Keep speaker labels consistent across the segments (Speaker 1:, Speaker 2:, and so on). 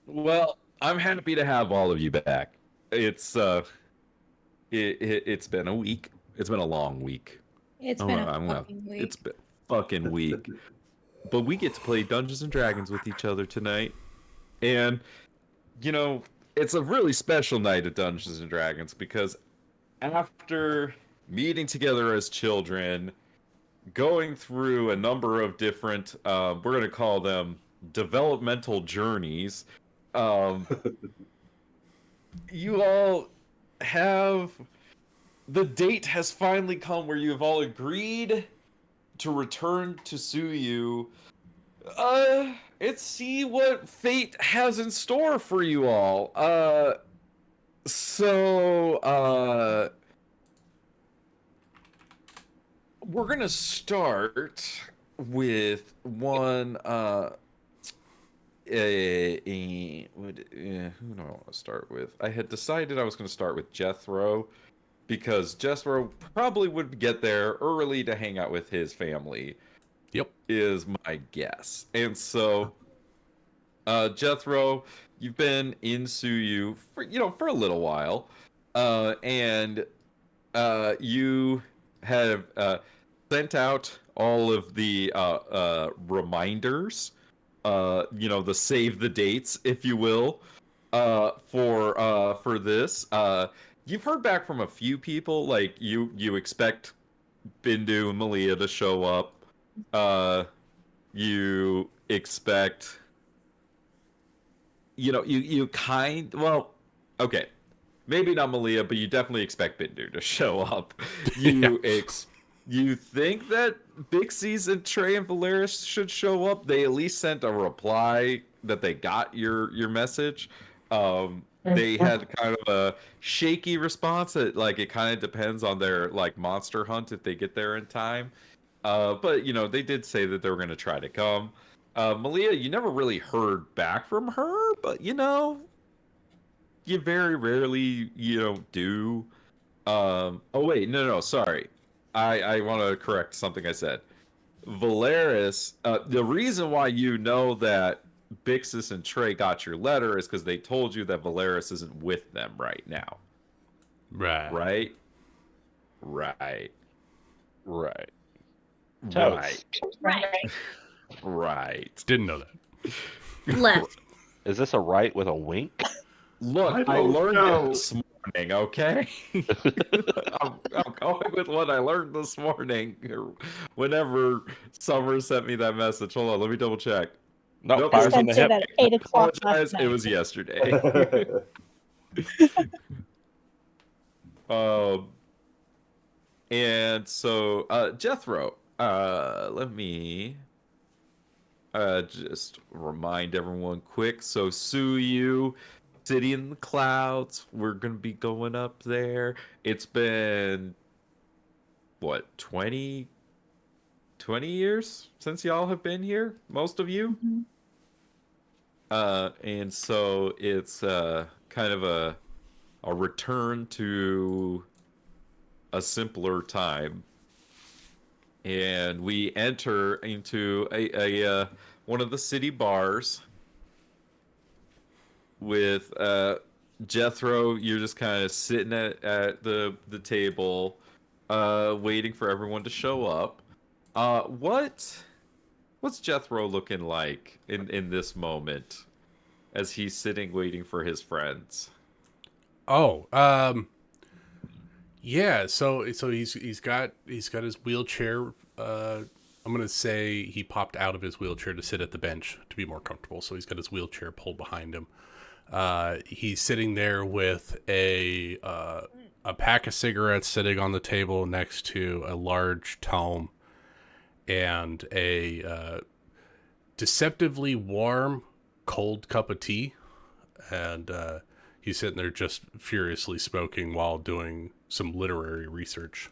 Speaker 1: Well, I'm happy to have all of you back. It's it's been a week. It's been a long week.
Speaker 2: It's
Speaker 1: I'm
Speaker 2: been
Speaker 1: gonna,
Speaker 2: a
Speaker 1: I'm gonna
Speaker 2: fucking
Speaker 1: it's
Speaker 2: week.
Speaker 1: been a fucking week. But we get to play Dungeons and Dragons with each other tonight. And you know, it's a really special night of Dungeons and Dragons because after meeting together as children, going through a number of different we're going to call them developmental journeys, um, you all have the date has finally come where you have all agreed to return to Suyu, and see what fate has in store for you all. So we're gonna start with one who do I want to start with? I had decided I was going to start with Jethro because Jethro probably would get there early to hang out with his family.
Speaker 3: Yep.
Speaker 1: Is my guess. And so Jethro, you've been in Suyu for a little while. And you have sent out all of the reminders, the save the dates, if you will, for this. You've heard back from a few people, like you expect Bindu and Malia to show up. You expect, well, okay, maybe not Malia, but you definitely expect Bindu to show up.
Speaker 3: Yeah.
Speaker 1: You think that Bixies and Trey and Valeris should show up. They at least sent a reply that they got your message. They had kind of a shaky response. Like it kind of depends on their like monster hunt if they get there in time. But they did say that they were going to try to come. Malia, you never really heard back from her, but you very rarely do. Oh wait, no, sorry. I want to correct something I said. Valeris, the reason why you know that Bixis and Trey got your letter is because they told you that Valeris isn't with them right now.
Speaker 3: Right.
Speaker 1: Right.
Speaker 4: Right.
Speaker 1: Right.
Speaker 2: Right.
Speaker 1: Right.
Speaker 3: Didn't know that.
Speaker 2: Left.
Speaker 4: Is this a right with a wink?
Speaker 1: Look, I learned it this morning, okay? I'm going with what I learned this morning. Whenever Summer sent me that message. Hold on, let me double check.
Speaker 4: Nope,
Speaker 1: Nope,
Speaker 4: fires on the
Speaker 5: Sent it
Speaker 4: hip.
Speaker 5: at 8 o'clock
Speaker 1: apologize.
Speaker 5: last
Speaker 1: It
Speaker 5: night.
Speaker 1: was yesterday. um, and so Jethro, let me just remind everyone quick. So Suyu, City in the Clouds, we're gonna be going up there. It's been what, 20 years since y'all have been here, most of you.
Speaker 2: Mm-hmm.
Speaker 1: And so it's kind of a return to a simpler time. And we enter into a one of the city bars with Jethro. You're just kind of sitting at the table, waiting for everyone to show up. What's Jethro looking like in this moment as he's sitting waiting for his friends?
Speaker 3: Oh, yeah. So he's got his wheelchair. I'm gonna say he popped out of his wheelchair to sit at the bench to be more comfortable. So he's got his wheelchair pulled behind him. He's sitting there with a pack of cigarettes sitting on the table next to a large tome and a deceptively warm, cold cup of tea. And he's sitting there just furiously smoking while doing some literary research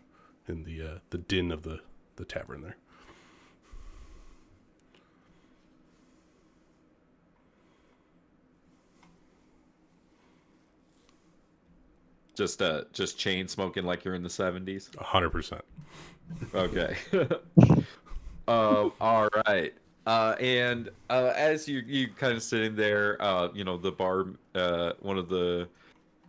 Speaker 3: in the din of the tavern there.
Speaker 1: Just chain smoking like you're in the 70s.
Speaker 3: 100%.
Speaker 1: Okay. All right. And as you kind of sitting there, the bar, one of the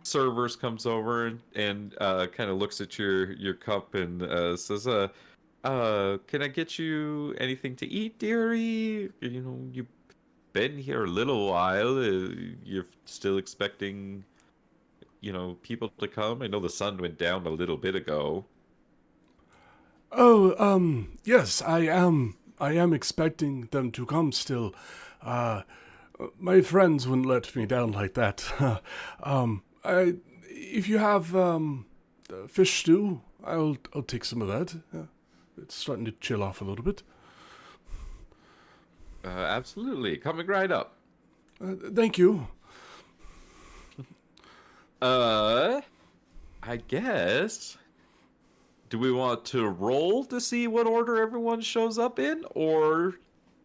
Speaker 1: servers comes over and kind of looks at your cup and says, can I get you anything to eat, dearie? You've been here a little while. You're still expecting, people to come. I know the sun went down a little bit ago.
Speaker 3: Oh, yes, I am. I am expecting them to come still. Uh, my friends wouldn't let me down like that. If you have fish stew, I'll take some of that. It's starting to chill off a little bit.
Speaker 1: Absolutely, coming right up.
Speaker 3: Thank you.
Speaker 1: I guess. Do we want to roll to see what order everyone shows up in, or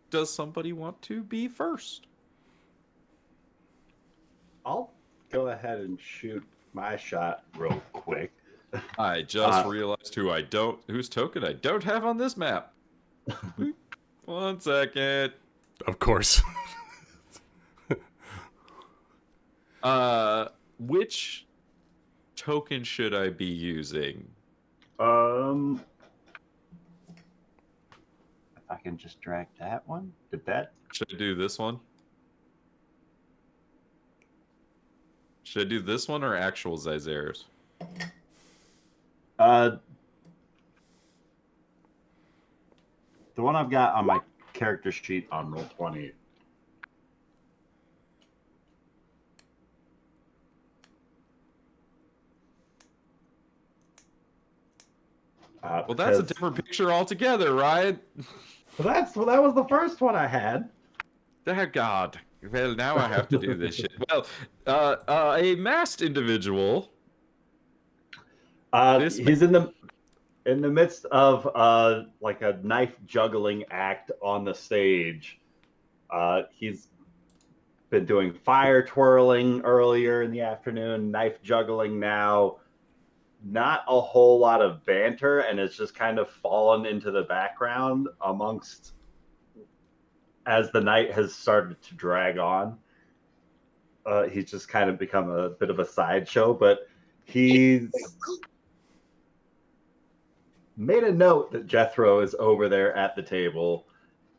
Speaker 1: does somebody want to be first?
Speaker 2: I'll go ahead and shoot my shot real quick.
Speaker 1: I just realized whose token I don't have on this map. 1 second.
Speaker 3: Of course.
Speaker 1: Which token should I be using?
Speaker 2: If I can just drag that one. Did that?
Speaker 1: Should I do this one? Should I do this one or actual Zyzer's?
Speaker 2: The one I've got on my character sheet on Roll20.
Speaker 1: Well, that's a different picture altogether, Ryan.
Speaker 2: That was the first one I had.
Speaker 1: Oh, God. Well, now I have to do this shit. Well, a masked individual.
Speaker 2: He's in the midst of like a knife juggling act on the stage. He's been doing fire twirling earlier in the afternoon, knife juggling now. Not a whole lot of banter, and it's just kind of fallen into the background amongst as the night has started to drag on. He's just kind of become a bit of a sideshow, but he's made a note that Jethro is over there at the table,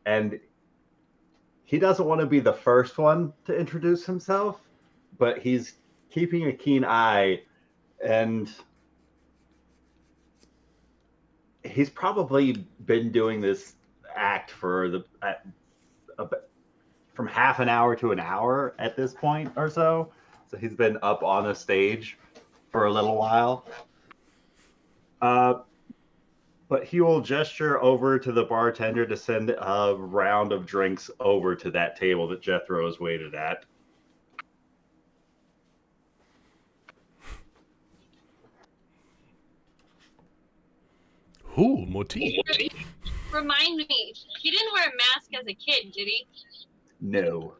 Speaker 2: and he doesn't want to be the first one to introduce himself, but he's keeping a keen eye, and he's probably been doing this act for from half an hour to an hour at this point or so. So he's been up on the stage for a little while. But he will gesture over to the bartender to send a round of drinks over to that table that Jethro is waited at.
Speaker 3: Ooh, motif.
Speaker 5: Remind me, he didn't wear a mask as a kid, did he?
Speaker 2: No.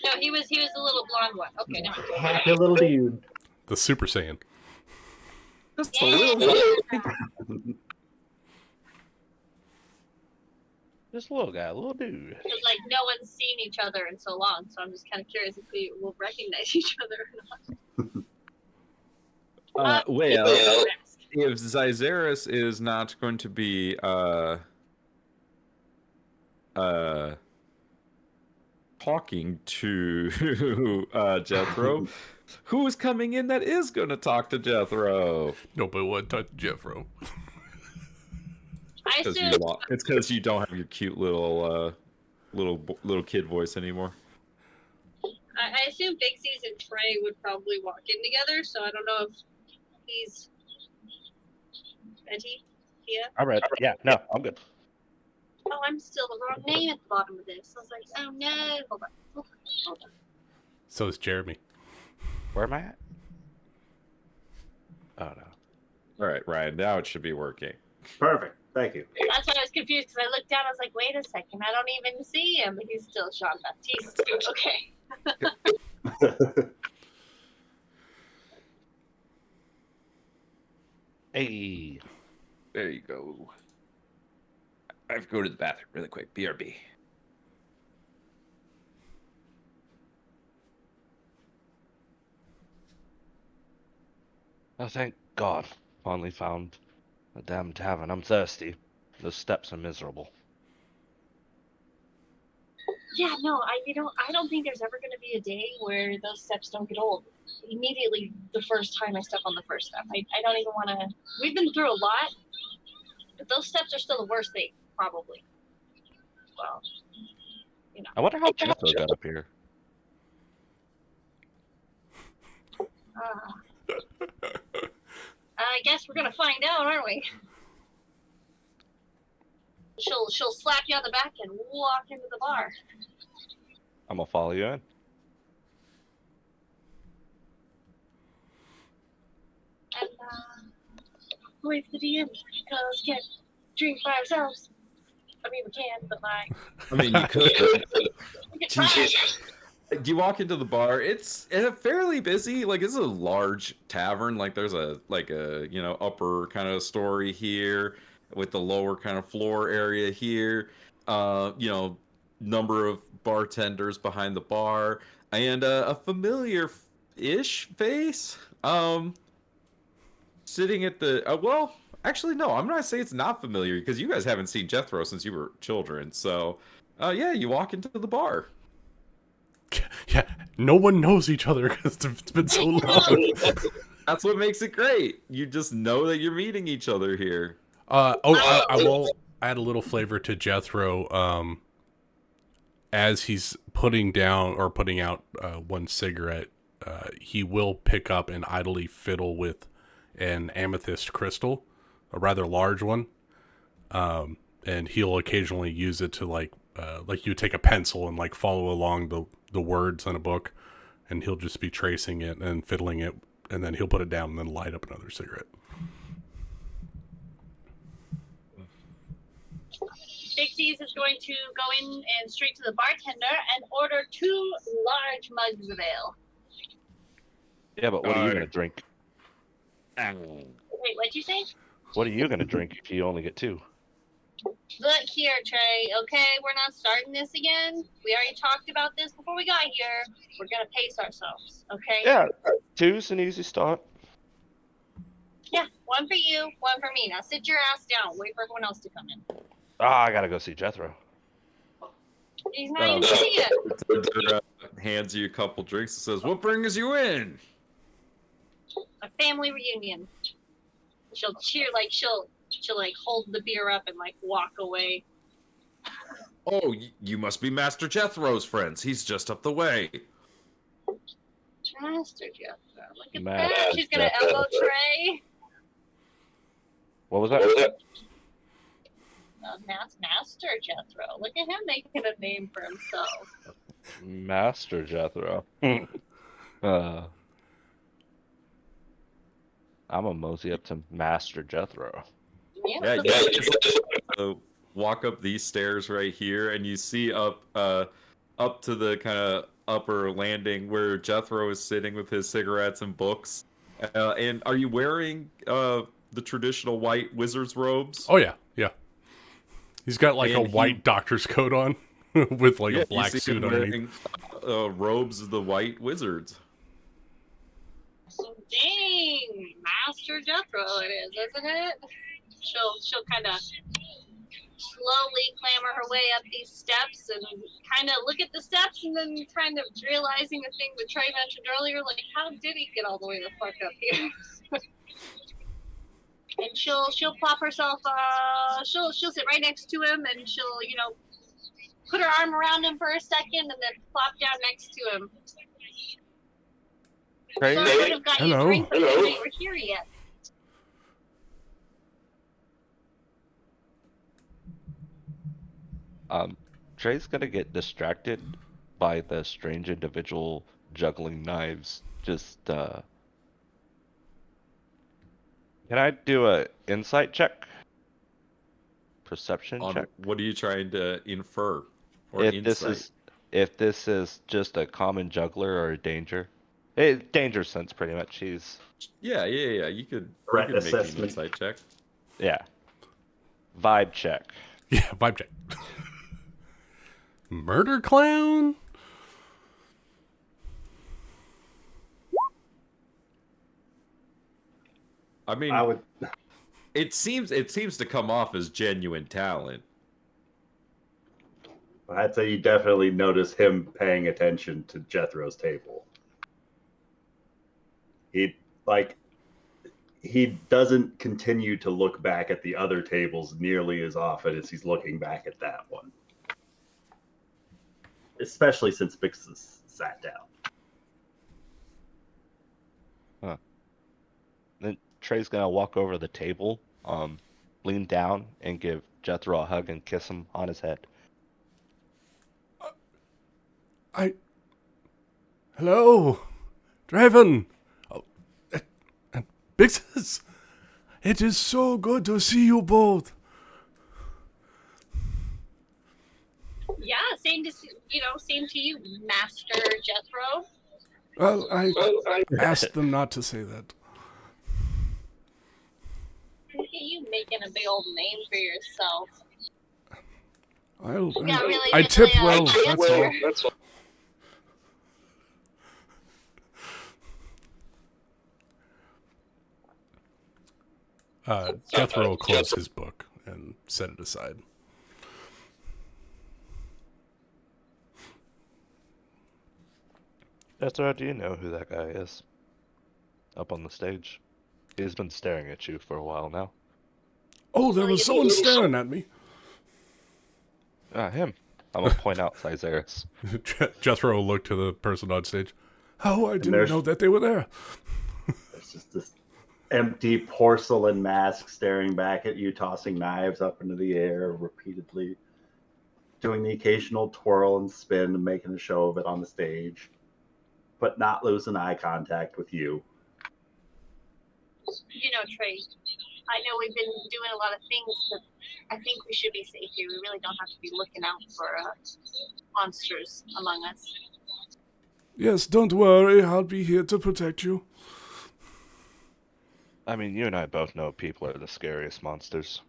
Speaker 5: No, he was a little blonde one. Okay, never mind.
Speaker 2: Happy little dude.
Speaker 3: The Super Saiyan.
Speaker 1: Just a little.
Speaker 4: Just a little guy, a little dude.
Speaker 5: Because like no one's seen each other in so long, so I'm just kind of curious if we will recognize each other or not.
Speaker 1: Well, if Zyzeris is not going to be talking to Jethro, who's coming in that is going to talk to Jethro?
Speaker 3: Nobody would touch Jethro.
Speaker 5: I
Speaker 1: It's
Speaker 5: assume
Speaker 1: because you don't have your cute little kid voice anymore.
Speaker 5: I assume Bixie's and Trey would probably walk in together, so I don't know if he's Betty. Yeah.
Speaker 4: I'm ready. Yeah, no, I'm good.
Speaker 5: Oh, I'm still the wrong name at the bottom of this. I was like, oh no. Hold on.
Speaker 3: So is Jeremy.
Speaker 4: Where am I at? Oh, no.
Speaker 1: All right, Ryan. Now it should be working.
Speaker 2: Perfect. Thank you.
Speaker 5: That's why I was confused because I looked down. I was like, wait a second. I don't even see him. He's still Jean Baptiste. Okay.
Speaker 4: Hey.
Speaker 1: There you go. I have to go to the bathroom really quick. BRB.
Speaker 4: Oh, thank God. Finally found a damn tavern. I'm thirsty. The steps are miserable.
Speaker 5: Yeah, no, I don't think there's ever going to be a day where those steps don't get old. Immediately, the first time I step on the first step, I don't even want to. We've been through a lot, but those steps are still the worst thing, probably. Well,
Speaker 4: I wonder how Jethro got up here.
Speaker 5: I guess we're gonna find out, aren't we? She'll slap you on the back and walk into the bar.
Speaker 4: I'm gonna follow you in.
Speaker 5: And wait for the DM because we can't drink by ourselves. I mean, we can, but like.
Speaker 1: I mean, you could.
Speaker 5: We could try.
Speaker 1: You walk into the bar. It's fairly busy. Like it's a large tavern. Like there's a upper kind of story here with the lower kind of floor area here. Number of bartenders behind the bar and a familiar-ish face. Sitting at the well, actually no, I'm gonna say it's not familiar because you guys haven't seen Jethro since you were children. So, yeah, you walk into the bar.
Speaker 3: Yeah, no one knows each other because it's been so long.
Speaker 1: That's what makes it great. You just know that you're meeting each other here.
Speaker 3: I will add a little flavor to Jethro. As he's putting out one cigarette, he will pick up and idly fiddle with an amethyst crystal, a rather large one, and he'll occasionally use it to like you take a pencil and like follow along the words in a book, and he'll just be tracing it and fiddling it, and then he'll put it down and then light up another cigarette.
Speaker 5: Big C's is going to go in and straight to the bartender and order 2 large mugs of ale.
Speaker 4: Yeah, but what are you gonna drink?
Speaker 5: Wait, what'd you say?
Speaker 4: What are you gonna drink if you only get 2?
Speaker 5: Look here, Trey, okay? We're not starting this again. We already talked about this before we got here. We're gonna pace ourselves, okay?
Speaker 4: Yeah, 2's an easy start.
Speaker 5: Yeah, 1 for you, 1 for me. Now sit your ass down. Wait for everyone else to come in.
Speaker 4: Ah, I gotta go see Jethro.
Speaker 5: He's not even see it.
Speaker 1: Bartender hands you a couple drinks and says, "What brings you in?"
Speaker 5: A family reunion. She'll cheer, like she'll like hold the beer up and like walk away.
Speaker 1: Oh, you must be Master Jethro's friends. He's just up the way.
Speaker 5: Master Jethro, look at
Speaker 4: Master
Speaker 5: that. She's gonna
Speaker 4: Jethro.
Speaker 5: elbow Trey.
Speaker 4: What was that?
Speaker 5: Master Jethro. Look at him making a name for himself.
Speaker 4: Master Jethro. I'm a mosey up to Master Jethro.
Speaker 1: Yeah,
Speaker 5: so
Speaker 1: you just walk up these stairs right here, and you see up to the kind of upper landing where Jethro is sitting with his cigarettes and books. And are you wearing the traditional white wizard's robes?
Speaker 3: Oh yeah. He's got like
Speaker 1: And
Speaker 3: a white doctor's coat on with like
Speaker 1: Yeah,
Speaker 3: a black
Speaker 1: you see
Speaker 3: suit
Speaker 1: him
Speaker 3: underneath.
Speaker 1: wearing, robes of the white wizards.
Speaker 5: So dang, Master Jethro it is, isn't it? She'll kind of slowly clamber her way up these steps and kind of look at the steps and then kind of realizing the thing that Trey mentioned earlier, like how did he get all the way the fuck up here? And she'll plop herself. She'll sit right next to him and she'll put her arm around him for a second and then plop down next to him.
Speaker 4: Trey,
Speaker 5: So I would have got you a drink, but you ain't were here yet.
Speaker 4: Trey's gonna get distracted by the strange individual juggling knives. Just, can I do a insight check? Perception
Speaker 1: On
Speaker 4: check?
Speaker 1: what are you trying to infer? Or
Speaker 4: If
Speaker 1: insight?
Speaker 4: this is just a common juggler or a danger. Danger sense, pretty much. He's,
Speaker 1: Yeah. You could
Speaker 2: Threat
Speaker 1: make an
Speaker 2: assessment.
Speaker 1: insight check.
Speaker 4: yeah. Vibe check.
Speaker 3: Yeah, vibe check. Murder clown?
Speaker 1: I mean,
Speaker 2: I would.
Speaker 1: it seems to come off as genuine talent.
Speaker 2: I'd say you definitely notice him paying attention to Jethro's table. He like he doesn't continue to look back at the other tables nearly as often as he's looking back at that one. Especially since Bix has sat down.
Speaker 4: Then Trey's gonna walk over to the table, lean down and give Jethro a hug and kiss him on his head.
Speaker 3: Hello, Draven. Oh, and Bixes. It is so good to see you both.
Speaker 5: Yeah, same to you, Master Jethro.
Speaker 3: Well, I asked them not to say that.
Speaker 5: Look at you making a big old name for yourself.
Speaker 3: I
Speaker 5: I
Speaker 3: tip well, that's all. Jethro closed his book and set it aside.
Speaker 4: Jethro, do you know who that guy is? Up on the stage. He's been staring at you for a while now.
Speaker 3: Oh, there was someone staring at me.
Speaker 4: Ah, him. I'm gonna point out Cyzaris.
Speaker 3: Jethro looked to the person on stage. Oh, I didn't
Speaker 2: there's-
Speaker 3: know that they were there.
Speaker 2: There's just this empty porcelain mask staring back at you, tossing knives up into the air repeatedly, doing the occasional twirl and spin and making a show of it on the stage, but not losing eye contact with you.
Speaker 5: Trey, I know we've been doing a lot of things, but I think we should be safe here. We really don't have to be looking out for monsters among us.
Speaker 3: Yes, don't worry. I'll be here to protect you.
Speaker 4: I mean, you and I both know people are the scariest monsters.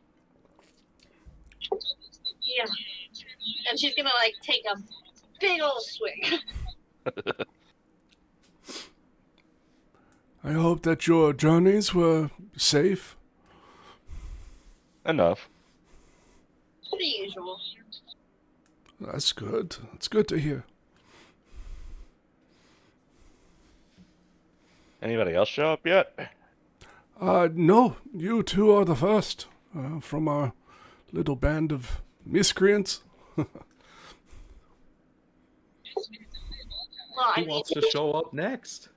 Speaker 5: Yeah. And she's gonna take a big old swig.
Speaker 3: I hope that your journeys were safe.
Speaker 4: Enough.
Speaker 5: The usual.
Speaker 3: That's good. That's good to hear.
Speaker 4: Anybody else show up yet?
Speaker 3: No, you two are the first from our little band of miscreants.
Speaker 5: Well,
Speaker 1: Who wants to show up next?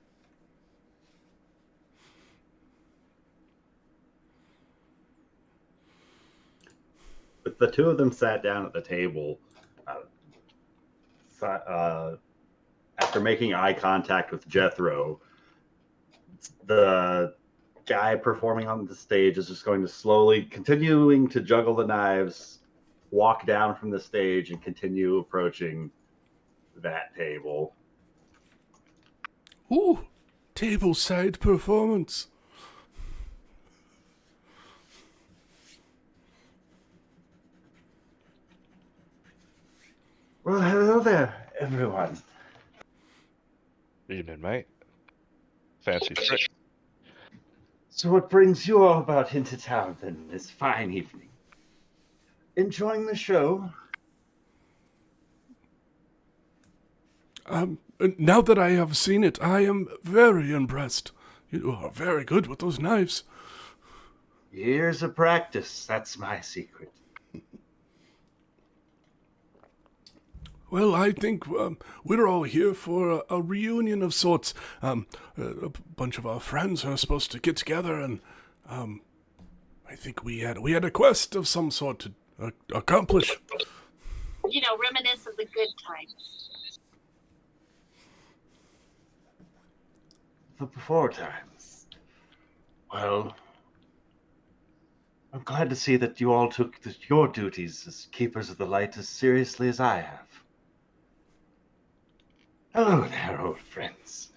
Speaker 2: But the two of them sat down at the table. After making eye contact with Jethro, the guy performing on the stage is just going to slowly, continuing to juggle the knives, walk down from the stage and continue approaching that table.
Speaker 3: Ooh, tableside performance.
Speaker 2: Well, hello there, everyone.
Speaker 4: Evening, mate. Fancy trick.
Speaker 2: So what brings you all about into town then this fine evening? Enjoying the show?
Speaker 3: Now that I have seen it, I am very impressed. You are very good with those knives.
Speaker 2: Years of practice, that's my secret.
Speaker 3: Well, I think we're all here for a reunion of sorts. A bunch of our friends are supposed to get together, and I think we had a quest of some sort to accomplish.
Speaker 5: Reminisce of the good times.
Speaker 2: The before times. Well, I'm glad to see that you all took your duties as keepers of the light as seriously as I have. Hello there, old friends.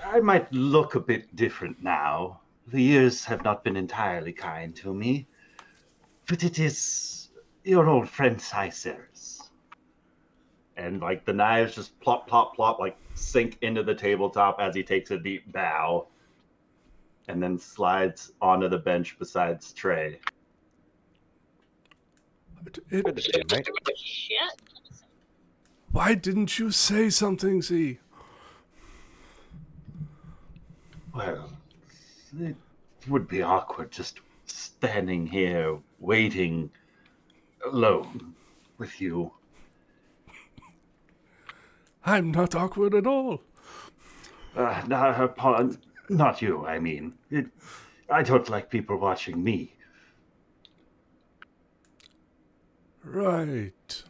Speaker 2: I might look a bit different now. The years have not been entirely kind to me. But it is your old friend Cycerus. And like the knives just plop, plop, plop, like sink into the tabletop as he takes a deep bow and then slides onto the bench beside Trey.
Speaker 4: Good to see you, mate.
Speaker 5: Shit.
Speaker 3: Why didn't you say something, Z?
Speaker 2: Well, it would be awkward just standing here waiting alone with you.
Speaker 3: I'm not awkward at all.
Speaker 2: Not you, I mean. I don't like people watching me.
Speaker 3: Right.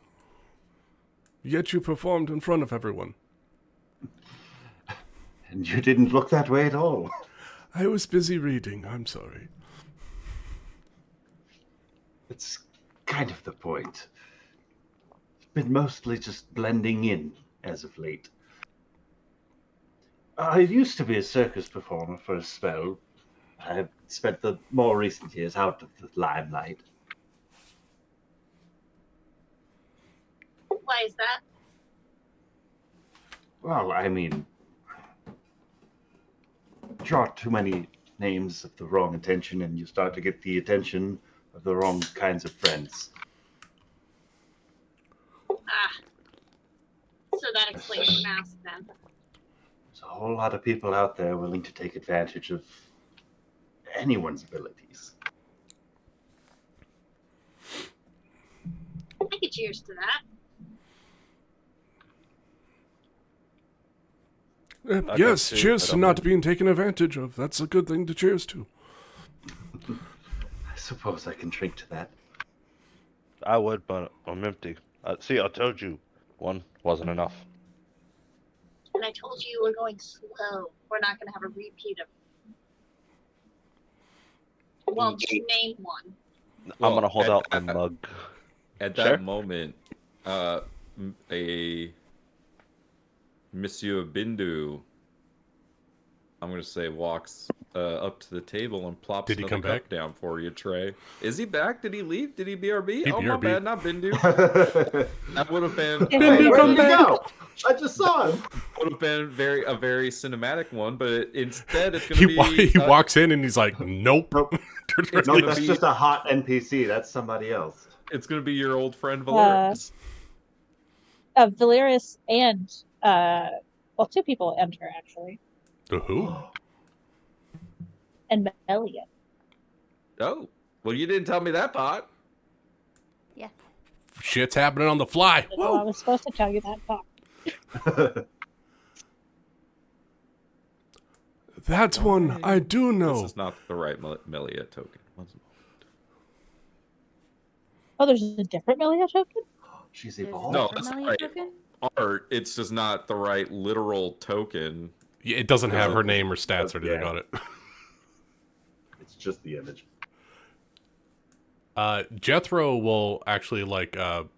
Speaker 3: Yet you performed in front of everyone.
Speaker 2: And you didn't look that way at all.
Speaker 3: I was busy reading. I'm sorry.
Speaker 2: It's kind of the point. It's been mostly just blending in as of late. I used to be a circus performer for a spell. I've spent the more recent years out of the limelight.
Speaker 5: Why is that?
Speaker 2: Well, I mean, draw too many names of the wrong attention and you start to get the attention of the wrong kinds of friends.
Speaker 5: Ah. So that explains the mask then.
Speaker 2: There's a whole lot of people out there willing to take advantage of anyone's abilities.
Speaker 5: I could cheers to that.
Speaker 4: I
Speaker 3: Yes,
Speaker 4: can see,
Speaker 3: cheers
Speaker 4: I
Speaker 3: to
Speaker 4: don't
Speaker 3: not
Speaker 4: mind.
Speaker 3: being taken advantage of. That's a good thing to cheers to.
Speaker 2: I suppose I can drink to that.
Speaker 4: I would, but I'm empty. See, I told you, one wasn't enough.
Speaker 5: And I told you we're going slow. We're not going to have a repeat of. Well, just name one.
Speaker 4: I'm gonna hold
Speaker 1: at
Speaker 4: out my
Speaker 1: that-
Speaker 4: mug.
Speaker 1: At that
Speaker 4: Sure.
Speaker 1: moment, a Monsieur Bindu, I'm gonna say, walks up to the table and plops
Speaker 3: Did he
Speaker 1: another
Speaker 3: come
Speaker 1: cup
Speaker 3: back?
Speaker 1: down for you, Trey. Is he back? Did he leave? Did he BRB?
Speaker 3: He
Speaker 1: Oh, my
Speaker 3: BRB.
Speaker 1: bad, not Bindu. That would have been
Speaker 3: Bindu,
Speaker 2: Where
Speaker 3: come
Speaker 2: did he
Speaker 3: back.
Speaker 2: go? I just saw him.
Speaker 1: would have been a very cinematic one, but instead it's gonna
Speaker 3: He
Speaker 1: be
Speaker 3: walks in and he's like, nope.
Speaker 2: Nope.
Speaker 3: Turns
Speaker 1: It's
Speaker 2: No,
Speaker 3: around.
Speaker 1: gonna
Speaker 2: that's
Speaker 1: be-
Speaker 2: just a hot NPC. That's somebody else.
Speaker 1: it's gonna be your old friend Valerius.
Speaker 6: Valerius and well, two people enter actually,
Speaker 3: Who?
Speaker 6: and Melia.
Speaker 1: Oh, well, you didn't tell me that part.
Speaker 3: Shit's happening on the fly.
Speaker 6: Well, I
Speaker 3: Whoa.
Speaker 6: was supposed to tell you that part.
Speaker 3: That's one I do know.
Speaker 1: This is not the right Melia token.
Speaker 6: Oh, there's a different Melia token?
Speaker 2: She's
Speaker 7: There's
Speaker 2: evolved.
Speaker 1: No,
Speaker 7: different
Speaker 1: that's
Speaker 7: Melia
Speaker 1: right.
Speaker 7: token?
Speaker 1: Art, it's just not the right literal token.
Speaker 3: Yeah, it doesn't have
Speaker 1: Yeah.
Speaker 3: her name or stats or anything
Speaker 2: Yeah.
Speaker 3: on it.
Speaker 2: It's just the image.
Speaker 3: Jethro will actually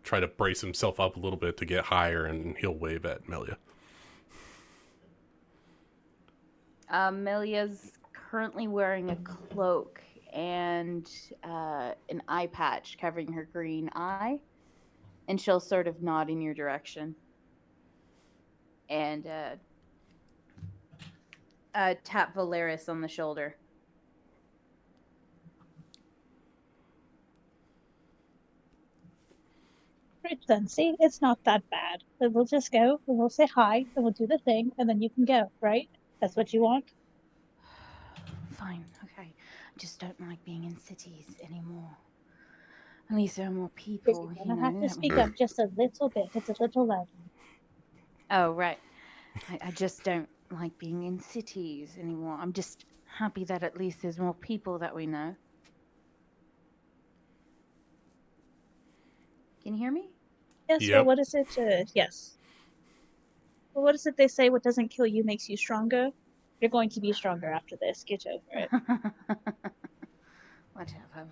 Speaker 3: try to brace himself up a little bit to get higher, and he'll wave at Melia.
Speaker 7: Melia's currently wearing a cloak and an eye patch covering her green eye. And she'll sort of nod in your direction. And tap Valeris on the shoulder.
Speaker 6: Right then, see, it's not that bad. Then we'll just go and we'll say hi and we'll do the thing and then you can go, right? That's what you want?
Speaker 7: Fine, okay. I just don't like being in cities anymore. At least there are more people,
Speaker 6: You're
Speaker 7: you
Speaker 6: gonna have
Speaker 7: know.
Speaker 6: to
Speaker 7: that
Speaker 6: speak
Speaker 7: we-
Speaker 6: up just a little bit. It's a little loud.
Speaker 7: Oh, right. I just don't like being in cities anymore. I'm just happy that at least there's more people that we know. Can you hear me?
Speaker 6: Yes,
Speaker 3: Yep.
Speaker 6: well, what is it? Yes. Well, what is it they say? What doesn't kill you makes you stronger? You're going to be stronger after this. Get over it.
Speaker 7: Whatever.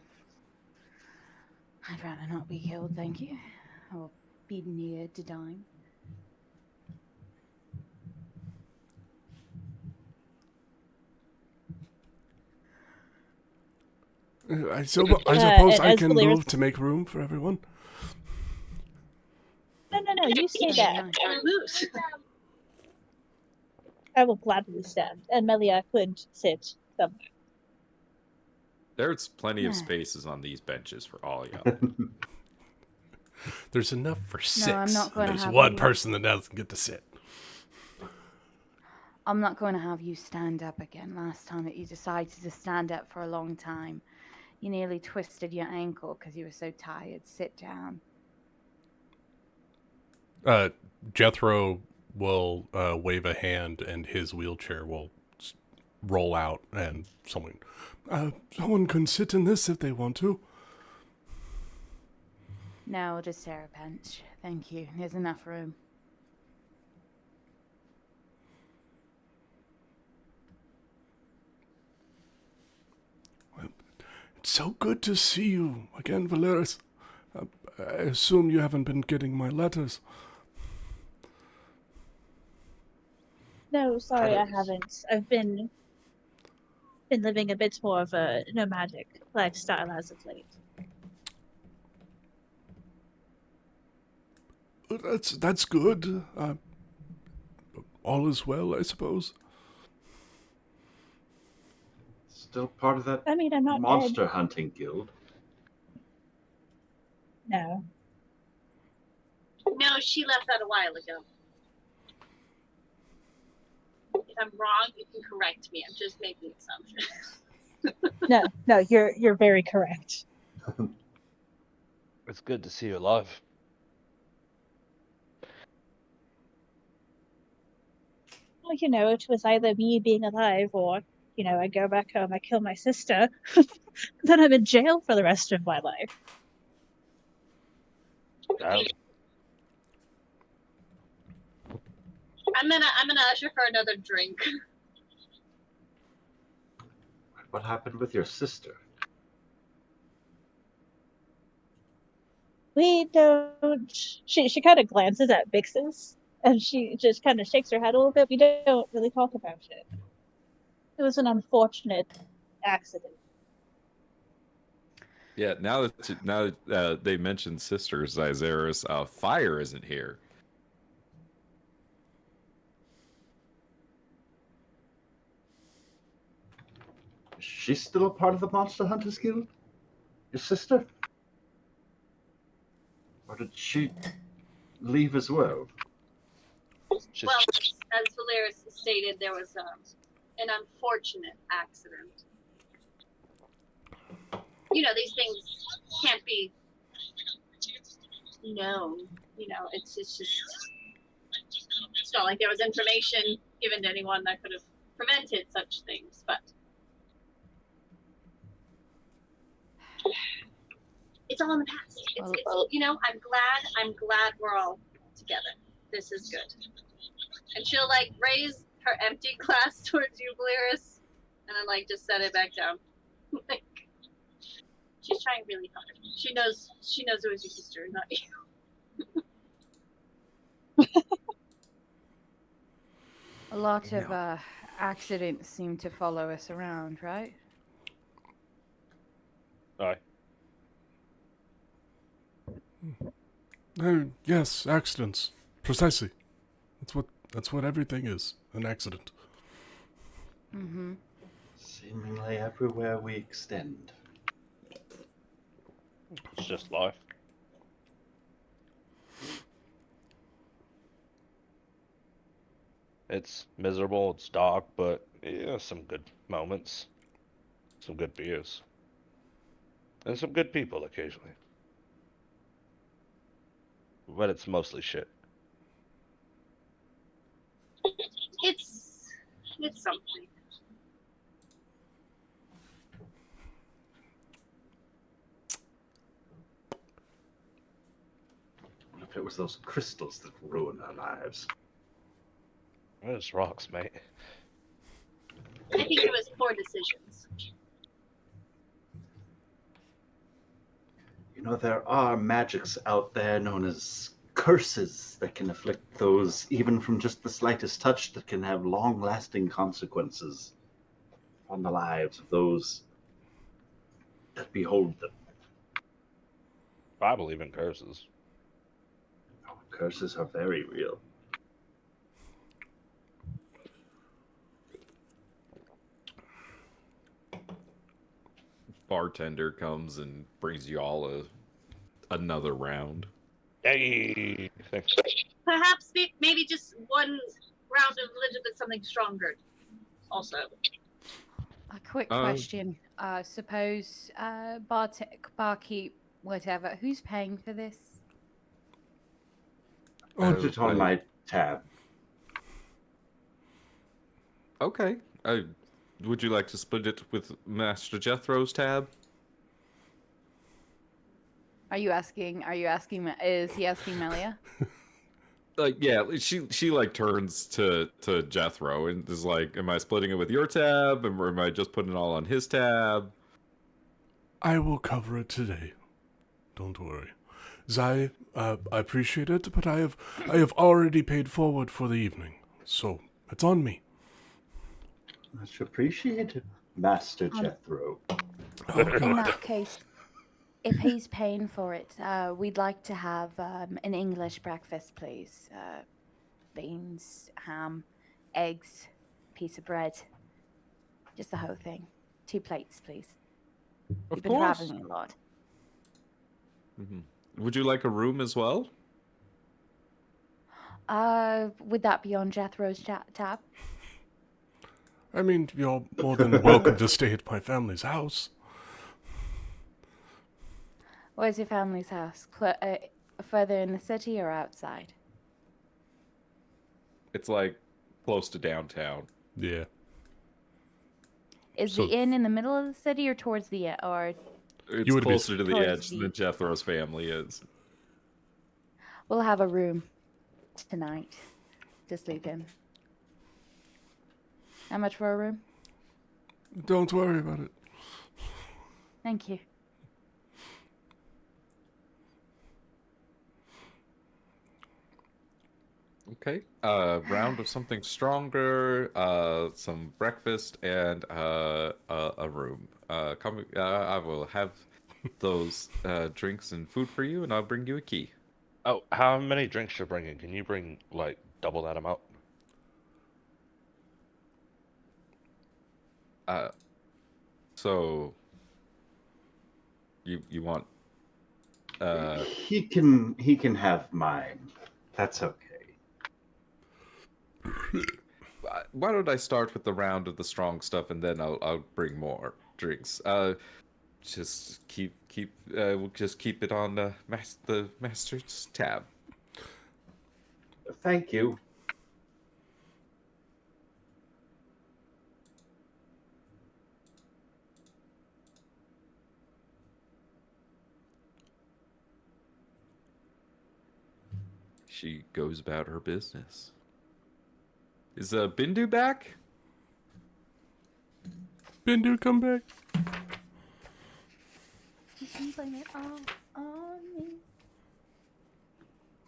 Speaker 7: I'd rather not be killed, thank you. Or be near to dying.
Speaker 3: I suppose I
Speaker 6: as
Speaker 3: can
Speaker 6: Valeris-
Speaker 3: move to make room for everyone.
Speaker 6: No, you stay there.
Speaker 5: Moves.
Speaker 6: I will gladly stand, and Melia could sit somewhere.
Speaker 1: There's plenty of
Speaker 7: Yeah.
Speaker 1: spaces on these benches for all y'all.
Speaker 3: There's enough for 6.
Speaker 7: I'm not
Speaker 3: and
Speaker 7: gonna
Speaker 3: there's
Speaker 7: have
Speaker 3: one
Speaker 7: you-
Speaker 3: person that doesn't get to sit.
Speaker 7: I'm not going to have you stand up again. Last time that you decided to stand up for a long time, you nearly twisted your ankle because you were so tired. Sit down.
Speaker 3: Jethro will wave a hand, and his wheelchair will roll out, and someone can sit in this if they want to.
Speaker 7: No, we'll just share a bench. Thank you. There's enough room.
Speaker 3: It's so good to see you again, Valeris. I assume you haven't been getting my letters.
Speaker 6: No, sorry, I haven't. I've been living a bit more of a nomadic lifestyle as of late.
Speaker 3: That's good. All is well, I suppose.
Speaker 2: Still part of that
Speaker 6: I mean, I'm not
Speaker 2: monster
Speaker 6: dead.
Speaker 2: hunting guild.
Speaker 6: No.
Speaker 5: No, she left that a while ago. If I'm wrong, you can correct me. I'm just making assumptions.
Speaker 6: No, you're very correct.
Speaker 4: It's good to see you alive.
Speaker 6: Well, it was either me being alive or, I go back home, I kill my sister, then I'm in jail for the rest of my life.
Speaker 4: Damn.
Speaker 5: I'm gonna usher for another drink.
Speaker 2: What happened with your sister?
Speaker 6: We don't. She kind of glances at Vix's, and she just kind of shakes her head a little bit. We don't really talk about it. It was an unfortunate accident.
Speaker 1: Yeah, now that they mentioned sisters, Izaris, Fire isn't here.
Speaker 2: Is she still a part of the Monster Hunters Guild? Your sister? Or did she leave as well?
Speaker 4: She's
Speaker 5: Well, as Valeris stated, there was an unfortunate accident. These things can't be known. It's just it's not like there was information given to anyone that could have prevented such things. But it's all in the past. I'm glad we're all together. This is good. And she'll raise her empty glass towards you, Valeris, and then just set it back down. She's trying really hard. She knows it was your sister, not you.
Speaker 7: A lot of accidents seem to follow us around, right?
Speaker 4: Aye.
Speaker 3: Yes, accidents. Precisely. That's what everything is. An accident.
Speaker 7: Mm-hmm.
Speaker 2: Seemingly everywhere we extend.
Speaker 4: It's just life. It's miserable, it's dark, but some good moments. Some good beers. And some good people occasionally. But it's mostly shit.
Speaker 5: It's something.
Speaker 2: If it was those crystals that ruined our lives.
Speaker 4: It's rocks, mate.
Speaker 5: I think it was poor decisions.
Speaker 2: There are magics out there known as curses that can afflict those, even from just the slightest touch, that can have long-lasting consequences on the lives of those that behold them.
Speaker 4: I believe in curses.
Speaker 2: Oh, curses are very real.
Speaker 1: Bartender comes and brings you all another round.
Speaker 4: Hey, thanks.
Speaker 5: Perhaps maybe just one round of a little bit something stronger. Also,
Speaker 7: A quick question. Suppose barkeep, whatever. Who's paying for this?
Speaker 2: Put it on my tab.
Speaker 1: Okay. Would you like to split it with Master Jethro's tab?
Speaker 7: Are you asking? Is he asking Melia?
Speaker 1: Like, yeah, she like turns to Jethro and is like, "Am I splitting it with your tab, or am I just putting it all on his tab?"
Speaker 3: I will cover it today. Don't worry. Zai, I appreciate it, but I have already paid forward for the evening, so it's on me.
Speaker 2: Much appreciated, Master Jethro.
Speaker 3: Oh,
Speaker 7: In
Speaker 3: God.
Speaker 7: that case, if he's paying for it, we'd like to have an English breakfast, please. Beans, ham, eggs, piece of bread. Just the whole thing. 2 plates, please. You've been traveling a lot.
Speaker 1: Mm-hmm. Would you like a room as well?
Speaker 7: Would that be on Jethro's tab?
Speaker 3: I mean, you're more than welcome to stay at my family's house.
Speaker 7: Where's your family's house? Further in the city or outside?
Speaker 1: It's like close to downtown.
Speaker 3: Yeah.
Speaker 7: Is
Speaker 3: So-
Speaker 7: the inn in the middle of the city or towards the or?
Speaker 1: It's
Speaker 3: You would be
Speaker 1: closer to the
Speaker 7: towards
Speaker 1: edge
Speaker 7: the-
Speaker 1: than Jethro's family is.
Speaker 7: We'll have a room tonight to sleep in. How much for a room?
Speaker 3: Don't worry about it.
Speaker 7: Thank you.
Speaker 1: Okay. Round of something stronger, some breakfast, and a room. I will have those drinks and food for you, and I'll bring you a key.
Speaker 4: Oh, how many drinks you're bringing? Can you bring like double that amount?
Speaker 1: So you want
Speaker 2: He can have mine. That's okay.
Speaker 1: why don't I start with the round of the strong stuff, and then I'll bring more drinks. Just we'll just keep it on the master's tab.
Speaker 2: Thank you.
Speaker 1: She goes about her business. Is Bindu back?
Speaker 3: Bindu, come back.
Speaker 7: You can blame it all on me.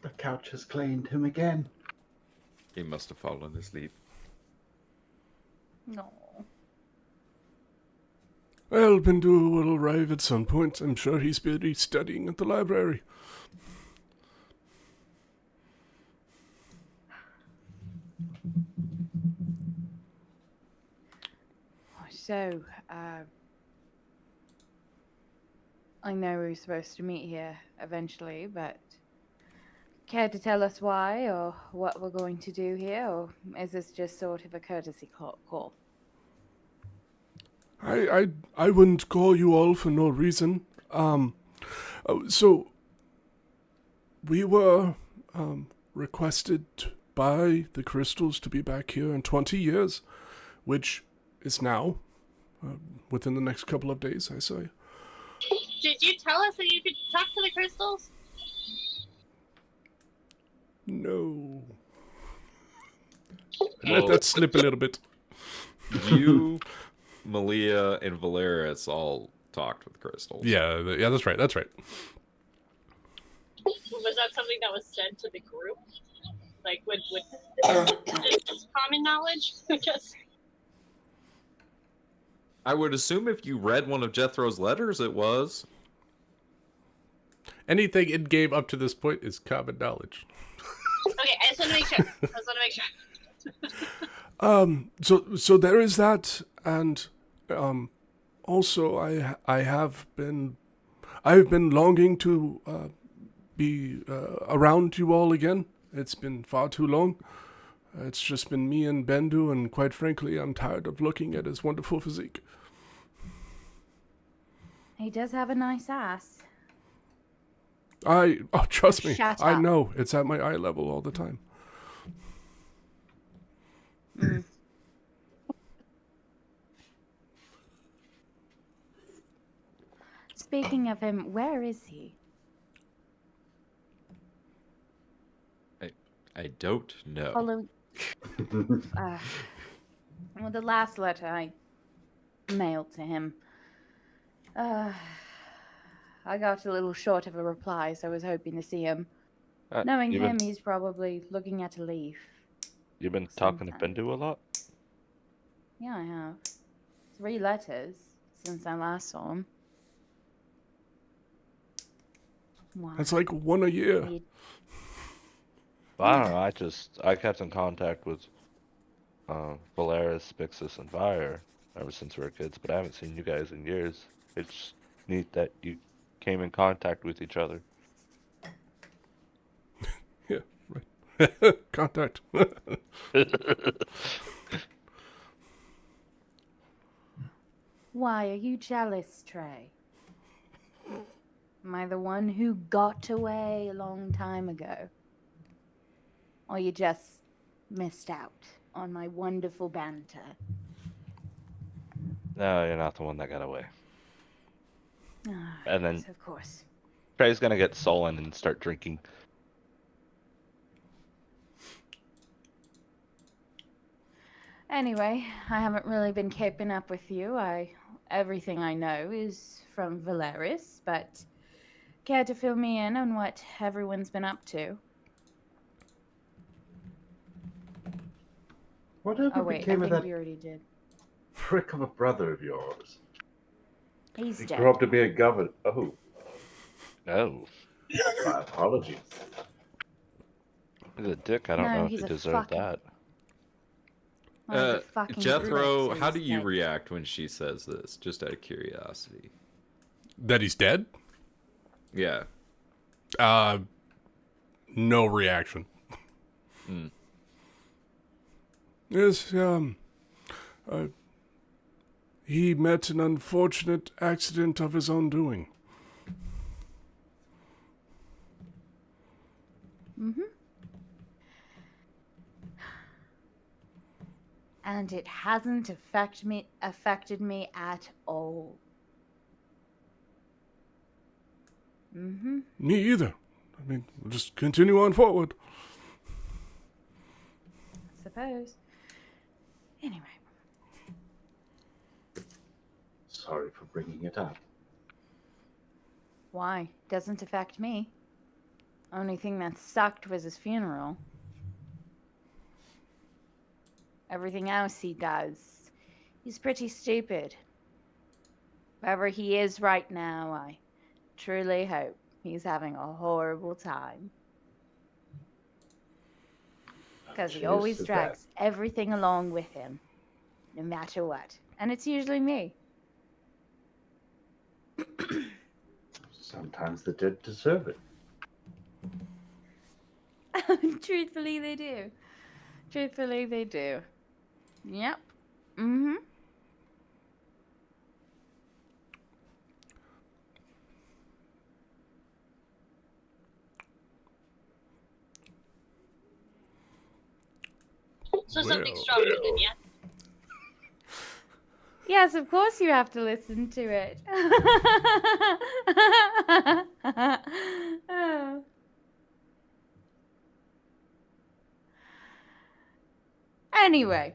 Speaker 2: The couch has claimed him again.
Speaker 1: He must have fallen asleep.
Speaker 7: No.
Speaker 3: Well, Bindu will arrive at some point. I'm sure he's busy studying at the library.
Speaker 7: So, I know we were supposed to meet here eventually, but care to tell us why or what we're going to do here, or is this just sort of a courtesy call?
Speaker 3: I wouldn't call you all for no reason. So we were requested by the crystals to be back here in 20 years, which is now, within the next couple of days, I say.
Speaker 5: did you tell us that you could talk to the crystals?
Speaker 3: No. Let that slip a little bit.
Speaker 1: You, Malia, and Valeris all talked with crystals.
Speaker 3: Yeah, that's right.
Speaker 5: Was that something that was said to the group? Like, with just common knowledge? I guess.
Speaker 1: I would assume if you read one of Jethro's letters, it was.
Speaker 3: Anything in game up to this point is common knowledge.
Speaker 5: Okay, I just want to make sure.
Speaker 3: So there is that, and also I've been longing to be around you all again. It's been far too long. It's just been me and Bendu, and quite frankly, I'm tired of looking at his wonderful physique.
Speaker 7: He does have a nice ass.
Speaker 3: Trust me,
Speaker 7: Shut
Speaker 3: I
Speaker 7: up.
Speaker 3: know. It's at my eye level all the time.
Speaker 7: Speaking of him, where is he?
Speaker 1: I don't know.
Speaker 7: Follow. Well, the last letter I mailed to him. I got a little short of a reply, so I was hoping to see him. Knowing him, he's probably looking at a leaf.
Speaker 4: You've been talking to
Speaker 7: Sometime.
Speaker 4: Bendu a lot?
Speaker 7: Yeah, I have. 3 letters since I last saw him. Why?
Speaker 3: That's like one a year.
Speaker 7: He-
Speaker 4: Well, I don't know. I kept in contact with Valeris, Bixus, and Fire ever since we were kids, but I haven't seen you guys in years. It's neat that you came in contact with each other.
Speaker 3: Yeah, right. Contact.
Speaker 7: Why are you jealous, Trey? Am I the one who got away a long time ago? Or you just missed out on my wonderful banter?
Speaker 4: No, you're not the one that got away. And then
Speaker 7: Yes, of course.
Speaker 4: Trey's gonna get sullen and start drinking.
Speaker 7: Anyway, I haven't really been keeping up with you. Everything I know is from Valeris, but care to fill me in on what everyone's been up to?
Speaker 2: Whatever
Speaker 7: Oh wait, I
Speaker 2: became
Speaker 7: think
Speaker 2: of that
Speaker 7: we already did.
Speaker 2: prick of a brother of yours?
Speaker 7: He's
Speaker 2: He
Speaker 7: dead.
Speaker 2: grew up to be a governor. Oh,
Speaker 4: Oh,
Speaker 2: my apologies.
Speaker 4: he's a dick. I don't
Speaker 7: No,
Speaker 4: know if
Speaker 7: he's
Speaker 4: he
Speaker 7: a
Speaker 4: deserved
Speaker 7: fucking-
Speaker 4: that.
Speaker 7: One of the fucking
Speaker 1: Jethro,
Speaker 7: pricks
Speaker 1: how
Speaker 7: is
Speaker 1: do you
Speaker 7: dead.
Speaker 1: react when she says this? Just out of curiosity.
Speaker 3: That he's dead?
Speaker 1: Yeah.
Speaker 3: No reaction.
Speaker 1: Mm.
Speaker 3: Yes, he met an unfortunate accident of his own doing.
Speaker 7: And it hasn't affected me at all.
Speaker 3: Me either. I mean, we'll just continue on forward.
Speaker 7: I suppose. Anyway,
Speaker 2: Sorry for bringing it up.
Speaker 7: why? Doesn't affect me. Only thing that sucked was his funeral. Everything else he does, he's pretty stupid. Wherever he is right now, I truly hope he's having a horrible time. Because he
Speaker 2: Cheers
Speaker 7: always
Speaker 2: to
Speaker 7: drags everything along with him, no matter what. And it's usually me.
Speaker 2: that. Sometimes the dead deserve it.
Speaker 7: Truthfully, they do. Truthfully, they do. Yep.
Speaker 5: So something
Speaker 3: Well.
Speaker 5: stronger than you.
Speaker 7: Yes, of course you have to listen to it. Oh. Anyway,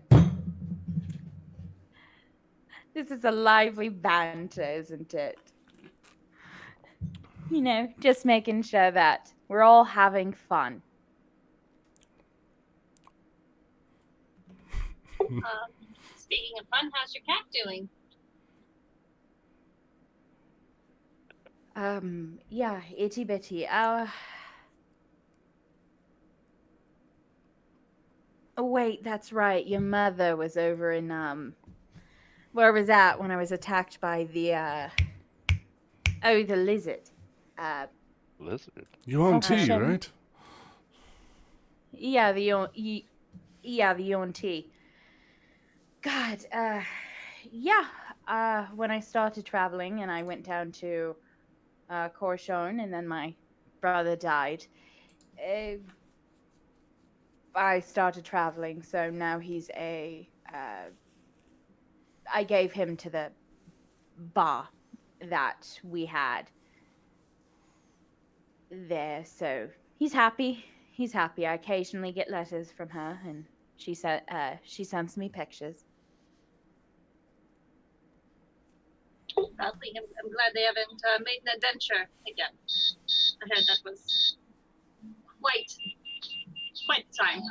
Speaker 7: this is a lively banter, isn't it? You know, just making sure that we're all having fun.
Speaker 5: Speaking of fun, how's your cat doing?
Speaker 7: Yeah, itty bitty. Oh wait, that's right. Your mother was over in where was that when I was attacked by the the lizard.
Speaker 4: Lizard.
Speaker 3: You on tea,
Speaker 6: Oxygen.
Speaker 3: right?
Speaker 7: Yeah, the Yuan-Ti. God, when I started traveling and I went down to Corshon and then my brother died, I started traveling, so now he's I gave him to the bar that we had there, so he's happy. He's happy. I occasionally get letters from her, and she sends me pictures.
Speaker 5: Sadly, I'm glad they haven't made an adventure again. I heard that was quite the time.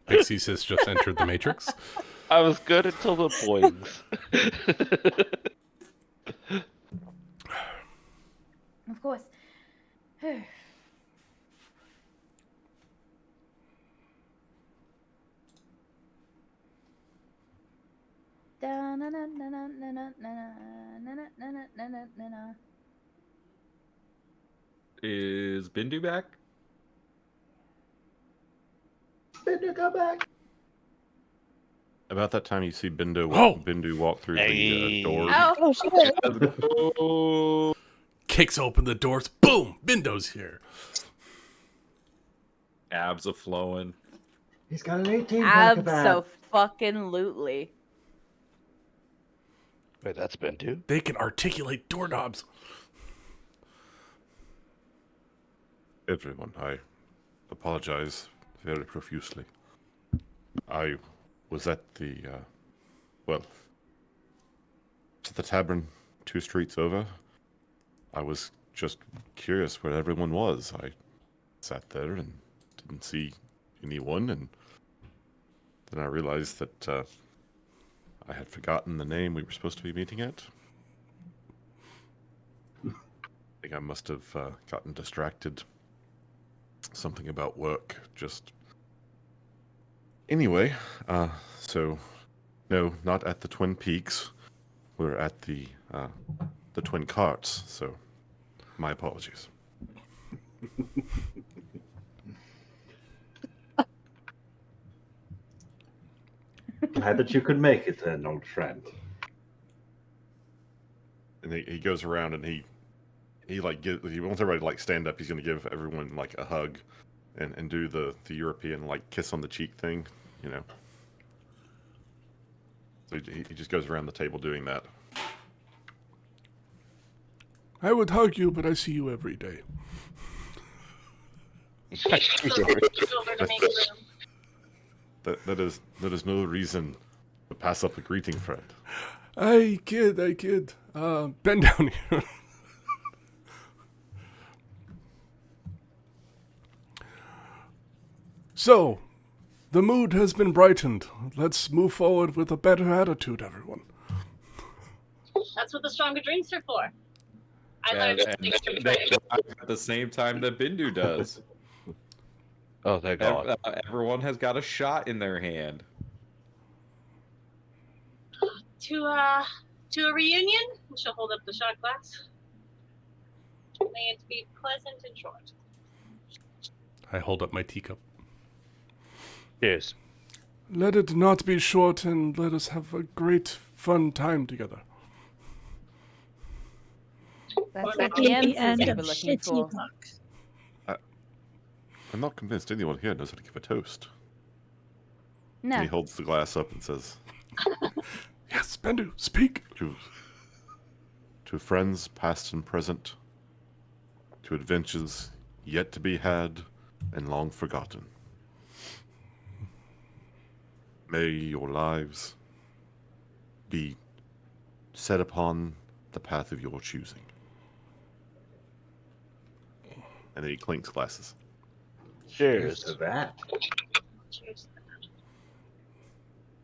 Speaker 3: Pixies has just entered the Matrix.
Speaker 4: I was good until the boings.
Speaker 7: Of course.
Speaker 1: Is Bindu back?
Speaker 2: Bindu, come back.
Speaker 8: About that time, you see
Speaker 3: Oh!
Speaker 8: Bindu walk through the
Speaker 4: Hey.
Speaker 8: door.
Speaker 7: Oh,
Speaker 6: Oh, she did.
Speaker 1: Let's go.
Speaker 3: Kicks open the doors. Boom! Bindo's here.
Speaker 1: Abs are flowing.
Speaker 2: He's got an 18 pack of abs.
Speaker 7: abso-fucking-lutely.
Speaker 4: Wait, that's been too?
Speaker 3: They can articulate doorknobs.
Speaker 8: Everyone, I apologize very profusely. I was at the, at the tavern 2 streets over. I was just curious where everyone was. I sat there and didn't see anyone, and then I realized that I had forgotten the name we were supposed to be meeting at. I think I must have gotten distracted. Something about work, just... Anyway, so... No, not at the Twin Peaks. We're at the Twin Carts, so... My apologies.
Speaker 2: Glad that you could make it then, old friend.
Speaker 8: And he goes around and he wants everybody to like stand up. He's going to give everyone like a hug and do the European like kiss on the cheek thing, you know. So he just goes around the table doing that.
Speaker 3: I would hug you, but I see you every day.
Speaker 5: Over to make room.
Speaker 8: That is no reason to pass up a greeting, friend.
Speaker 3: I kid. Bend down here. So, the mood has been brightened. Let's move forward with a better attitude, everyone.
Speaker 5: That's what the stronger drinks are for. I learned
Speaker 1: And
Speaker 5: something from
Speaker 1: they
Speaker 5: Trey.
Speaker 1: arrive at the same time that Bindu does.
Speaker 4: Oh, thank God.
Speaker 1: Everyone has got a shot in their hand.
Speaker 5: To a reunion. She'll hold up the shot glass. May it be pleasant and short.
Speaker 3: I hold up my teacup.
Speaker 4: Cheers.
Speaker 3: Let it not be short, and let us have a great, fun time together.
Speaker 7: That's
Speaker 5: Or
Speaker 7: what
Speaker 5: maybe
Speaker 7: the
Speaker 6: The
Speaker 7: answers
Speaker 6: end
Speaker 7: we
Speaker 6: of
Speaker 7: were looking for.
Speaker 6: shitty luck.
Speaker 8: I'm not convinced anyone here knows how to give a toast. And
Speaker 7: No.
Speaker 8: he holds the glass up and says,
Speaker 3: Yes, Bendu, speak.
Speaker 8: to friends past and present, to adventures yet to be had and long forgotten. May your lives be set upon the path of your choosing. And then he clinks glasses.
Speaker 2: Cheers
Speaker 4: Cheers.
Speaker 2: to that.
Speaker 5: Cheers.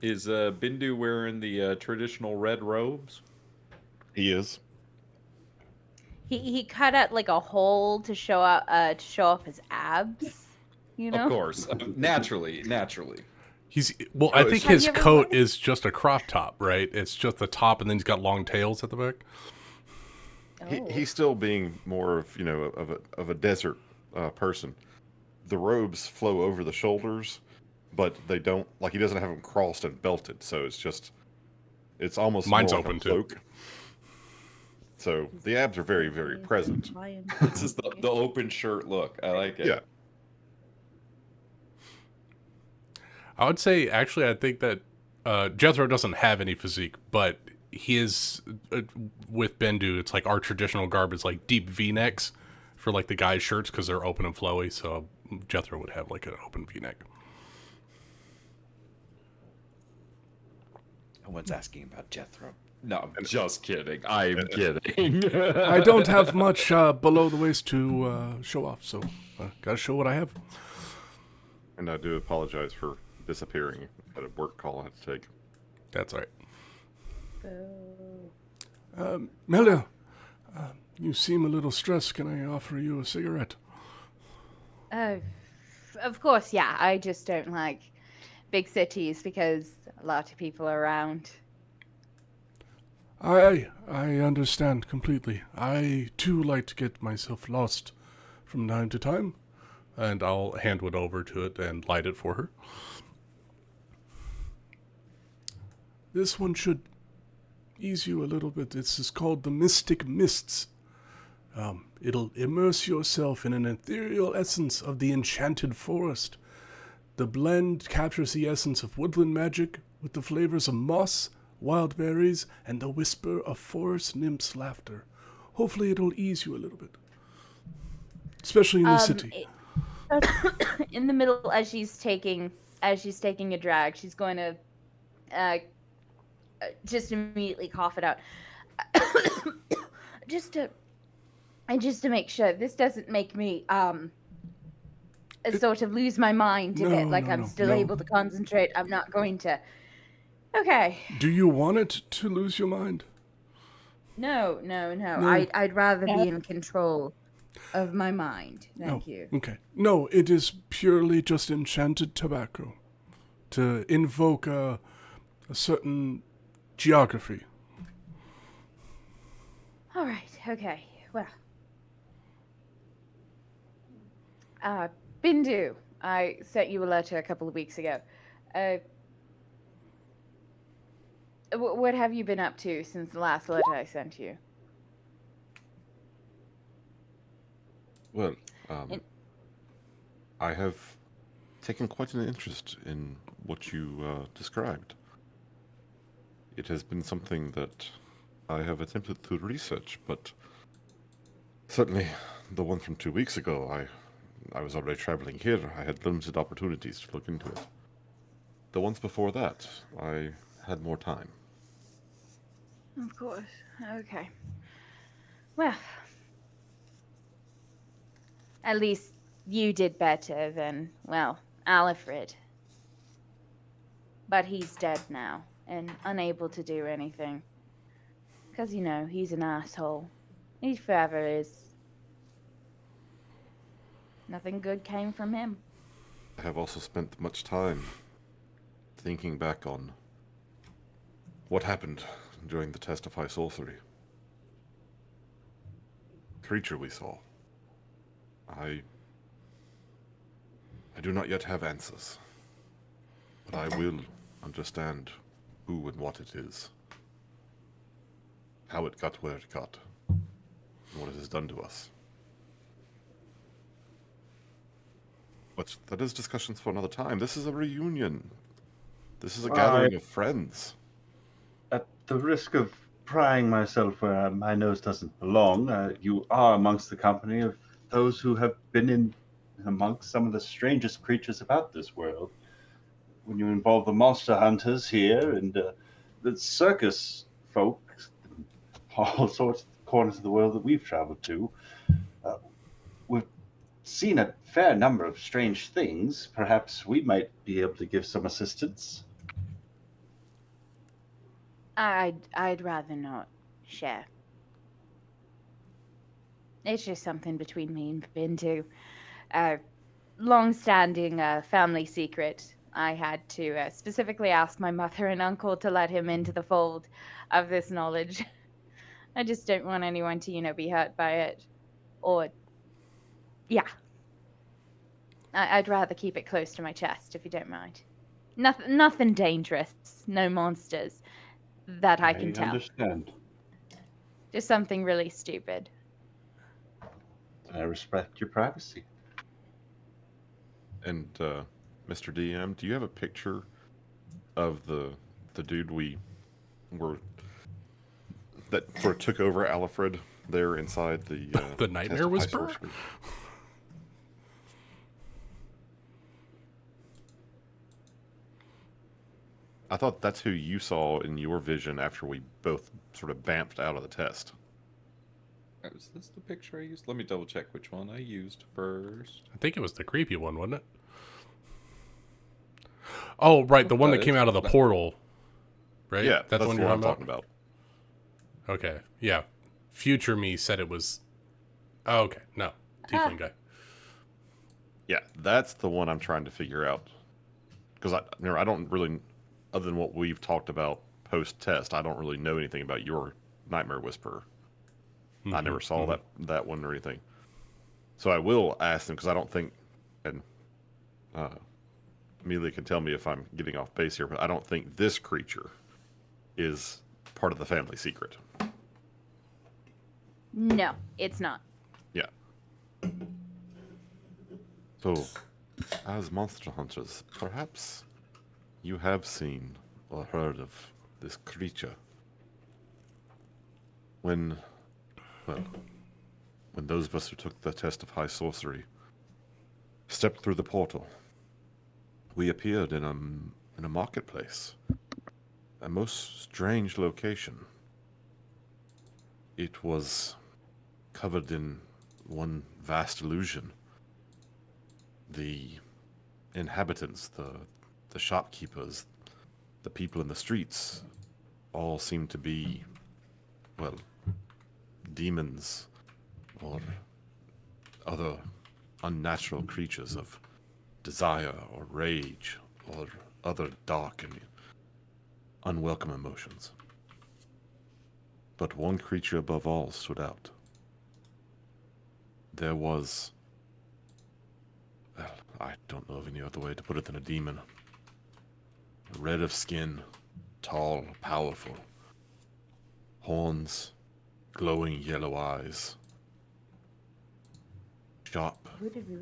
Speaker 1: Is Bindu wearing the traditional red robes?
Speaker 8: He is.
Speaker 7: He cut out like a hole to show off his abs. You know.
Speaker 1: Of course, naturally.
Speaker 3: Well,
Speaker 1: Oh,
Speaker 3: I
Speaker 1: is
Speaker 3: think
Speaker 1: she-
Speaker 7: Have
Speaker 3: his
Speaker 7: you ever
Speaker 3: coat
Speaker 7: worn-
Speaker 3: is just a crop top, right? It's just the top, and then he's got long tails at the back.
Speaker 7: Oh.
Speaker 8: He's still being more of of a desert person. The robes flow over the shoulders, but they don't like he doesn't have them crossed and belted. So it's almost
Speaker 3: Mine's
Speaker 8: more like
Speaker 3: open,
Speaker 8: a
Speaker 3: too.
Speaker 8: cloak. So the abs are very, very present.
Speaker 1: This is the open shirt look. I like it.
Speaker 8: Yeah.
Speaker 3: I would say, actually, I think that Jethro doesn't have any physique, but he is, with Bendu, it's like our traditional garb is like deep V-necks for like the guys' shirts because they're open and flowy, so Jethro would have like an open V-neck.
Speaker 1: No one's asking about Jethro. No, I'm just kidding. I'm kidding.
Speaker 3: I don't have much below the waist to show off, so gotta show what I have.
Speaker 8: And I do apologize for disappearing. I had a work call I had to take.
Speaker 3: That's all right.
Speaker 7: Boo.
Speaker 3: Melia, you seem a little stressed. Can I offer you a cigarette?
Speaker 7: Of course, yeah. I just don't like big cities because a lot of people are around.
Speaker 3: I understand completely. I too like to get myself lost from time to time, and I'll hand one over to it and light it for her. This one should ease you a little bit. This is called the Mystic Mists. It'll immerse yourself in an ethereal essence of the enchanted forest. The blend captures the essence of woodland magic with the flavors of moss, wild berries, and the whisper of forest nymphs' laughter. Hopefully it'll ease you a little bit. Especially in the city.
Speaker 7: In the middle, as she's taking a drag, she's going to just immediately cough it out. just to make sure this doesn't make me sort of lose my mind a bit, like I'm still able to concentrate. I'm not going to. Okay.
Speaker 3: Do you want it to lose your mind?
Speaker 7: No. I'd rather be in control of my mind. Thank you.
Speaker 3: Okay. No, it is purely just enchanted tobacco to invoke a certain geography.
Speaker 7: All right. Okay. Well. Bindu, I sent you a letter a couple of weeks ago. What have you been up to since the last letter I sent you?
Speaker 8: Well, I have taken quite an interest in what you described. It has been something that I have attempted to research, but certainly the one from 2 weeks ago, I was already traveling here. I had limited opportunities to look into it. The ones before that, I had more time.
Speaker 7: Of course. Okay. Well, at least you did better than, well, Alfred. But he's dead now and unable to do anything. Because, he's an asshole. He forever is. Nothing good came from him.
Speaker 8: I have also spent much time thinking back on what happened during the Testify Sorcery. Creature we saw. I do not yet have answers, but I will understand who and what it is, how it got where it got, and what it has done to us. But that is discussions for another time. This is a reunion. This is a gathering of friends.
Speaker 2: At the risk of prying myself where my nose doesn't belong, you are amongst the company of those who have been in amongst some of the strangest creatures about this world. When you involve the monster hunters here and the circus folk, all sorts of corners of the world that we've traveled to, we've seen a fair number of strange things. Perhaps we might be able to give some assistance.
Speaker 7: I'd rather not share. It's just something between me and Bintu. A long-standing family secret. I had to specifically ask my mother and uncle to let him into the fold of this knowledge. I just don't want anyone to, be hurt by it. Or, yeah. I'd rather keep it close to my chest, if you don't mind. Nothing dangerous. No monsters that I can tell.
Speaker 2: Understand.
Speaker 7: Just something really stupid.
Speaker 2: I respect your privacy.
Speaker 8: And Mr. DM, do you have a picture of the dude that sort of took over Alfred there inside the
Speaker 3: The Nightmare Whisperer?
Speaker 8: I thought that's who you saw in your vision after we both sort of bamfed out of the test.
Speaker 1: Was this the picture I used? Let me double check which one I used first.
Speaker 3: I think it was the creepy one, wasn't it? Oh, right, the one that came out of the portal, right?
Speaker 8: Yeah,
Speaker 3: that's the one you're
Speaker 8: I'm talking about.
Speaker 3: Okay, yeah. Future me said it was... Oh, okay, no. Tiefling guy.
Speaker 8: Yeah, that's the one I'm trying to figure out. Because I don't really, other than what we've talked about post-test, I don't really know anything about your Nightmare Whisperer. I never saw that one or anything. So I will ask them, because I don't think, and Amelia can tell me if I'm getting off base here, but I don't think this creature is part of the family secret.
Speaker 7: No, it's not.
Speaker 8: Yeah. So, as monster hunters, perhaps you have seen or heard of this creature. When those of us who took the test of high sorcery stepped through the portal, we appeared in a marketplace. A most strange location. It was covered in one vast illusion. The inhabitants, the shopkeepers, the people in the streets, all seemed to be, well, demons or other unnatural creatures of desire or rage or other dark and unwelcome emotions. But one creature above all stood out. There was, well, I don't know of any other way to put it than a demon. Red of skin, tall, powerful, horns, glowing yellow eyes, sharp,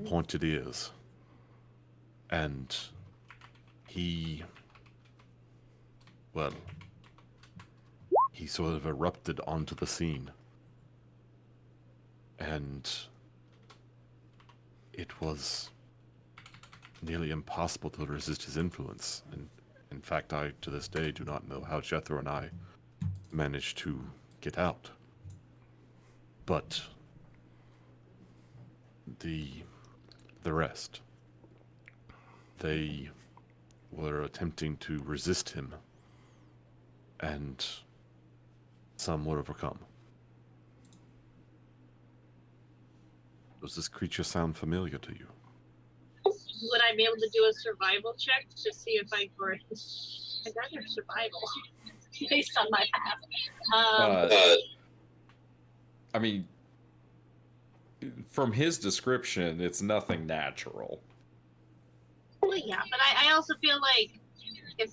Speaker 8: pointed ears, and he sort of erupted onto the scene, and it was nearly impossible to resist his influence. And in fact, I, to this day, do not know how Jethro and I managed to get out. But the rest, they were attempting to resist him, and some were overcome. Does this creature sound familiar to you?
Speaker 5: Would I be able to do a survival check to see if I'd rather survival based on my past?
Speaker 1: I mean, from his description, it's nothing natural.
Speaker 5: Well, yeah, but I also feel like I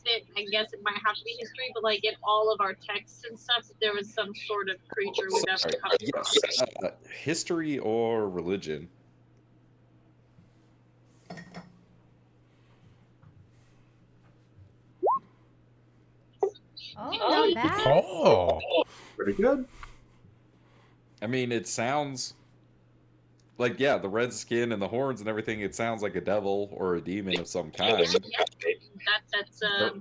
Speaker 5: guess it might have to be history, but like in all of our texts and stuff, there was some sort of creature we've ever come across.
Speaker 1: Yes. History or religion?
Speaker 7: Oh, not bad.
Speaker 3: Oh,
Speaker 2: Pretty good.
Speaker 1: I mean, it sounds like, yeah, the red skin and the horns and everything, it sounds like a devil or a demon of some kind.
Speaker 5: That's
Speaker 1: There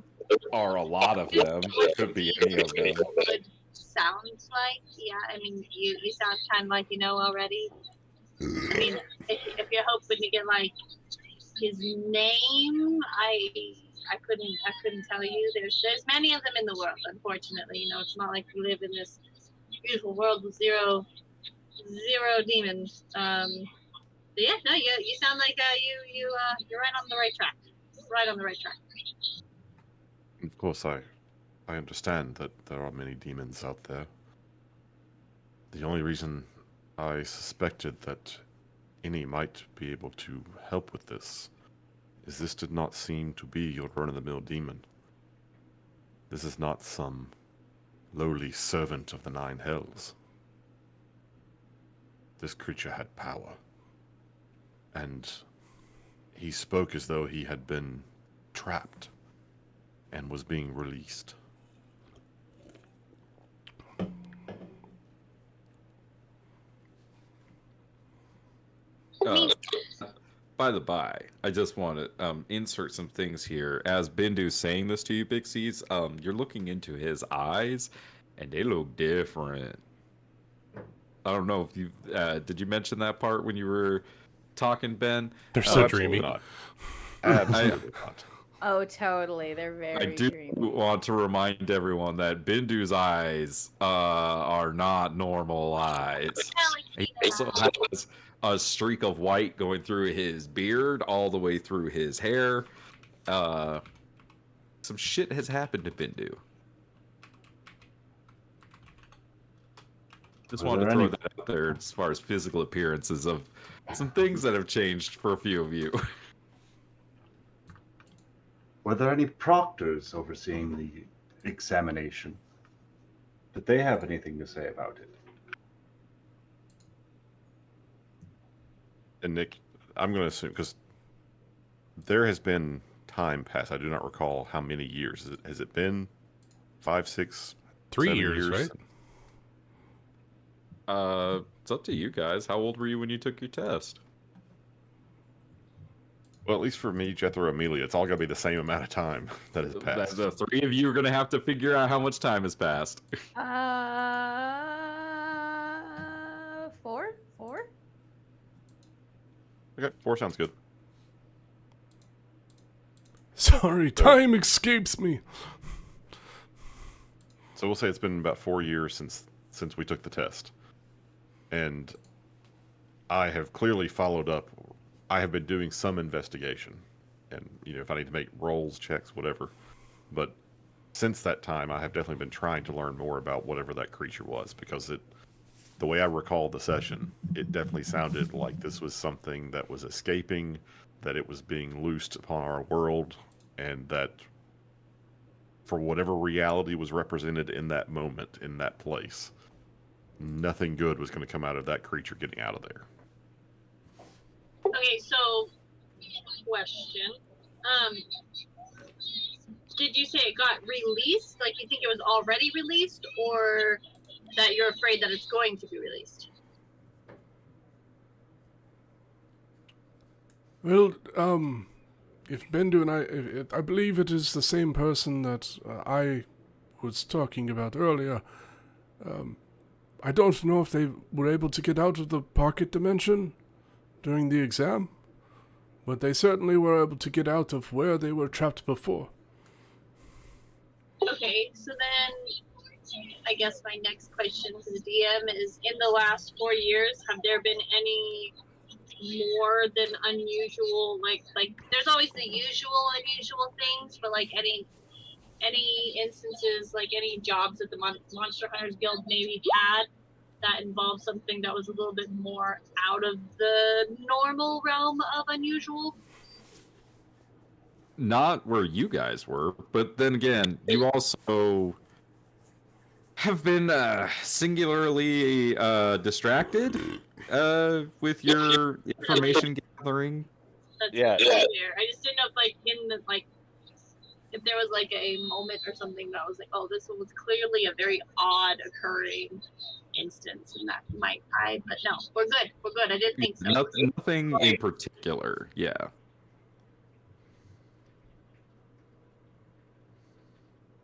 Speaker 1: are a lot of them. It could be any of them.
Speaker 5: Would sound like, yeah, I mean, you sound kind of like you know already. I mean, if you're hoping to get like his name, I I couldn't tell you. There's many of them in the world, unfortunately. You know, it's not like we live in this beautiful world with zero demons. But yeah, no, you sound like you're right on the right track. Right on the right track.
Speaker 8: Of course, I understand that there are many demons out there. The only reason I suspected that any might be able to help with this is this did not seem to be your run-of-the-mill demon. This is not some lowly servant of the Nine Hells. This creature had power, and he spoke as though he had been trapped and was being released.
Speaker 1: By the by, I just want to insert some things here. As Bindu's saying this to you, Big C's, you're looking into his eyes, and they look different. I don't know if you did you mention that part when you were talking, Ben?
Speaker 3: They're so
Speaker 8: Absolutely
Speaker 3: dreamy.
Speaker 8: not. Absolutely not.
Speaker 7: Oh, totally. They're
Speaker 1: I
Speaker 7: very
Speaker 1: do
Speaker 7: dreamy.
Speaker 1: want to remind everyone that Bindu's eyes are not normal eyes. He also has a streak of white going through his beard all the way through his hair. Some shit has happened to Bindu. Just
Speaker 2: Are
Speaker 1: wanted to
Speaker 2: there
Speaker 1: throw
Speaker 2: any-
Speaker 1: that out there as far as physical appearances of some things that have changed for a few of you.
Speaker 2: Were there any proctors overseeing the examination? Did they have anything to say about it?
Speaker 8: And Nick, I'm going to assume, because there has been time past. I do not recall how many years. Has it been 5, 6,
Speaker 3: 3
Speaker 8: 7
Speaker 3: years, right?
Speaker 1: It's up to you guys. How old were you when you took your test?
Speaker 8: Well, at least for me, Jethro, Amelia, it's all going to be the same amount of time that has passed.
Speaker 1: The three of you are going to have to figure out how much time has passed.
Speaker 7: 4?
Speaker 8: Okay, 4 sounds good.
Speaker 3: Sorry, time escapes me.
Speaker 8: So we'll say it's been about 4 years since we took the test. And I have clearly followed up. I have been doing some investigation. And, if I need to make rolls, checks, whatever. But since that time, I have definitely been trying to learn more about whatever that creature was. Because the way I recall the session, it definitely sounded like this was something that was escaping, that it was being loosed upon our world, and that for whatever reality was represented in that moment, in that place, nothing good was going to come out of that creature getting out of there.
Speaker 5: Okay, so question. Did you say it got released? Like you think it was already released, or that you're afraid that it's going to be released?
Speaker 3: Well, if Bendu and I believe it is the same person that I was talking about earlier. I don't know if they were able to get out of the pocket dimension during the exam, but they certainly were able to get out of where they were trapped before.
Speaker 5: Okay, so then I guess my next question to the DM is, in the last 4 years, have there been any more than unusual, like there's always the usual unusual things, but like any instances, like any jobs that the Monster Hunters Guild maybe had that involved something that was a little bit more out of the normal realm of unusual?
Speaker 1: Not where you guys were, but then again, you also have been singularly distracted with your information gathering.
Speaker 5: That's
Speaker 4: Yeah.
Speaker 5: fair. I just didn't know if if there was like a moment or something that was like, oh, this one was clearly a very odd occurring instance, and that might hide. But no, we're good. I didn't think so.
Speaker 1: Nothing in particular. Yeah.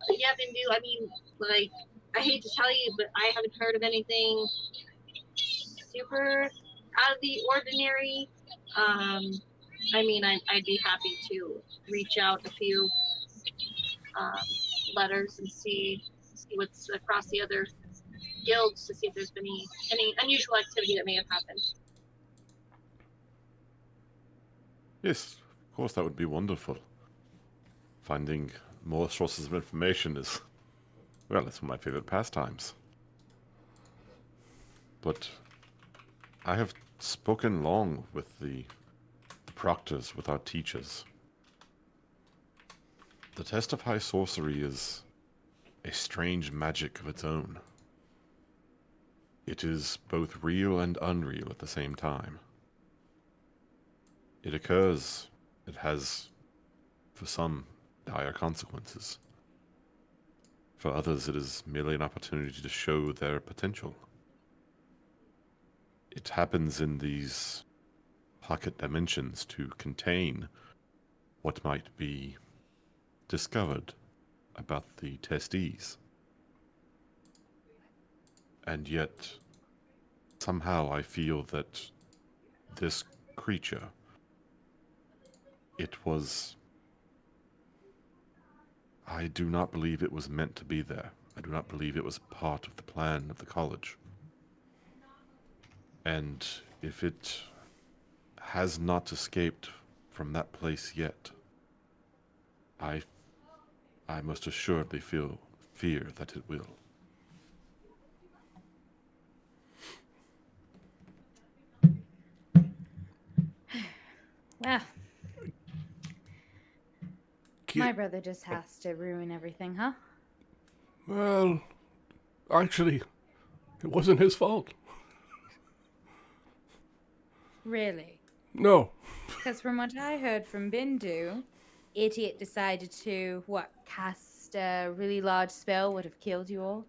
Speaker 5: Yeah, Bindu, I mean, like, I hate to tell you, but I haven't heard of anything super out of the ordinary. I mean, I'd be happy to reach out a few letters and see what's across the other guilds to see if there's been any unusual activity that may have happened.
Speaker 8: Yes, of course, that would be wonderful. Finding more sources of information is, well, it's one of my favorite pastimes. But I have spoken long with the proctors, with our teachers. The test of high sorcery is a strange magic of its own. It is both real and unreal at the same time. It occurs, it has, for some, dire consequences. For others, it is merely an opportunity to show their potential. It happens in these pocket dimensions to contain what might be discovered about the testees. And yet, somehow I feel that this creature, I do not believe it was meant to be there. I do not believe it was part of the plan of the college. And if it has not escaped from that place yet, I most assuredly fear that it will.
Speaker 7: Well, my brother just has to ruin everything, huh?
Speaker 3: Well, actually, it wasn't his fault.
Speaker 7: Really?
Speaker 3: No.
Speaker 7: Because from what I heard from Bindu, Idiot decided to, cast a really large spell would have killed you all.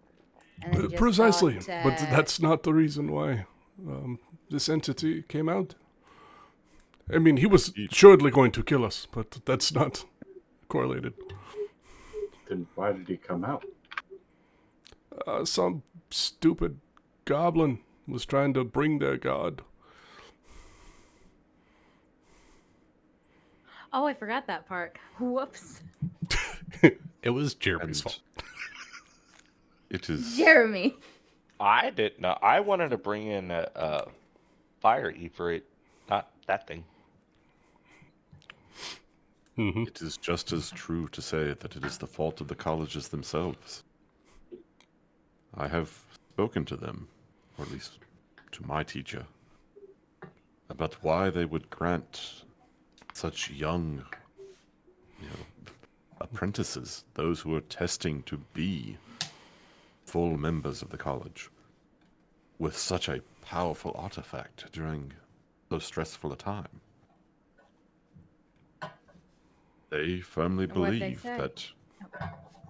Speaker 7: And then just
Speaker 3: Precisely.
Speaker 7: thought,
Speaker 3: But that's not the reason why this entity came out. I mean, he was surely going to kill us, but that's not correlated.
Speaker 2: Then why did he come out?
Speaker 3: Some stupid goblin was trying to bring their god.
Speaker 7: Oh, I forgot that part. Whoops.
Speaker 3: It was Jeremy's fault.
Speaker 8: It is...
Speaker 7: Jeremy.
Speaker 4: I didn't know. I wanted to bring in a fire Ifrit, not that thing.
Speaker 3: Mm-hmm.
Speaker 8: It is just as true to say that it is the fault of the colleges themselves. I have spoken to them, or at least to my teacher, about why they would grant such young, apprentices, those who are testing to be full members of the college, with such a powerful artifact during so stressful a time. They firmly
Speaker 7: What'd they
Speaker 8: believe
Speaker 7: say?
Speaker 8: that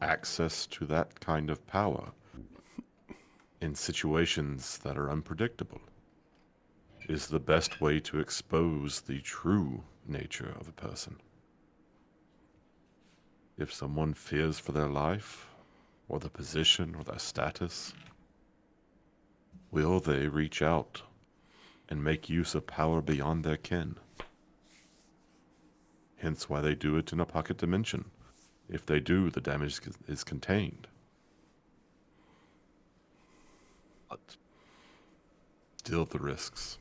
Speaker 8: access to that kind of power in situations that are unpredictable is the best way to expose the true nature of a person. If someone fears for their life, or their position, or their status, will they reach out and make use of power beyond their kin? Hence why they do it in a pocket dimension. If they do, the damage is contained. But still the risks.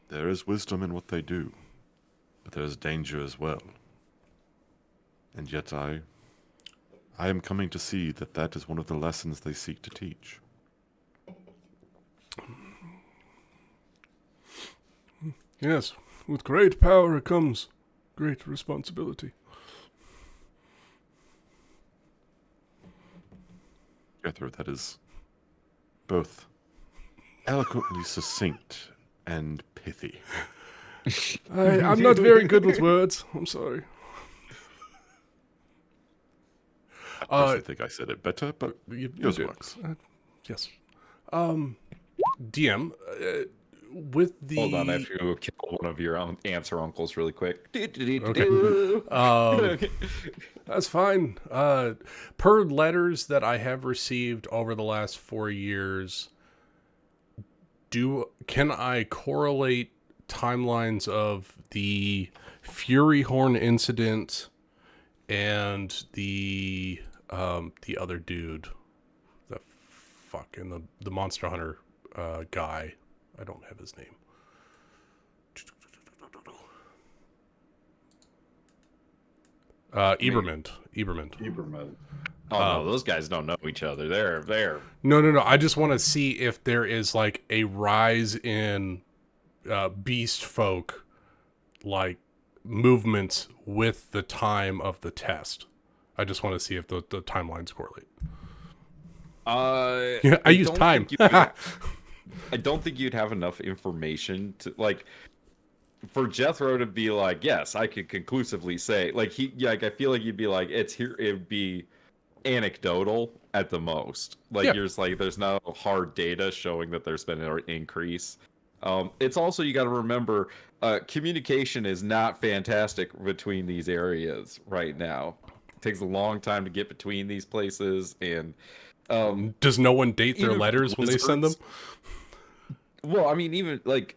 Speaker 8: There is wisdom in what they do, but there is danger as well. And yet I am coming to see that that is one of the lessons they seek to teach.
Speaker 3: Yes, with great power comes great responsibility.
Speaker 8: Jethro, that is both eloquently succinct and pithy.
Speaker 3: I'm not very good with words. I'm sorry.
Speaker 8: I personally think I said it better, but yours
Speaker 3: did.
Speaker 8: works.
Speaker 3: Yes. DM, with the...
Speaker 1: Hold on, I have to kill one of your aunts or uncles really quick.
Speaker 3: Okay. That's fine. Per letters that I have received over the last 4 years, can I correlate timelines of the Fury Horn incident and the other dude, the fucking the Monster Hunter guy. I don't have his name. Eberman.
Speaker 1: Oh no, those guys don't know each other. They're
Speaker 3: No. I just want to see if there is like a rise in beast folk like movements with the time of the test. I just want to see if the timelines correlate. Yeah, I use time.
Speaker 1: I don't think you'd have enough information to like for Jethro to be like, yes, I could conclusively say like I feel like you'd be like it's here. It would be anecdotal at the most. Like
Speaker 3: Yeah.
Speaker 1: you're just like there's no hard data showing that there's been an increase. It's also you got to remember communication is not fantastic between these areas right now. It takes a long time to get between these places, and
Speaker 3: does no one date their
Speaker 1: even
Speaker 3: letters when they send them?
Speaker 1: Well, I mean, even like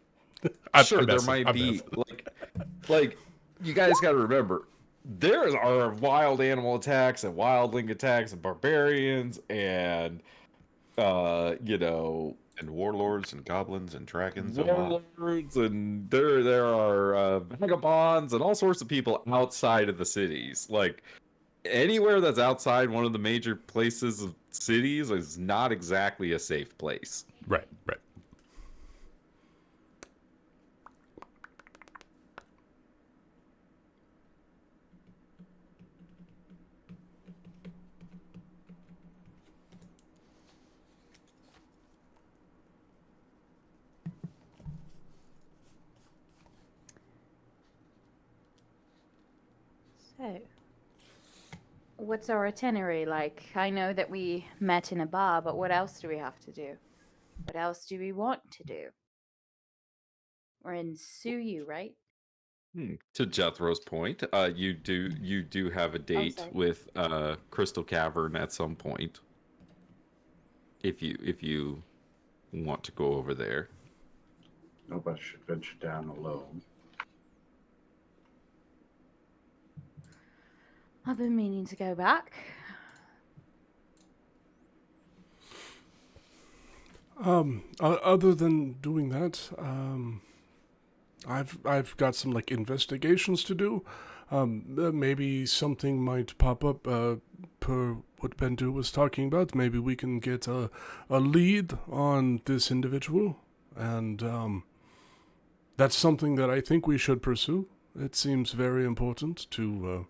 Speaker 1: sure, there might be like you guys got to remember there are wild animal attacks and wildling attacks and barbarians and
Speaker 8: and warlords and goblins and dragons and
Speaker 1: warlords and there are vagabonds and all sorts of people outside of the cities. Like anywhere that's outside one of the major places of cities is not exactly a safe place.
Speaker 3: Right.
Speaker 7: So, what's our itinerary like? I know that we met in a bar, but what else do we have to do? What else do we want to do? We're in Suyu, right?
Speaker 1: To Jethro's point, you do have a date
Speaker 7: sorry.
Speaker 1: with Crystal Cavern at some point. If you want to go over there.
Speaker 2: Nobody should venture down alone.
Speaker 7: I've been meaning to go back.
Speaker 3: Other than doing that, I've got some like investigations to do. Maybe something might pop up per what Bendu was talking about. Maybe we can get a lead on this individual, and that's something that I think we should pursue. It seems very important to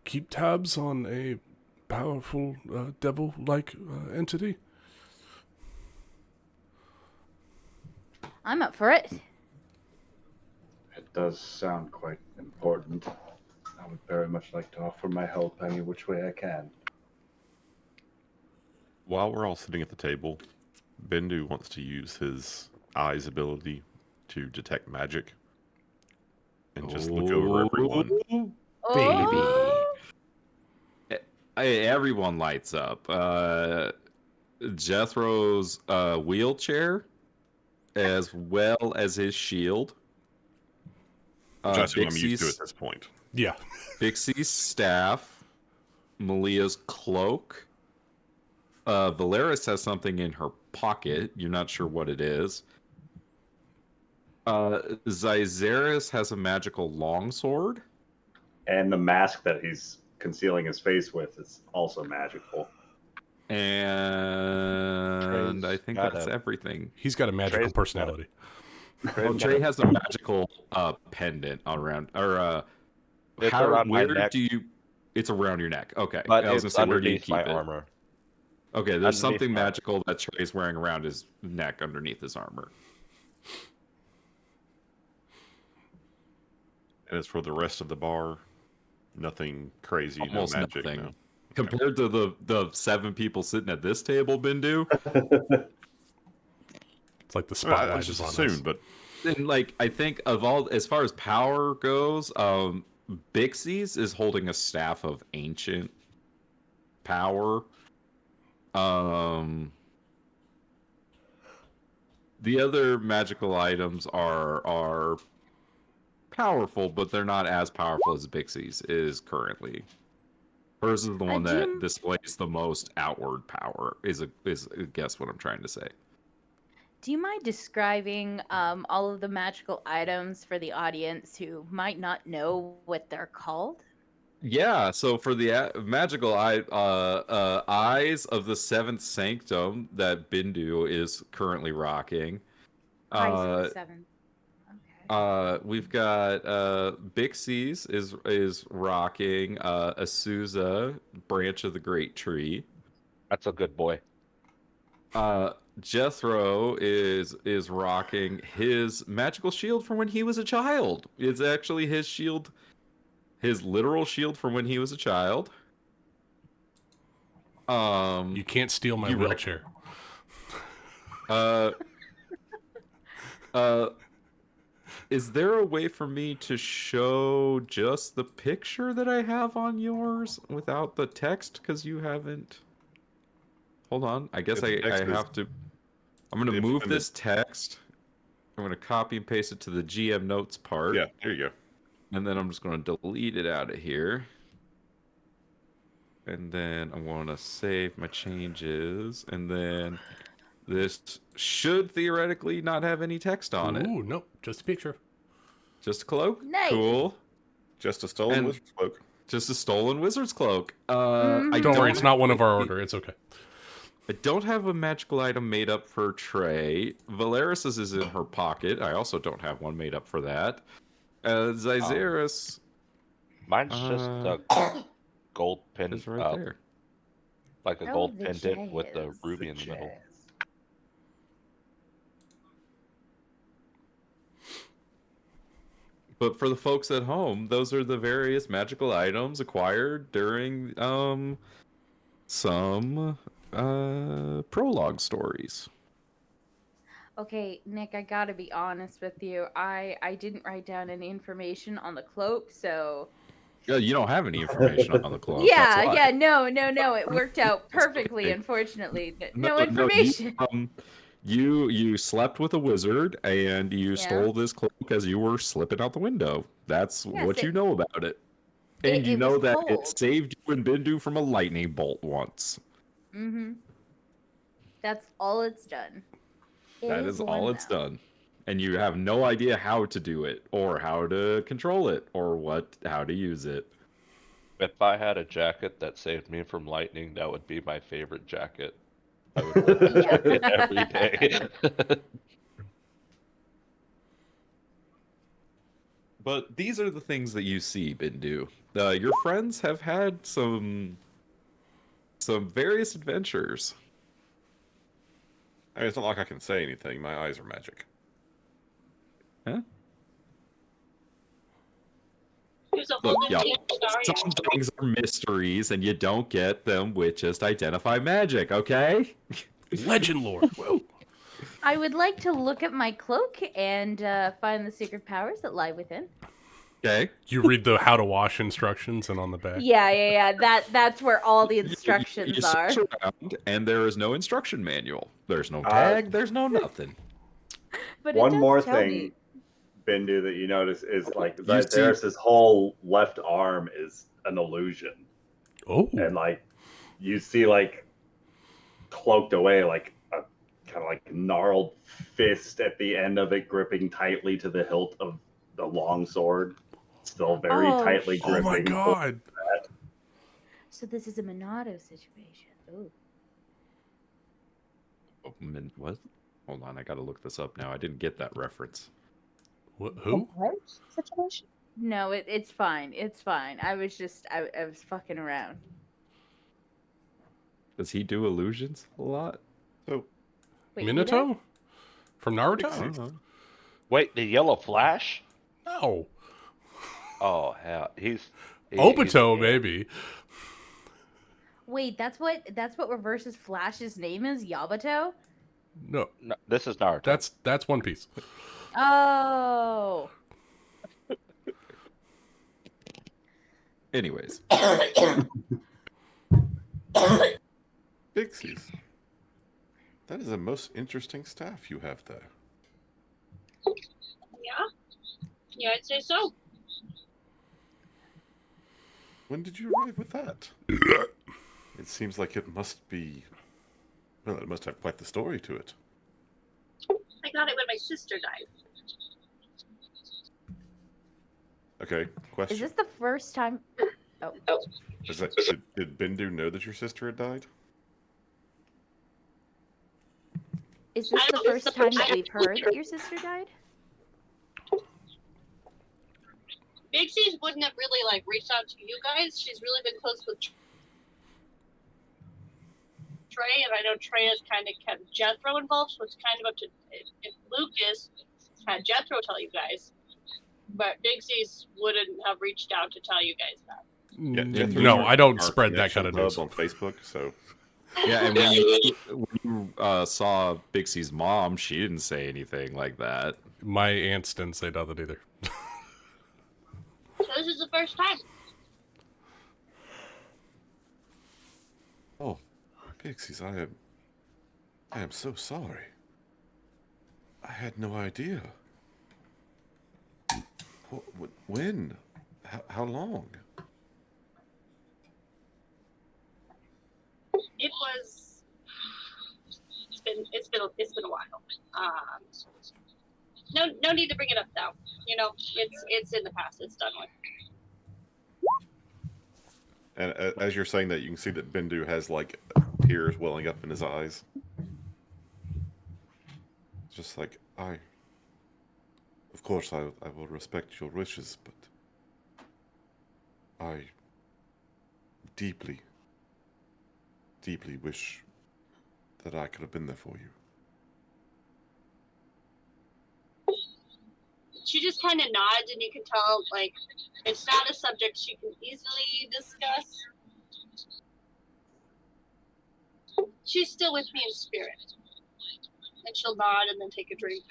Speaker 3: keep tabs on a powerful devil-like entity.
Speaker 7: I'm up for it.
Speaker 2: It does sound quite important. I would very much like to offer my help any which way I can.
Speaker 8: While we're all sitting at the table, Bendu wants to use his eyes ability to detect magic and just look over everyone.
Speaker 7: Oh,
Speaker 1: Everyone lights up. Jethro's wheelchair, as well as his shield.
Speaker 8: Which I assume I'm used to
Speaker 1: Bixie's
Speaker 8: at this point.
Speaker 3: Yeah.
Speaker 1: Bixie's staff, Malia's cloak. Valeris has something in her pocket. You're not sure what it is. Zyzeris has a magical longsword.
Speaker 2: And the mask that he's concealing his face with is also magical.
Speaker 1: And
Speaker 4: Trey's
Speaker 1: I think
Speaker 4: got
Speaker 1: that's
Speaker 4: a-
Speaker 1: everything.
Speaker 3: He's got a magical
Speaker 4: Trey's got
Speaker 3: personality.
Speaker 1: Well, Trey has a magical pendant around, or
Speaker 4: It's around my
Speaker 1: where
Speaker 4: neck.
Speaker 1: do you? It's around your neck. Okay,
Speaker 4: But
Speaker 1: I was
Speaker 4: it's
Speaker 1: gonna say, where do you
Speaker 4: underneath
Speaker 1: keep
Speaker 4: my
Speaker 1: it?
Speaker 4: armor.
Speaker 1: Okay, there's
Speaker 4: Underneath
Speaker 1: something
Speaker 4: my-
Speaker 1: magical that Trey's wearing around his neck underneath his armor.
Speaker 8: And as for the rest of the bar, nothing crazy,
Speaker 1: Almost
Speaker 8: no magic.
Speaker 1: nothing.
Speaker 8: No.
Speaker 1: Compared to the 7 people sitting at this table, Bindu,
Speaker 3: It's like the
Speaker 8: I
Speaker 3: spotlight
Speaker 8: just
Speaker 3: is on us.
Speaker 8: assumed, but
Speaker 1: and like I think of all as far as power goes, Bixie's is holding a staff of ancient power. The other magical items are powerful, but they're not as powerful as Bixie's is currently. Hers is the one
Speaker 7: do
Speaker 1: that
Speaker 7: you-
Speaker 1: displays the most outward power. Is guess what I'm trying to say.
Speaker 7: Do you mind describing all of the magical items for the audience who might not know what they're called?
Speaker 1: Yeah, so for the magical eyes of the seventh sanctum that Bindu is currently rocking,
Speaker 7: Eyes of the Seven. Okay.
Speaker 1: we've got Bixie's is rocking Azusa, branch of the great tree.
Speaker 4: That's a good boy.
Speaker 1: Jethro is rocking his magical shield from when he was a child. It's actually his shield, his literal shield from when he was a child.
Speaker 3: You can't steal my
Speaker 1: you rec-
Speaker 3: wheelchair.
Speaker 1: Is there a way for me to show just the picture that I have on yours without the text? Because you haven't. Hold on. I guess I have to. I'm going to move this text. I'm going to copy and paste it to the GM notes part.
Speaker 8: Yeah, there you go.
Speaker 1: And then I'm just going to delete it out of here. And then I want to save my changes. And then this should theoretically not have any text on it.
Speaker 3: Ooh, nope, just a picture.
Speaker 1: Just a cloak?
Speaker 7: Nice.
Speaker 1: Cool.
Speaker 8: Just a stolen
Speaker 1: And-
Speaker 8: wizard's cloak.
Speaker 1: Just a stolen wizard's cloak. I
Speaker 7: Mhm.
Speaker 3: Don't worry, it's not one of our order. It's okay.
Speaker 1: I don't have a magical item made up for Trey. Valeris's is in her pocket. I also don't have one made up for that. Zyzeris
Speaker 4: Mine's just a gold pin,
Speaker 1: is right there.
Speaker 4: like a
Speaker 7: Oh,
Speaker 4: gold
Speaker 7: the
Speaker 4: pendant with the
Speaker 7: jazz.
Speaker 4: ruby in the middle.
Speaker 1: But for the folks at home, those are the various magical items acquired during some prologue stories.
Speaker 7: Okay, Nick, I gotta be honest with you. I didn't write down any information on the cloak, so
Speaker 1: Yeah, you don't have any information on the cloak.
Speaker 7: yeah,
Speaker 1: that's why.
Speaker 7: yeah, no, it worked out perfectly. Unfortunately, no information.
Speaker 1: You slept with a wizard and you
Speaker 7: Yeah.
Speaker 1: stole this cloak as you were slipping out the window. That's
Speaker 7: Yes,
Speaker 1: what you know about it.
Speaker 7: It-
Speaker 1: And you
Speaker 7: it
Speaker 1: know
Speaker 7: was
Speaker 1: that it
Speaker 7: cold.
Speaker 1: saved you and Bindu from a lightning bolt once.
Speaker 7: That's all it's done.
Speaker 1: That is all it's done. And you have no idea how to do it, or how to control it, or how to use it.
Speaker 4: If I had a jacket that saved me from lightning, that would be my favorite jacket. I would wear that jacket every day.
Speaker 1: But these are the things that you see, Bindu. Your friends have had some various adventures.
Speaker 8: I mean, it's not like I can say anything. My eyes are magic.
Speaker 1: Huh?
Speaker 5: There's a whole
Speaker 1: Look,
Speaker 5: new
Speaker 1: y'all,
Speaker 5: story.
Speaker 1: some things are mysteries, and you don't get them with just identify magic, okay?
Speaker 3: Legend lore. Whoa.
Speaker 7: I would like to look at my cloak and find the secret powers that lie within.
Speaker 1: Okay.
Speaker 3: You read the how to wash instructions and on the back.
Speaker 7: Yeah. That's where all the
Speaker 1: You
Speaker 7: instructions are.
Speaker 1: search around, and there is no instruction manual. There's no tag. There's no nothing.
Speaker 7: But it
Speaker 2: One
Speaker 7: does
Speaker 2: more
Speaker 7: tell
Speaker 2: thing,
Speaker 7: me.
Speaker 2: Bindu, that you notice is like
Speaker 1: You see-
Speaker 2: Zytheris' whole left arm is an illusion.
Speaker 3: Oh.
Speaker 2: And like you see like cloaked away like a kind of like gnarled fist at the end of it gripping tightly to the hilt of the long sword. Still very
Speaker 7: Oh,
Speaker 2: tightly
Speaker 3: Oh
Speaker 2: gripping.
Speaker 3: my god.
Speaker 7: So this is a Monado situation. Ooh.
Speaker 1: What? Hold on, I gotta look this up now. I didn't get that reference.
Speaker 3: Who?
Speaker 6: What situation?
Speaker 7: No, it's fine. It's fine. I was fucking around.
Speaker 1: Does he do illusions a lot?
Speaker 8: So,
Speaker 7: Wait, who does?
Speaker 3: Minato? From Naruto?
Speaker 1: Uh-huh.
Speaker 4: Wait, the yellow flash?
Speaker 3: No.
Speaker 4: Oh hell, he's
Speaker 3: Obito, maybe.
Speaker 7: Wait, that's what Reverse's Flash's name is? Yabuto?
Speaker 3: No,
Speaker 4: No, this is Naruto.
Speaker 3: that's One Piece.
Speaker 7: Oh.
Speaker 1: Anyways,
Speaker 8: Pixies. That is a most interesting staff you have there.
Speaker 5: Yeah, I'd say so.
Speaker 8: When did you arrive with that? It seems like it must be... Well, it must have quite the story to it.
Speaker 5: I got it when my sister died.
Speaker 8: Okay, question.
Speaker 7: Is this the first time?
Speaker 8: Did Bindu know that your sister had died?
Speaker 7: Is this the first time that we've heard that your sister died?
Speaker 5: Big C's wouldn't have really like reached out to you guys. She's really been close with Trey, and I know Trey has kind of kept Jethro involved, so it's kind of up to if Lucas had Jethro tell you guys. But Big C's wouldn't have reached out to tell you guys that.
Speaker 8: Yeah,
Speaker 3: No, I don't
Speaker 8: our
Speaker 3: spread that kind of
Speaker 8: connection
Speaker 3: news.
Speaker 8: hub on Facebook, so...
Speaker 1: Yeah, and when you saw Big C's mom, she didn't say anything like that.
Speaker 3: My aunts didn't say nothing either.
Speaker 5: So this is the first time.
Speaker 8: Oh, Pixies, I am so sorry. I had no idea. When? How long?
Speaker 5: It was. It's been a while. No need to bring it up now. You know, it's in the past. It's done with.
Speaker 8: And as you're saying that, you can see that Bindu has like tears welling up in his eyes. It's just like of course, I will respect your wishes, but I deeply, deeply wish that I could have been there for you.
Speaker 5: She just kind of nods, and you can tell, like, it's not a subject she can easily discuss. She's still with me in spirit. And she'll nod and then take a drink.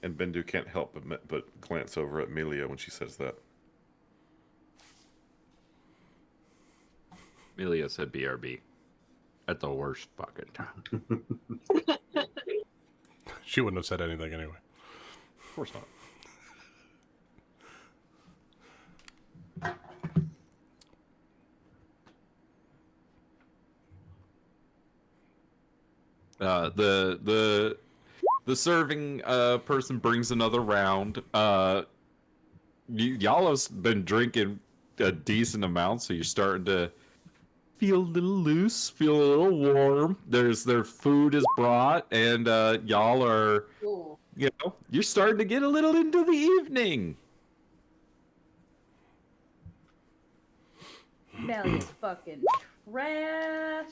Speaker 8: And Bindu can't help but glance over at Melia when she says that.
Speaker 1: Amelia said BRB. At the worst fucking time.
Speaker 3: She wouldn't have said anything anyway.
Speaker 8: Of course not.
Speaker 1: The serving person brings another round. Y'all have been drinking a decent amount, so you're starting to feel a little loose, feel a little warm. Their food is brought, and y'all are, you're starting to get a little into the evening.
Speaker 7: Melly's fucking trash.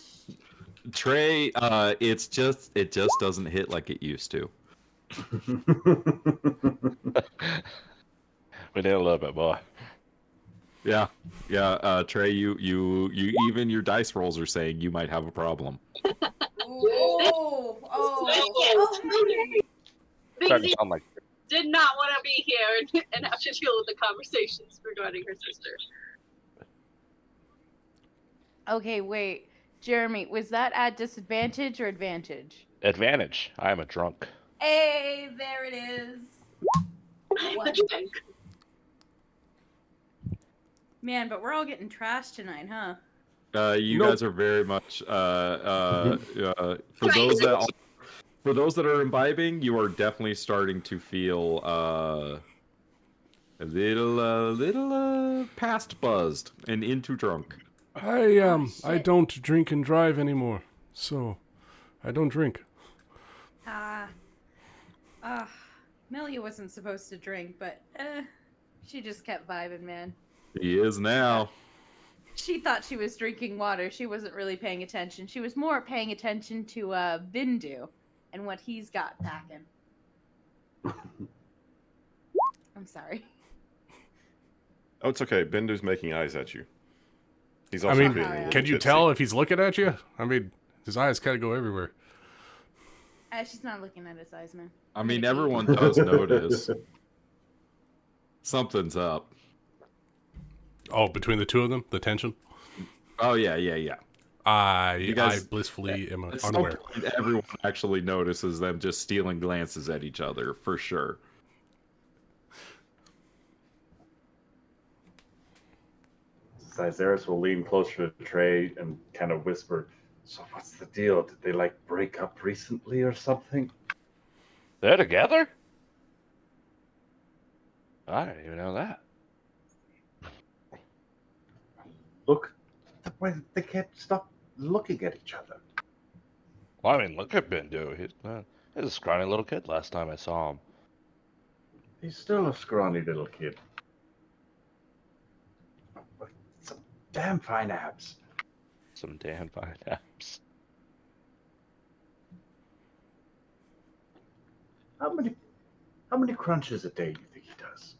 Speaker 1: Trey, it just doesn't hit like it used to.
Speaker 4: We need a little bit more.
Speaker 1: Yeah. Trey, you even your dice rolls are saying you might have a problem.
Speaker 7: Oh.
Speaker 4: Starting to sound like
Speaker 5: Did not want to be here and have to deal with the conversations regarding her sister.
Speaker 7: Okay, wait. Jeremy, was that at disadvantage or advantage?
Speaker 4: advantage. I am a drunk.
Speaker 7: Hey, there it is. What? Man, but we're all getting trashed tonight, huh?
Speaker 1: You guys are very much for those that are imbibing, you are definitely starting to feel a little past buzzed and into drunk.
Speaker 3: I don't drink and drive anymore, so I don't drink.
Speaker 7: Melia wasn't supposed to drink, but she just kept vibing, man.
Speaker 1: He is now.
Speaker 7: She thought she was drinking water. She wasn't really paying attention. She was more paying attention to Bindu and what he's got packing. I'm sorry.
Speaker 8: Oh, it's okay. Bindu's making eyes at you. He's also
Speaker 3: I mean,
Speaker 8: feeling a little
Speaker 3: can you
Speaker 8: tipsy.
Speaker 3: tell if he's looking at you? I mean, his eyes kind of go everywhere.
Speaker 7: She's not looking at his eyes, man.
Speaker 1: I mean, everyone does notice. Something's up.
Speaker 3: Oh, between the two of them, the tension?
Speaker 1: Oh, yeah.
Speaker 3: I
Speaker 1: guys-
Speaker 3: blissfully am
Speaker 1: At some
Speaker 3: unaware.
Speaker 1: point, everyone actually notices them just stealing glances at each other, for sure.
Speaker 2: Cyzeris will lean closer to Trey and kind of whisper, "So what's the deal? Did they like break up recently or something?"
Speaker 4: They're together? I didn't even know that.
Speaker 2: Look, the way they can't stop looking at each other.
Speaker 4: Well, I mean, look at Bindu. He's a scrawny little kid last time I saw him.
Speaker 2: He's still a scrawny little kid. But some damn fine abs.
Speaker 4: Some damn fine abs.
Speaker 2: How many crunches a day do you think he does?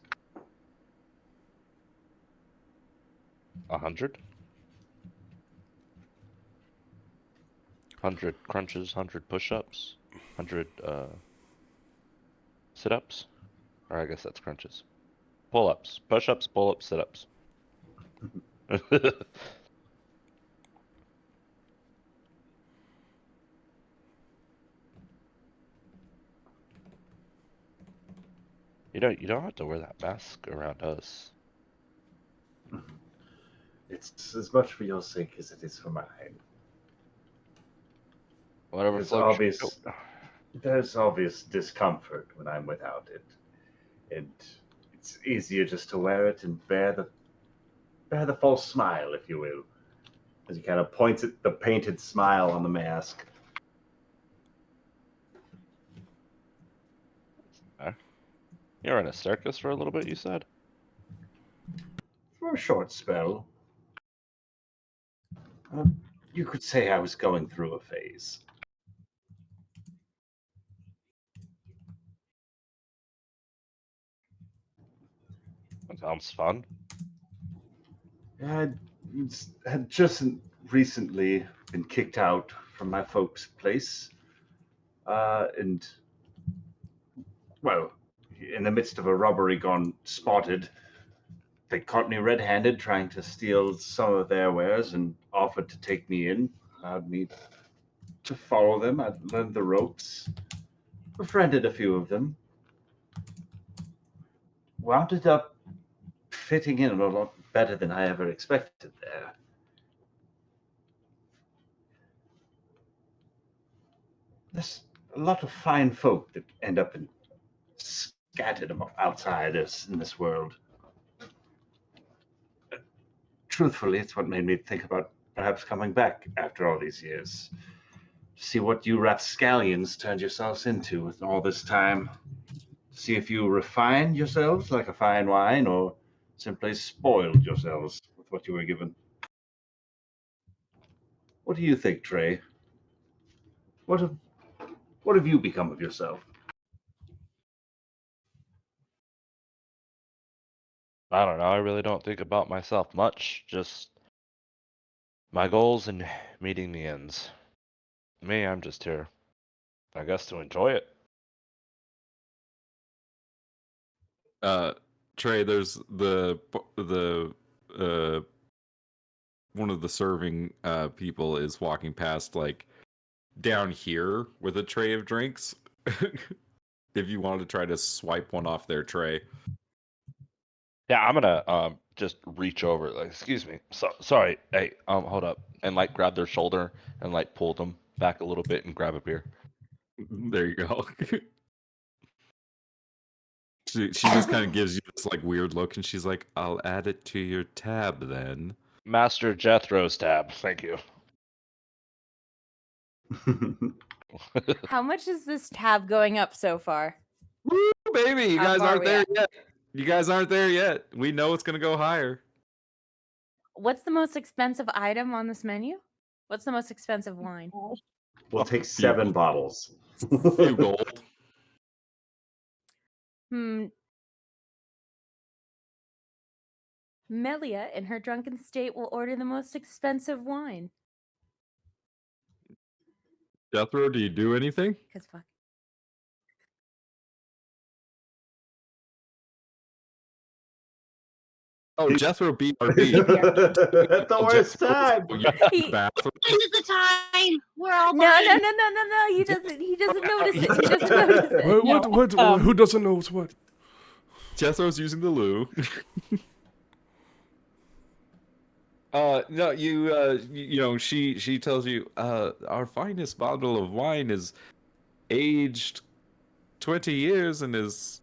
Speaker 4: 100? 100 crunches, 100 push-ups, 100 sit-ups, or I guess that's crunches. Pull-ups, push-ups, pull-ups, sit-ups. You don't have to wear that mask around us.
Speaker 2: It's as much for your sake as it is for mine.
Speaker 4: Whatever
Speaker 2: There's
Speaker 4: floats your
Speaker 2: obvious,
Speaker 4: boat.
Speaker 2: there's obvious discomfort when I'm without it, and it's easier just to wear it and bear the false smile, if you will, as he kind of points at the painted smile on the mask.
Speaker 4: You were in a circus for a little bit, you said?
Speaker 2: For a short spell. You could say I was going through a phase.
Speaker 4: That sounds fun.
Speaker 2: I had just recently been kicked out from my folks' place. And, well, in the midst of a robbery gone spotted, they caught me red-handed trying to steal some of their wares and offered to take me in, allowed me to follow them. I learned the ropes, befriended a few of them, wound up fitting in a lot better than I ever expected there. There's a lot of fine folk that end up scattered outside us in this world. Truthfully, it's what made me think about perhaps coming back after all these years. See what you rapscallions turned yourselves into with all this time. See if you refined yourselves like a fine wine or simply spoiled yourselves with what you were given. What do you think, Trey? What have you become of yourself?
Speaker 4: I don't know. I really don't think about myself much. Just my goals and meeting the ends. Me, I'm just here, I guess, to enjoy it.
Speaker 1: Trey, there's the one of the serving people is walking past, like, down here with a tray of drinks. If you want to try to swipe one off their tray.
Speaker 4: Yeah, I'm gonna just reach over, like, excuse me, sorry, hey, hold up, and like grab their shoulder and like pull them back a little bit and grab a beer.
Speaker 1: There you go. She just kind of gives you this like weird look, and she's like, "I'll add it to your tab then."
Speaker 4: Master Jethro's tab, thank you.
Speaker 7: How much is this tab going up so far?
Speaker 1: Woo, baby! You
Speaker 7: How
Speaker 1: guys
Speaker 7: far
Speaker 1: aren't
Speaker 7: are we
Speaker 1: there
Speaker 7: at?
Speaker 1: yet. You guys aren't there yet. We know it's gonna go higher.
Speaker 7: What's the most expensive item on this menu? What's the most expensive wine?
Speaker 2: We'll take
Speaker 1: Few
Speaker 2: 7
Speaker 1: gold.
Speaker 2: bottles.
Speaker 1: Few gold.
Speaker 7: Melia, in her drunken state, will order the most expensive wine.
Speaker 1: Jethro, do you do anything?
Speaker 7: Because fuck.
Speaker 1: Oh, Jethro BRB.
Speaker 2: At the worst time.
Speaker 7: He-
Speaker 1: Bathroom.
Speaker 5: This is the time. We're all
Speaker 7: No,
Speaker 5: fine.
Speaker 7: no, no, no, no, no. He doesn't notice it. He doesn't notice it.
Speaker 6: No,
Speaker 3: Who doesn't know what?
Speaker 1: Jethro's using the loo. No, you know, she tells you, our finest bottle of wine is aged 20 years and is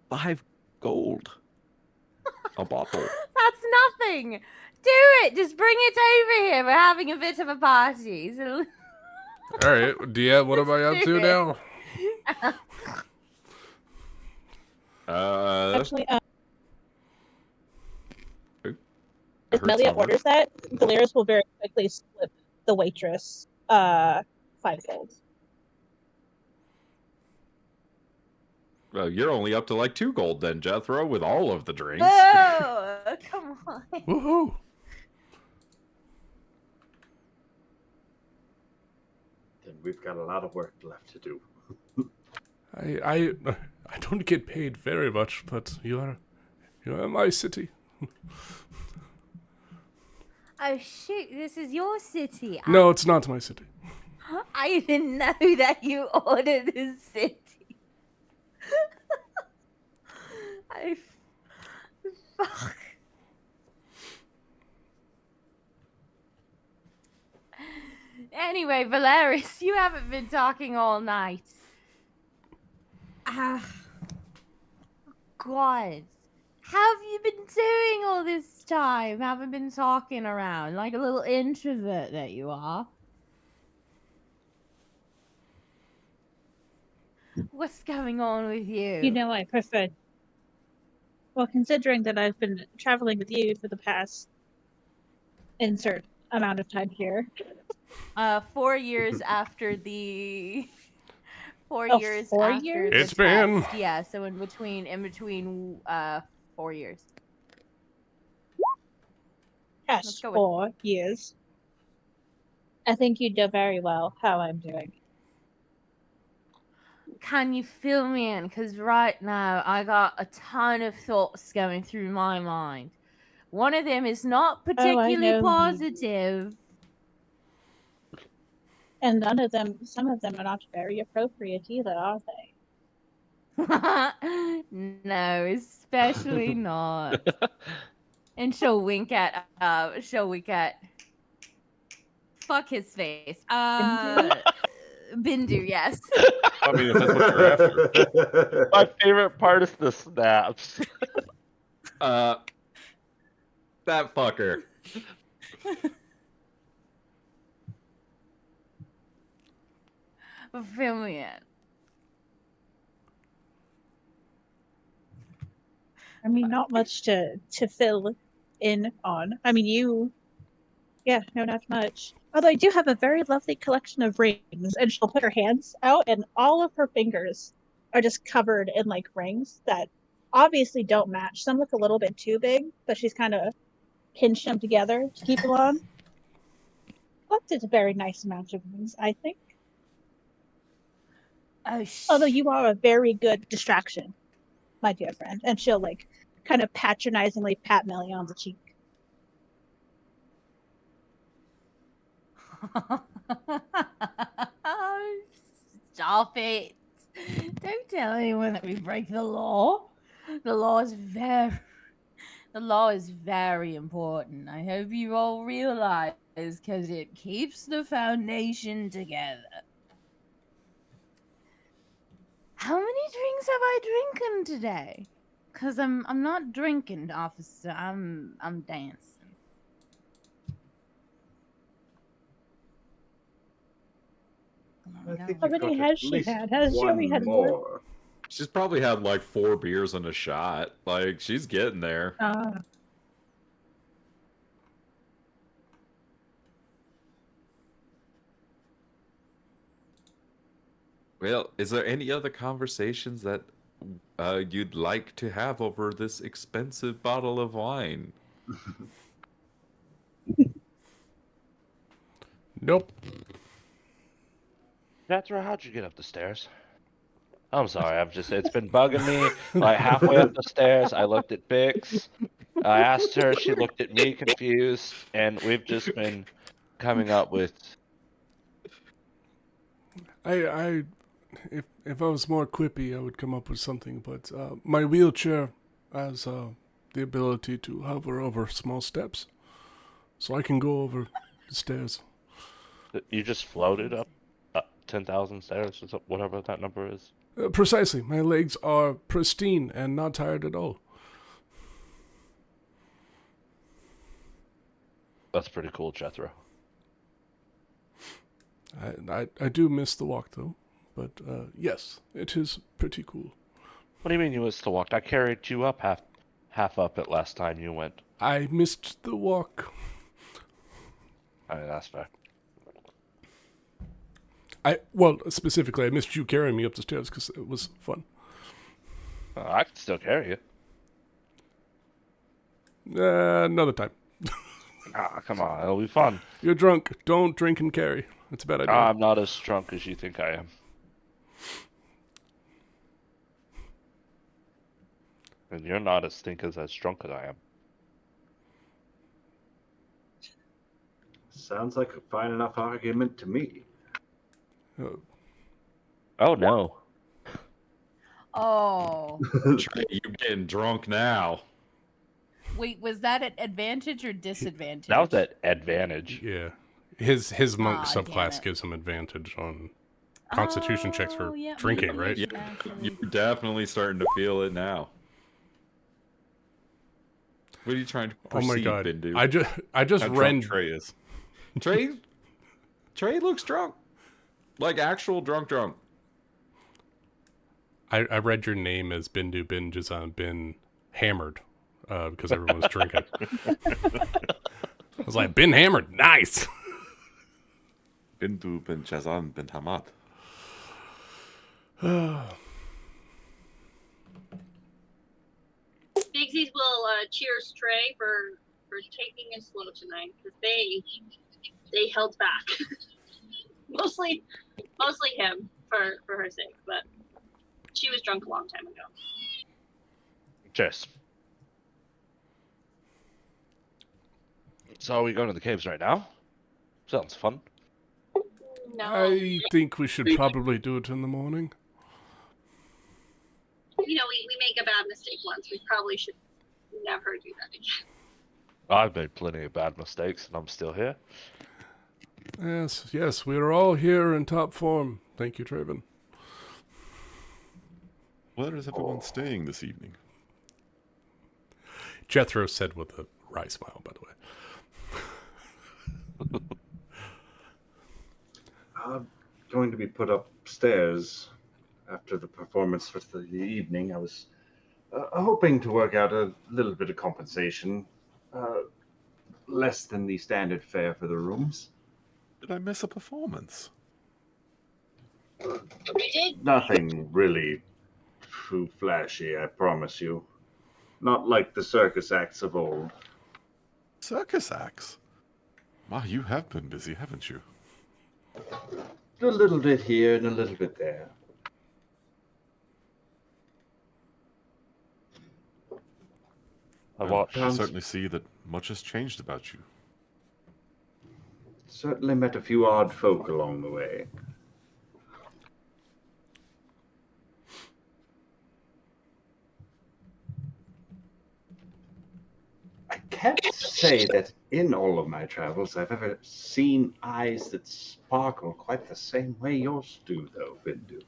Speaker 1: 5 gold a bottle.
Speaker 7: That's nothing. Do it. Just bring it over here. We're having a bit of a party. So...
Speaker 3: All right, Dia, what am I up to now?
Speaker 6: actually,
Speaker 1: I
Speaker 6: if
Speaker 1: heard
Speaker 6: Melia
Speaker 1: someone.
Speaker 6: orders that, Valeris will very quickly slip the waitress 5 gold.
Speaker 1: Well, you're only up to like 2 gold then, Jethro, with all of the drinks.
Speaker 7: Oh, come on.
Speaker 3: Woohoo!
Speaker 2: Then we've got a lot of work left to do.
Speaker 3: I don't get paid very much, but you are my city.
Speaker 7: Oh shoot! This is your city.
Speaker 3: No, it's not my city.
Speaker 7: I didn't know that you ordered a city. Fuck. Anyway, Valeris, you haven't been talking all night. God. How have you been doing all this time? Haven't been talking around like a little introvert that you are. What's going on with you?
Speaker 6: You know, I prefer. Well, considering that I've been traveling with you for the past insert amount of time here.
Speaker 7: 4 years after the 4
Speaker 6: Oh,
Speaker 7: years
Speaker 6: 4
Speaker 7: after
Speaker 6: years?
Speaker 7: the
Speaker 3: It's been-
Speaker 7: test. Yeah, so in between 4 years. Let's
Speaker 6: Yes,
Speaker 7: go with-
Speaker 6: 4 years. I think you know very well how I'm doing.
Speaker 7: Can you fill me in? Because right now I got a ton of thoughts going through my mind. One of them is not particularly
Speaker 6: know.
Speaker 7: positive.
Speaker 6: And some of them are not very appropriate either, are they?
Speaker 7: No, especially not. And she'll wink at fuck his face. Bindu, yes.
Speaker 8: I mean, if that's what you're after.
Speaker 4: My favorite part is the snaps.
Speaker 1: That fucker.
Speaker 7: Fill me in.
Speaker 6: I mean, not much to fill in on. I mean, no, not much. Although I do have a very lovely collection of rings, and she'll put her hands out, and all of her fingers are just covered in like rings that obviously don't match. Some look a little bit too big, but she's kind of pinched them together to keep them on. But it's a very nice amount of rings, I think.
Speaker 7: Oh,
Speaker 6: Although you are a very good distraction, my dear friend. And she'll like kind of patronizingly pat Melly on the cheek.
Speaker 7: Stop it. Don't tell anyone that we break the law. The law is very important. I hope you all realize because it keeps the foundation together. How many drinks have I drinking today? Cause I'm not drinking, officer. I'm dancing.
Speaker 2: I think
Speaker 6: How
Speaker 2: you've
Speaker 6: many
Speaker 2: got
Speaker 6: has
Speaker 2: at
Speaker 6: she
Speaker 2: least
Speaker 6: had? Has she
Speaker 2: one
Speaker 6: only had one?
Speaker 2: more.
Speaker 1: She's probably had like 4 beers and a shot. Like, she's getting there. Well, is there any other conversations that you'd like to have over this expensive bottle of wine?
Speaker 3: Nope.
Speaker 4: Jethro, how'd you get up the stairs? I'm sorry. It's been bugging me. Like halfway up the stairs, I looked at Bix. I asked her. She looked at me confused, and we've just been coming up with.
Speaker 3: If I was more quippy, I would come up with something. But my wheelchair has the ability to hover over small steps, so I can go over the stairs.
Speaker 4: You just floated up 10,000 stairs, or whatever that number is.
Speaker 3: Precisely. My legs are pristine and not tired at all.
Speaker 4: That's pretty cool, Jethro.
Speaker 3: I do miss the walk, though. But yes, it is pretty cool.
Speaker 4: What do you mean you missed the walk? I carried you up half up it last time you went.
Speaker 3: I missed the walk.
Speaker 4: I mean, that's fair.
Speaker 3: Well, specifically, I missed you carrying me up the stairs because it was fun.
Speaker 4: I can still carry you.
Speaker 3: Another time.
Speaker 4: Come on, it'll be fun.
Speaker 3: You're drunk. Don't drink and carry. That's a bad idea.
Speaker 4: I'm not as drunk as you think I am. And you're not as drunk as I am.
Speaker 2: Sounds like a fine enough argument to me.
Speaker 4: Oh no.
Speaker 7: Oh.
Speaker 1: Trey, you getting drunk now?
Speaker 9: Wait, was that at advantage or disadvantage?
Speaker 4: That was at advantage.
Speaker 3: Yeah. His monk
Speaker 9: Aw,
Speaker 3: subclass
Speaker 9: damn it.
Speaker 3: gives him advantage on constitution checks for
Speaker 9: yeah,
Speaker 3: drinking,
Speaker 9: maybe
Speaker 3: right?
Speaker 9: we should
Speaker 1: Yeah.
Speaker 9: actually-
Speaker 1: You're definitely starting to feel it now. What are you trying to
Speaker 3: Oh
Speaker 1: perceive,
Speaker 3: my god.
Speaker 1: Bindu?
Speaker 3: I just
Speaker 8: How drunk
Speaker 3: ran
Speaker 8: Trey is.
Speaker 1: Trey looks drunk. Like actual drunk.
Speaker 3: I read your name as Bindu Bin Jazan Bin Hammered because everyone was drinking. I was like, Bin Hammered, nice.
Speaker 8: Bindu bin Jazan bin Hamad.
Speaker 5: Bigsies will cheers Trey for taking it slow tonight because they held back. mostly him for her sake, but she was drunk a long time ago.
Speaker 4: Cheers. So are we going to the caves right now? Sounds fun.
Speaker 5: No,
Speaker 3: I think we should probably do it in the morning.
Speaker 5: we make a bad mistake once. We probably should never do that again.
Speaker 4: I've made plenty of bad mistakes and I'm still here.
Speaker 3: Yes, we are all here in top form. Thank you, Traven.
Speaker 8: Where is everyone staying this evening?
Speaker 3: Jethro said with a wry smile, by the way.
Speaker 2: I'm going to be put upstairs after the performance for the evening. I was hoping to work out a little bit of compensation, less than the standard fare for the rooms.
Speaker 8: Did I miss a performance?
Speaker 5: We did.
Speaker 2: Nothing really too flashy, I promise you. Not like the circus acts of old.
Speaker 8: Circus acts? Wow, you have been busy, haven't you?
Speaker 2: A little bit here and a little bit there.
Speaker 4: I
Speaker 8: Well,
Speaker 4: watched.
Speaker 8: I certainly see that much has changed about you.
Speaker 2: Certainly met a few odd folk along the way. I can't say that in all of my travels I've ever seen eyes that sparkle quite the same way yours do, though, Bindu.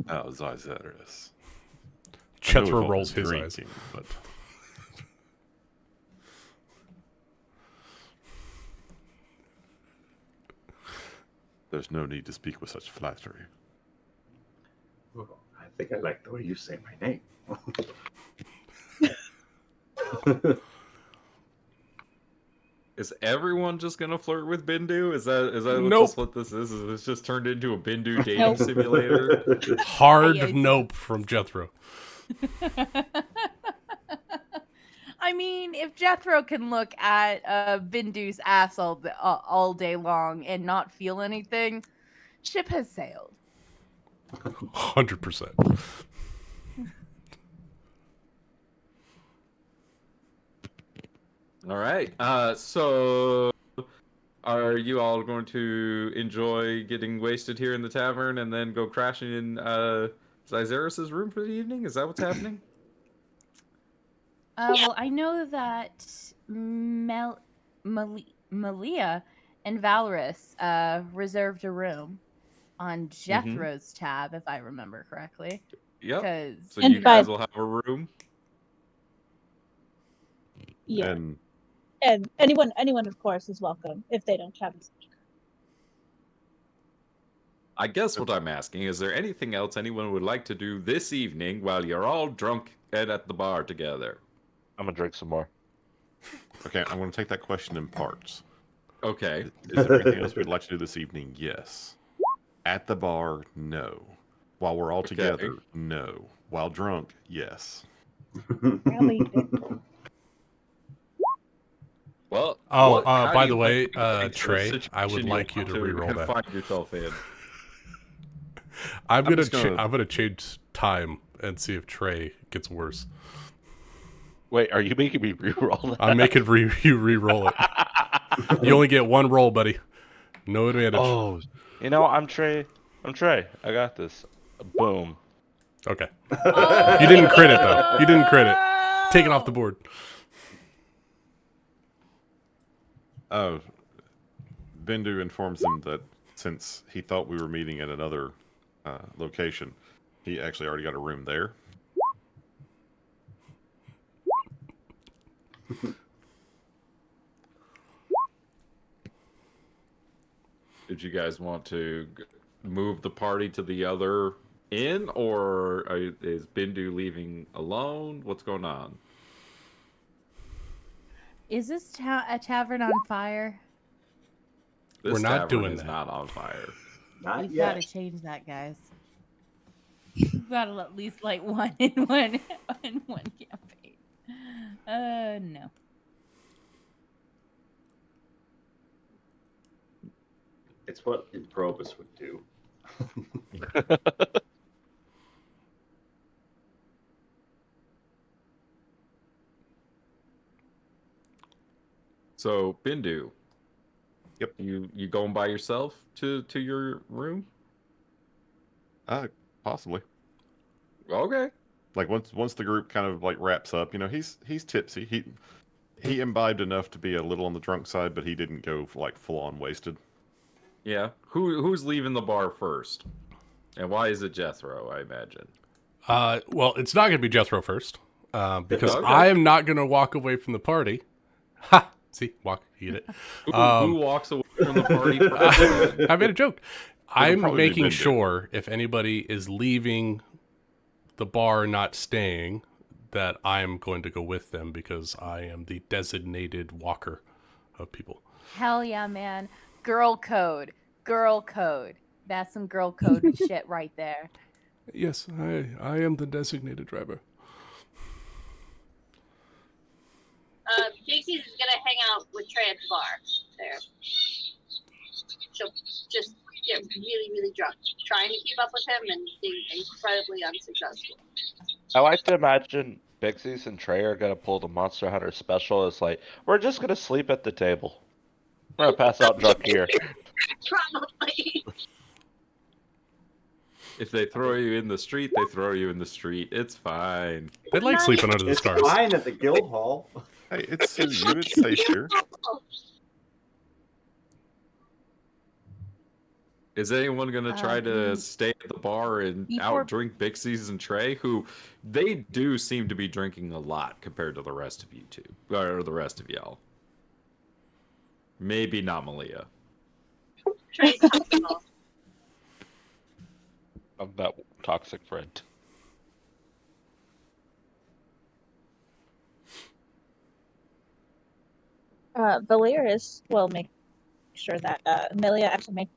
Speaker 8: Oh, Zaizeris.
Speaker 3: Jethro rolls his eyes.
Speaker 8: But there's no need to speak with such flattery.
Speaker 2: Well, I think I like the way you say my name.
Speaker 1: Is everyone just gonna flirt with Bindu? Is that
Speaker 3: Nope.
Speaker 1: just what this is? Is this just turned into a Bindu dating simulator?
Speaker 3: Hard
Speaker 9: Yes.
Speaker 3: nope from Jethro.
Speaker 9: I mean, if Jethro can look at Bindu's ass all day long and not feel anything, ship has sailed.
Speaker 3: 100%.
Speaker 1: All right. So are you all going to enjoy getting wasted here in the tavern and then go crashing in Zyzerus' room for the evening? Is that what's happening?
Speaker 9: Well, I know that Malia and Valorous reserved a room on Jethro's tab, if I remember correctly.
Speaker 1: Yep.
Speaker 9: Because
Speaker 1: So
Speaker 6: And
Speaker 1: you
Speaker 6: by-
Speaker 1: guys will have a room.
Speaker 6: Yeah.
Speaker 8: And
Speaker 6: And anyone, of course, is welcome if they don't have.
Speaker 1: I guess what I'm asking is there anything else anyone would like to do this evening while you're all drunk and at the bar together?
Speaker 4: I'm gonna drink some more.
Speaker 8: okay, I'm going to take that question in parts.
Speaker 1: Okay.
Speaker 8: Is there anything else we'd like to do this evening? Yes. At the bar, no. While we're all together, no. While drunk, yes.
Speaker 1: Well,
Speaker 3: Oh,
Speaker 1: how
Speaker 3: by
Speaker 1: do
Speaker 3: the
Speaker 1: you
Speaker 3: way,
Speaker 1: plan to
Speaker 3: Trey,
Speaker 1: fix the
Speaker 3: I would
Speaker 1: situation
Speaker 3: like you
Speaker 1: want
Speaker 3: to re-roll that.
Speaker 1: find yourself in.
Speaker 3: I'm
Speaker 8: just gonna-
Speaker 3: gonna change time and see if Trey gets worse.
Speaker 4: Wait, are you making me re-roll that?
Speaker 3: I'm making you re-roll it. You only get one roll, buddy. No advantage.
Speaker 4: Oh, you know, I'm Trey. I got this. Boom.
Speaker 3: Okay. You didn't crit it though. You didn't crit it. Take it off the board.
Speaker 8: Bendu informs them that since he thought we were meeting at another location, he actually already got a room there.
Speaker 1: Did you guys want to move the party to the other inn, or is Bindu leaving alone? What's going on?
Speaker 9: is this a tavern on fire?
Speaker 1: This
Speaker 3: We're not
Speaker 1: tavern
Speaker 3: doing
Speaker 1: is
Speaker 3: that.
Speaker 1: not on fire.
Speaker 2: Not
Speaker 9: We've
Speaker 2: yet.
Speaker 9: got to change that, guys. We've got to at least light one in one campaign. No.
Speaker 2: It's what Improbus would do.
Speaker 1: So Bindu.
Speaker 8: Yep.
Speaker 1: You going by yourself to your room?
Speaker 8: Possibly.
Speaker 1: Okay.
Speaker 8: Like once the group kind of like wraps up, he's tipsy. He imbibed enough to be a little on the drunk side, but he didn't go like full on wasted.
Speaker 1: Yeah. Who's leaving the bar first? And why is it Jethro, I imagine?
Speaker 3: Well, it's not going to be Jethro first, because
Speaker 1: Okay.
Speaker 3: I am not going to walk away from the party. Ha! See, eat it.
Speaker 1: Who walks away from the party first?
Speaker 3: I made a joke. I'm
Speaker 8: probably be
Speaker 3: making
Speaker 8: Bendu.
Speaker 3: sure if anybody is leaving the bar, not staying, that I'm going to go with them because I am the designated walker of people.
Speaker 9: Hell yeah, man. Girl code. That's some girl code shit right there.
Speaker 3: Yes, I am the designated driver.
Speaker 5: Dixie's is gonna hang out with Trey at the bar there. She'll just get really, really drunk, trying to keep up with him and being incredibly unsuccessful.
Speaker 4: I like to imagine Pixies and Trey are gonna pull the Monster Hunter special. It's like, we're just gonna sleep at the table. We're gonna pass out drunk here.
Speaker 5: Probably.
Speaker 1: If they throw you in the street, they throw you in the street. It's fine.
Speaker 3: They like sleeping under the
Speaker 2: It's
Speaker 3: stars.
Speaker 2: fine at the guild hall.
Speaker 8: Hey, it's you. It's safe here.
Speaker 1: Is anyone going to try to stay at the bar and
Speaker 9: Before-
Speaker 1: outdrink Bixies and Trey, who they do seem to be drinking a lot compared to the rest of you two, or the rest of y'all? Maybe not Malia.
Speaker 5: Trey's topical.
Speaker 4: I'm that toxic friend.
Speaker 6: Valeris will make sure that Amelia actually makes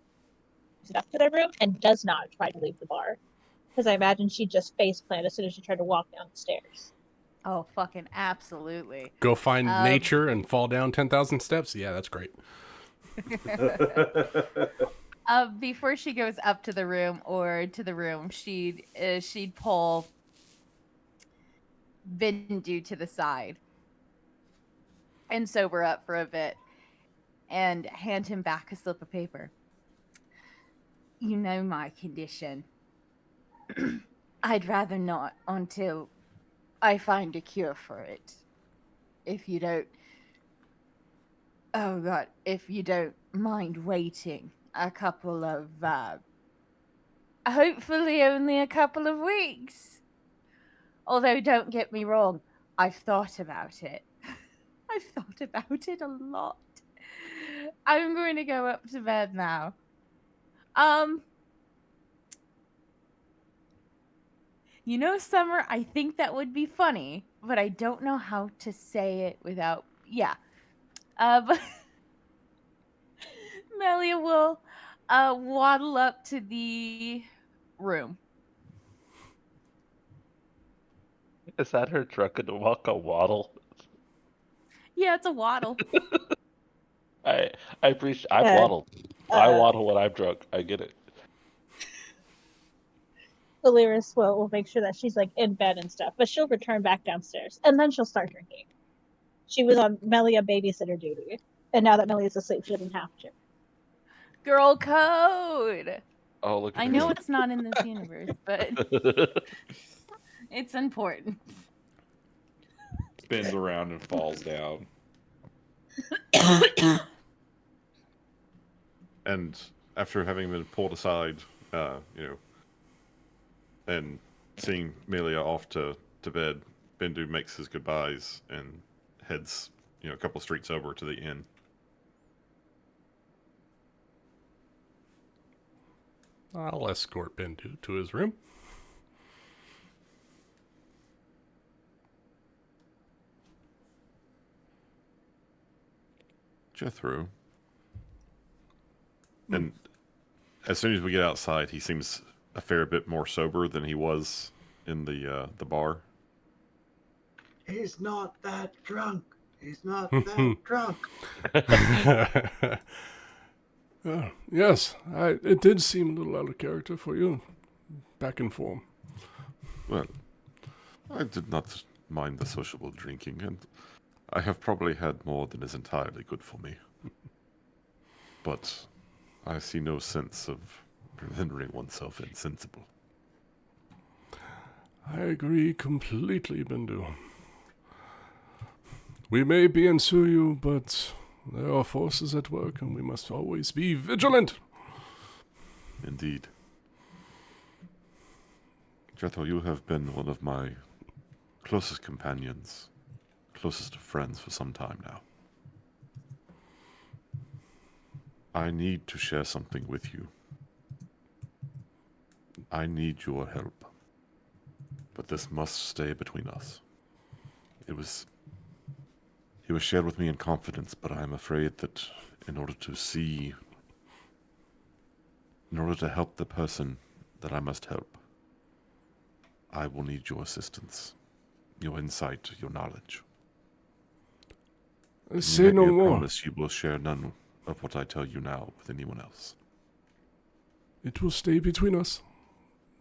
Speaker 6: it up to their room and does not try to leave the bar. Because I imagine she'd just faceplant as soon as she tried to walk down the stairs.
Speaker 9: Oh, fucking absolutely.
Speaker 3: Go find nature and fall down 10,000 steps. Yeah, that's great.
Speaker 9: Before she goes up to the room or to the room, she'd pull Bindu to the side and sober up for a bit and hand him back a slip of paper. You know my condition. I'd rather not until I find a cure for it. If you don't... Oh god, if you don't mind waiting a couple of... hopefully only a couple of weeks. Although, don't get me wrong, I've thought about it. I've thought about it a lot. I'm going to go up to bed now. You know, Summer, I think that would be funny, but I don't know how to say it without... Yeah. But Melia will waddle up to the room.
Speaker 4: Is that her drunken walk a waddle?
Speaker 9: Yeah, it's a waddle.
Speaker 4: I appreciate. I've
Speaker 6: Uh,
Speaker 4: waddled. I waddle when I'm drunk. I get it.
Speaker 6: Valeris will make sure that she's like in bed and stuff, but she'll return back downstairs and then she'll start drinking. She was on Melia babysitter duty, and now that Melia's asleep, she doesn't have to.
Speaker 9: Girl code.
Speaker 4: Oh, look at
Speaker 9: I
Speaker 4: her
Speaker 9: know
Speaker 4: go.
Speaker 9: it's not in this universe, but it's important.
Speaker 1: Spins around and falls down.
Speaker 8: And after having been pulled aside, and seeing Melia off to bed, Bindu makes his goodbyes and heads, a couple streets over to the inn.
Speaker 3: I'll escort Bindu to his room.
Speaker 8: Jethro. And as soon as we get outside, he seems a fair bit more sober than he was in the bar.
Speaker 2: He's not that drunk. He's not that drunk.
Speaker 3: Yes, it did seem a little out of character for you. Back in form.
Speaker 8: Well, I did not mind the sociable drinking, and I have probably had more than is entirely good for me. But I see no sense of rendering oneself insensible.
Speaker 3: I agree completely, Bindu. We may be in Suyu, but there are forces at work, and we must always be vigilant.
Speaker 8: Indeed. Jethro, you have been one of my closest companions, closest of friends for some time now. I need to share something with you. I need your help. But this must stay between us. It was shared with me in confidence, but I am afraid that in order to help the person that I must help, I will need your assistance, your insight, your knowledge.
Speaker 3: Say no
Speaker 8: I
Speaker 3: more.
Speaker 8: promise you will share none of what I tell you now with anyone else.
Speaker 3: It will stay between us.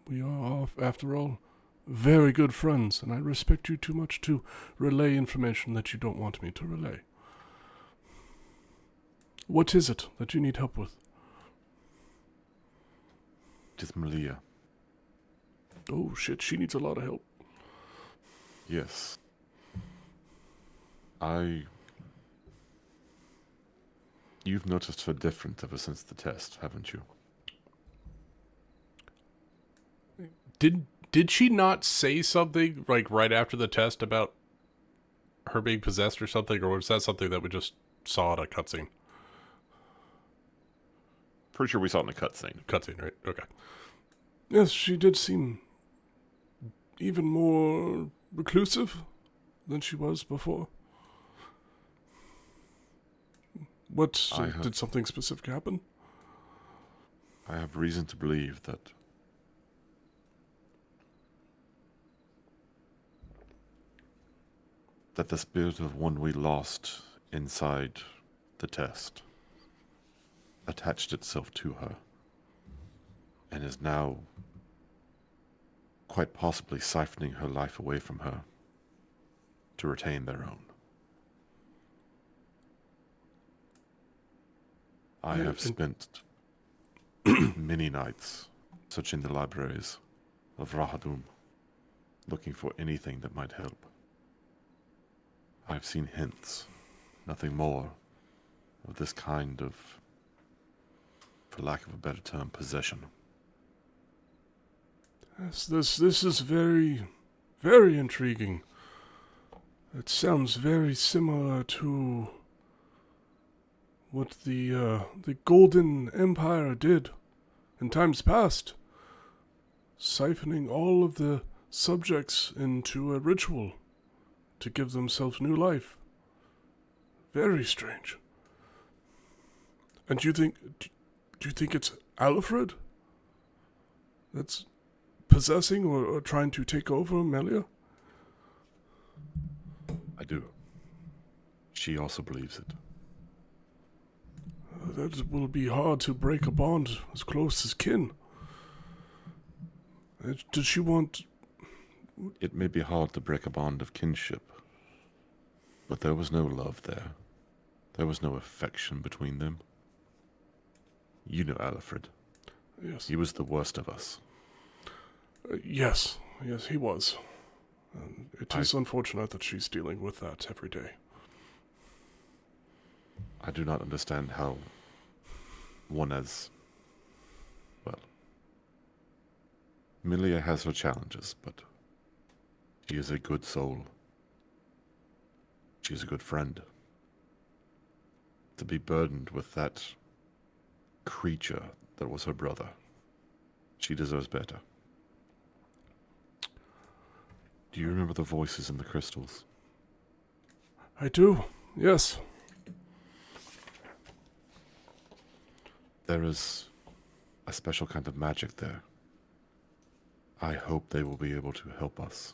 Speaker 3: We are, after all, very good friends, and I respect you too much to relay information that you don't want me to relay. What is it that you need help with?
Speaker 8: It is Malia.
Speaker 3: Oh shit, she needs a lot of help.
Speaker 8: Yes. You've noticed her different ever since the test, haven't you?
Speaker 3: Did she not say something like right after the test about her being possessed or something, or was that something that we just saw in a cutscene?
Speaker 8: Pretty sure we saw it in a cutscene.
Speaker 3: Cutscene, right? Okay. Yes, she did seem even more reclusive than she was before. Did something specific happen?
Speaker 8: I have reason to believe that the spirit of one we lost inside the test attached itself to her and is now quite possibly siphoning her life away from her to retain their own. I have spent many nights searching the libraries of Rahadum, looking for anything that might help. I've seen hints, nothing more, of this kind of, for lack of a better term, possession.
Speaker 10: Yes, this is very, very intriguing. It sounds very similar to what the Golden Empire did in times past, siphoning all of the subjects into a ritual to give themselves new life. Very strange. And do you think it's Alfred that's possessing or trying to take over Melia?
Speaker 8: I do. She also believes it.
Speaker 10: That will be hard to break a bond as close as kin. Does she want...
Speaker 8: It may be hard to break a bond of kinship, but there was no love there. There was no affection between them. You know Alfred.
Speaker 10: Yes.
Speaker 8: He was the worst of us.
Speaker 10: Yes, he was. It is unfortunate that she's dealing with that every day.
Speaker 8: I do not understand how one as... well... Melia has her challenges, but she is a good soul. She is a good friend. To be burdened with that creature that was her brother, she deserves better. Do you remember the voices in the crystals?
Speaker 10: I do, yes.
Speaker 8: There is a special kind of magic there. I hope they will be able to help us.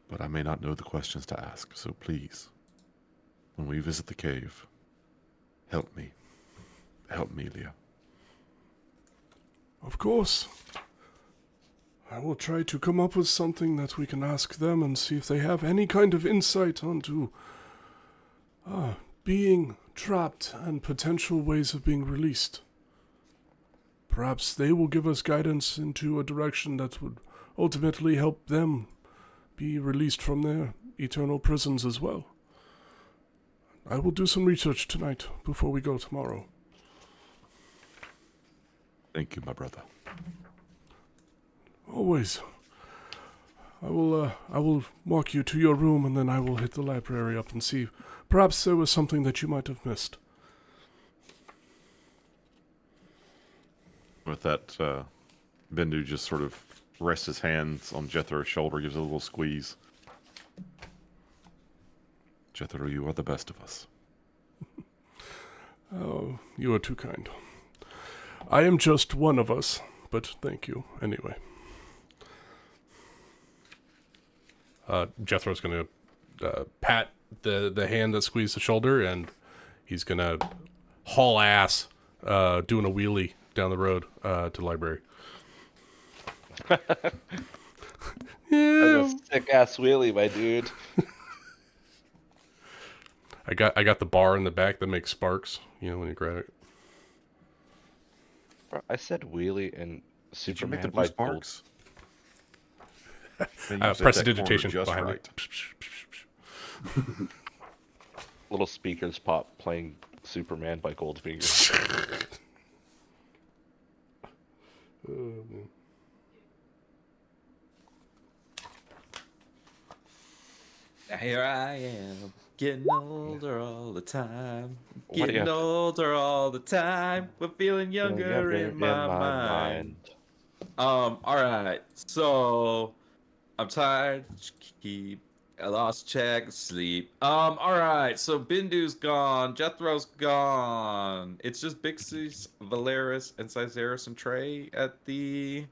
Speaker 8: But I may not know the questions to ask, so please, when we visit the cave, help me. Help Melia.
Speaker 10: Of course. I will try to come up with something that we can ask them and see if they have any kind of insight onto being trapped and potential ways of being released. Perhaps they will give us guidance into a direction that would ultimately help them be released from their eternal prisons as well. I will do some research tonight before we go tomorrow.
Speaker 8: Thank you, my brother.
Speaker 10: Always. I will walk you to your room and then I will hit the library up and see. Perhaps there was something that you might have missed.
Speaker 8: With that, Bendu just sort of rests his hands on Jethro's shoulder, gives a little squeeze. Jethro, you are the best of us.
Speaker 10: Oh, you are too kind. I am just one of us, but thank you anyway.
Speaker 3: Jethro's going to pat the hand that squeezed the shoulder, and he's going to haul ass doing a wheelie down the road to the library.
Speaker 4: That's a sick ass wheelie, my dude.
Speaker 3: I got the bar in the back that makes sparks, when you grab it.
Speaker 4: Bro, I said wheelie and Superman.
Speaker 8: Did you make the
Speaker 4: by
Speaker 8: blue sparks?
Speaker 3: Prestidigitation behind
Speaker 8: right.
Speaker 4: Gold. Little speakers pop playing Superman by Goldfinger.
Speaker 1: Here I am, getting older all the time.
Speaker 4: What do you
Speaker 1: Getting
Speaker 4: have?
Speaker 1: older all the time, but feeling younger in my mind. All right. So I'm tired. I lost track of sleep. All right. So Bindu's gone. Jethro's gone. It's just Bixie's, Valeris, and Cyzeris and Trey at the.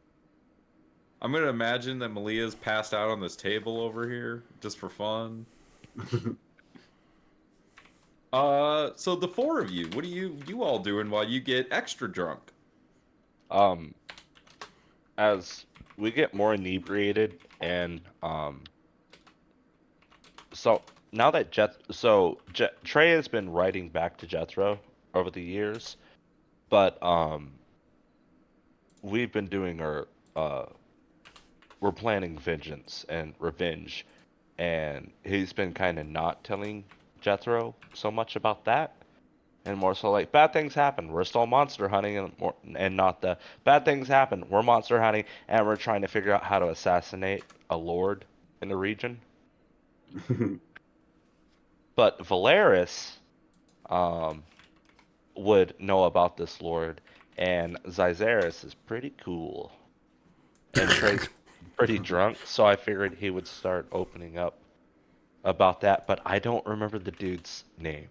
Speaker 1: I'm gonna imagine that Malia's passed out on this table over here just for fun. So the four of you, what are you all doing while you get extra drunk?
Speaker 4: As we get more inebriated and so now that Trey has been writing back to Jethro over the years, but we've been doing we're planning vengeance and revenge, and he's been kind of not telling Jethro so much about that, and more so like bad things happen. We're still monster hunting, and not the bad things happen. We're monster hunting, and we're trying to figure out how to assassinate a lord in the region. But Valeris would know about this lord, and Zyzeris is pretty cool. And Trey's pretty drunk, so I figured he would start opening up about that, but I don't remember the dude's name.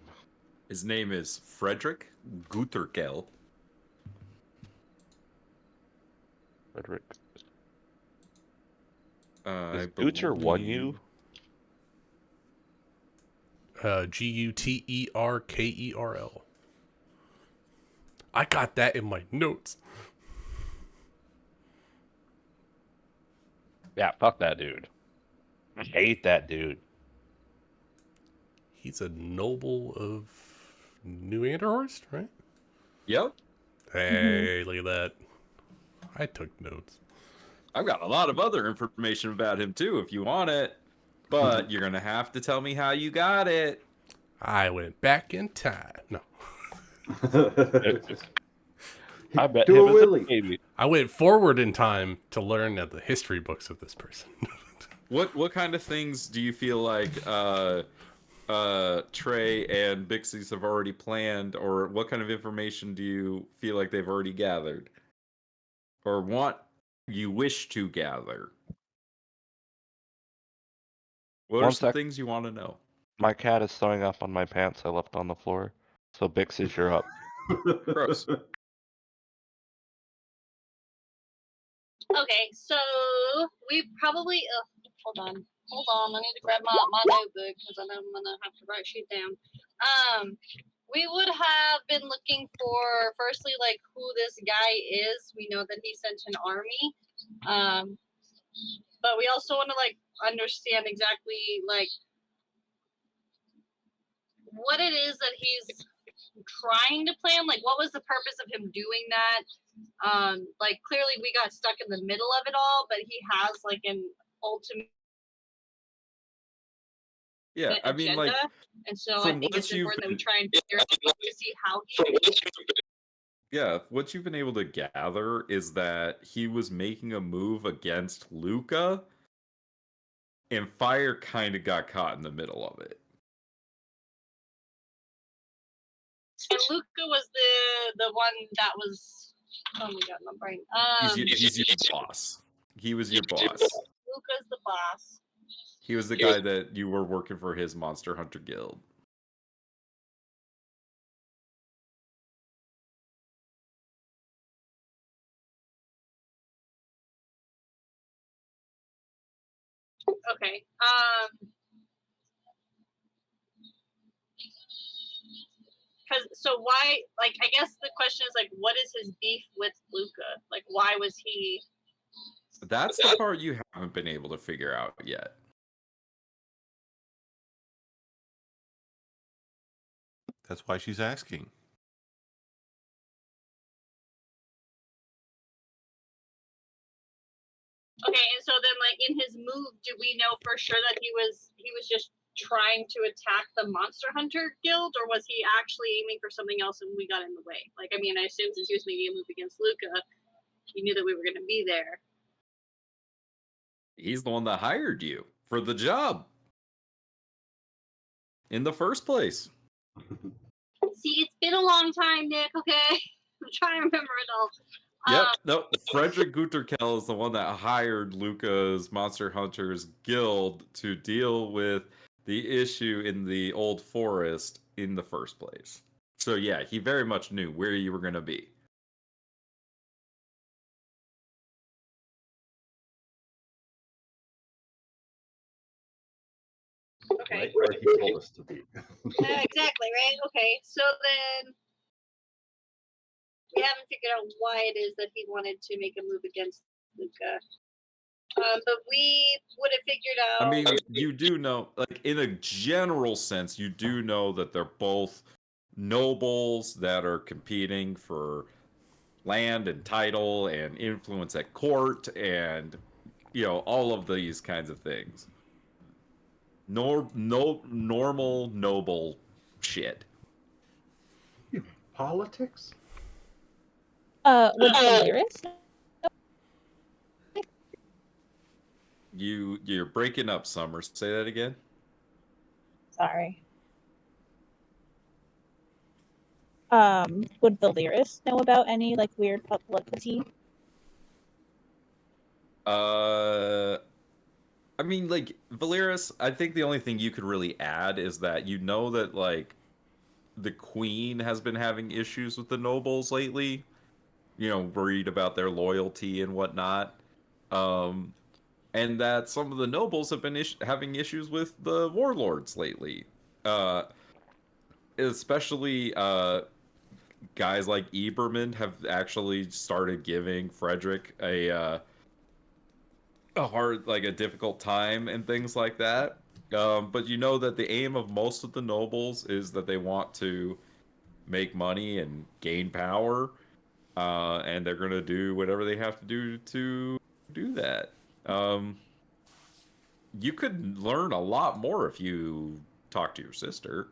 Speaker 1: His name is Frederick Guterkel.
Speaker 4: Frederick.
Speaker 1: I
Speaker 4: Is Guter one
Speaker 1: believe-
Speaker 4: U?
Speaker 3: Guterkerl. I got that in my notes.
Speaker 4: Yeah, fuck that dude. I hate that dude.
Speaker 3: He's a noble of New Anderhorst, right?
Speaker 1: Yep.
Speaker 3: Hey, look at that. I took notes.
Speaker 1: I've got a lot of other information about him too, if you want it. But you're gonna have to tell me how you got it.
Speaker 3: I went back in time. No.
Speaker 4: I bet
Speaker 2: Do
Speaker 4: him
Speaker 2: a
Speaker 4: as a
Speaker 2: Willy.
Speaker 4: baby.
Speaker 3: I went forward in time to learn the history books of this person.
Speaker 1: What kind of things do you feel like Trey and Bixies have already planned, or what kind of information do you feel like they've already gathered? Or you wish to gather? What are
Speaker 4: One
Speaker 1: some
Speaker 4: sec.
Speaker 1: things you want to know?
Speaker 4: My cat is throwing up on my pants I left on the floor. So Bixie's, you're up.
Speaker 1: Gross.
Speaker 5: Okay, so we probably hold on. I need to grab my notebook because I know I'm gonna have to write shit down. We would have been looking for firstly like who this guy is. We know that he sent an army. But we also want to like understand exactly like what it is that he's trying to plan. Like what was the purpose of him doing that? Like clearly we got stuck in the middle of it all, but he has like an ultimate
Speaker 1: Yeah, I mean,
Speaker 5: agenda,
Speaker 1: like,
Speaker 5: and so I
Speaker 1: from
Speaker 5: think
Speaker 1: what
Speaker 5: it's
Speaker 1: you've
Speaker 5: important that we
Speaker 1: been-
Speaker 5: try and figure out to see how he.
Speaker 1: yeah, what you've been able to gather is that he was making a move against Luca, and Fire kind of got caught in the middle of it.
Speaker 5: And Luca was the one that was. Oh my god, my brain.
Speaker 1: He's your boss. He was your boss.
Speaker 5: Luca's the boss.
Speaker 1: He was the guy that you were working for his Monster Hunter Guild.
Speaker 5: Okay. Because so why? Like, I guess the question is like, what is his beef with Luca? Like, why was he?
Speaker 1: That's the part you haven't been able to figure out yet.
Speaker 8: That's why she's asking.
Speaker 5: Okay, and so then like in his move, do we know for sure that he was just trying to attack the Monster Hunter Guild, or was he actually aiming for something else and we got in the way? Like, I mean, I assume since he was making a move against Luca, he knew that we were going to be there.
Speaker 1: He's the one that hired you for the job in the first place.
Speaker 5: See, it's been a long time, Nick. Okay, I'm trying to remember it all.
Speaker 1: Yep. No, Frederick Guterkel is the one that hired Luca's Monster Hunters Guild to deal with the issue in the old forest in the first place. So yeah, he very much knew where you were going to be.
Speaker 5: Okay.
Speaker 2: Right where he told us to be.
Speaker 5: Exactly, right? Okay, so then we haven't figured out why it is that he wanted to make a move against Luca. But we would have figured out.
Speaker 1: I mean, you do know, like, in a general sense, you do know that they're both nobles that are competing for land and title and influence at court and, you know, all of these kinds of things. Normal noble shit.
Speaker 2: Politics?
Speaker 6: With Valerius?
Speaker 1: You're breaking up, Summer. Say that again.
Speaker 6: Sorry. Would Valerius know about any like weird publicity?
Speaker 1: I mean, like, Valeris, I think the only thing you could really add is that you know that, like, the queen has been having issues with the nobles lately, you know, worried about their loyalty and whatnot. Um, and that some of the nobles have been having issues with the warlords lately. Uh, especially guys like Eberman have actually started giving Frederick a hard, like, a difficult time and things like that. But you know that the aim of most of the nobles is that they want to make money and gain power, and they're gonna do whatever they have to do that. You could learn a lot more if you talk to your sister.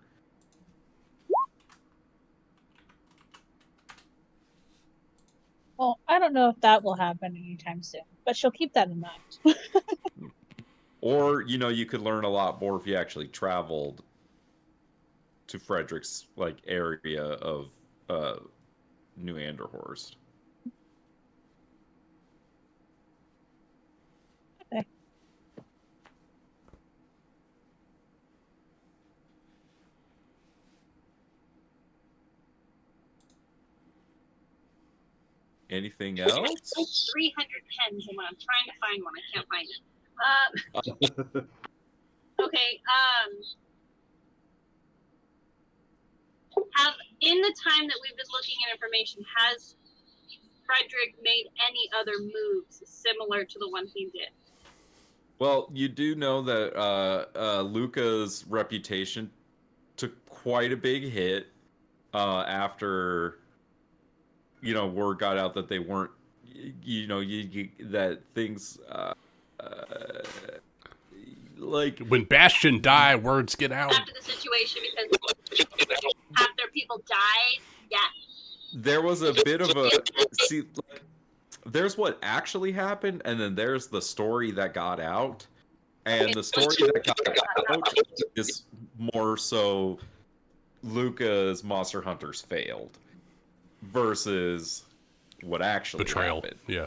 Speaker 6: Well, I don't know if that will happen anytime soon, but she'll keep that in mind.
Speaker 1: Or, you know, you could learn a lot more if you actually traveled to Frederick's, like, area of New Anderhorst.
Speaker 6: Okay.
Speaker 1: Anything else?
Speaker 5: 300 pens, and when I'm trying to find one, I can't find it. Okay. In the time that we've been looking at information, has Frederick made any other moves similar to the one he did?
Speaker 1: Well, you do know that Luca's reputation took quite a big hit after, you know, word got out that they weren't, you know, that things like
Speaker 3: When Bastion die, words get out.
Speaker 5: After the situation, because after people died, yeah.
Speaker 1: there was a bit of a see. Like, there's what actually happened, and then there's the story that got out. And the story that got out is more so Luca's Monster Hunters failed versus what actually
Speaker 3: Betrayal.
Speaker 1: happened.
Speaker 3: Yeah.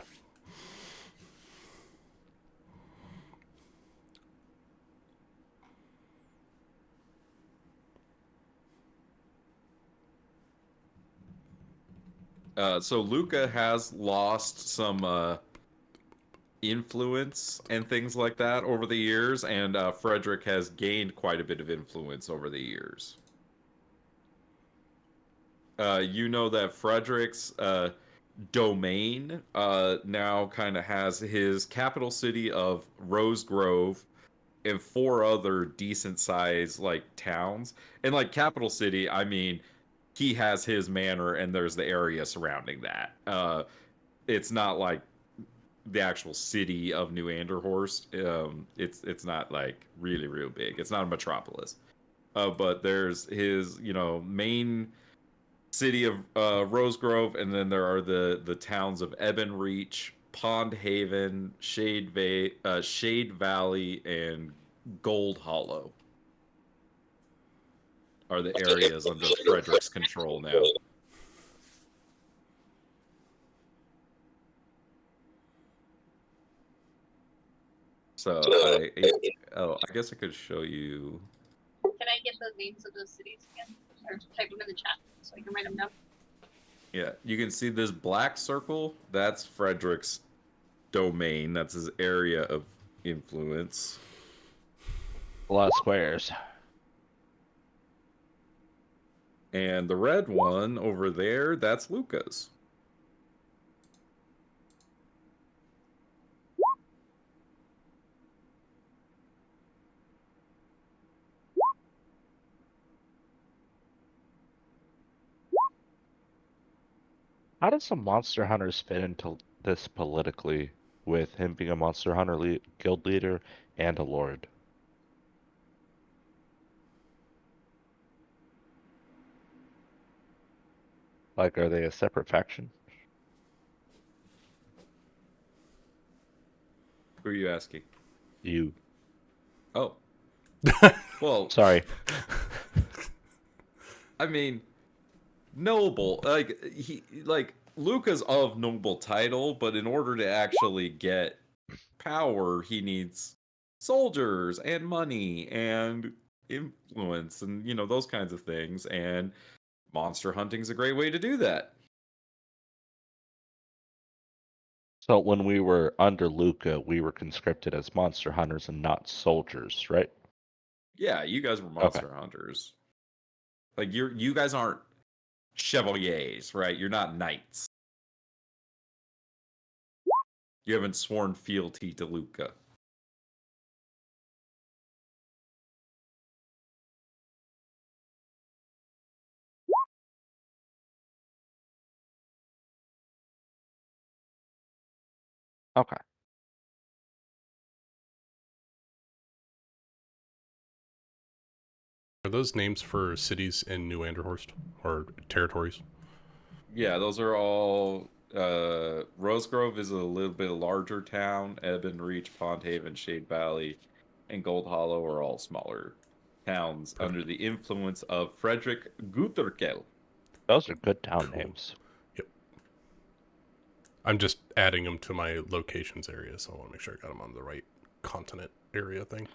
Speaker 1: So Luca has lost some influence and things like that over the years, and Frederick has gained quite a bit of influence over the years. You know that Frederick's domain now kind of has his capital city of Rose Grove and 4 other decent sized, like, towns. And, like, capital city, I mean, he has his manor and there's the area surrounding that. It's not like the actual city of New Anderhorst. It's not, like, really real big. It's not a metropolis. But there's his, you know, main city of Rose Grove, and then there are the towns of Ebon Reach, Pond Haven, Shade Valley, and Gold Hollow are the areas under Frederick's control now. So I guess I could show you.
Speaker 5: Can I get the names of those cities again? Or type them in the chat so I can write them down?
Speaker 1: Yeah, you can see this black circle. That's Frederick's domain. That's his area of influence.
Speaker 4: A lot of squares.
Speaker 1: And the red one over there, that's Luca's.
Speaker 4: How does a monster hunters fit into this politically, with him being a monster hunter guild leader and a lord? Like, are they a separate faction?
Speaker 1: Who are you asking?
Speaker 4: You.
Speaker 1: Oh, well,
Speaker 4: Sorry.
Speaker 1: I mean, noble. Like Luca's of noble title, but in order to actually get power, he needs soldiers and money and influence and those kinds of things. And monster hunting's a great way to do that.
Speaker 4: So when we were under Luca, we were conscripted as monster hunters and not soldiers, right?
Speaker 1: Yeah, you guys were monster hunters. Like you guys aren't chevaliers, right? You're not knights. You haven't sworn fealty to Luca.
Speaker 4: Okay.
Speaker 3: Are those names for cities in New Anderhorst or territories?
Speaker 1: Yeah, those are all. Rosegrove is a little bit larger town. Ebon Reach, Pond Haven, Shade Valley, and Gold Hollow are all smaller towns under the influence of Frederick Guterkel.
Speaker 4: Those are good town names.
Speaker 3: Yep. I'm just adding them to my locations area, so I want to make sure I got them on the right continent area thing.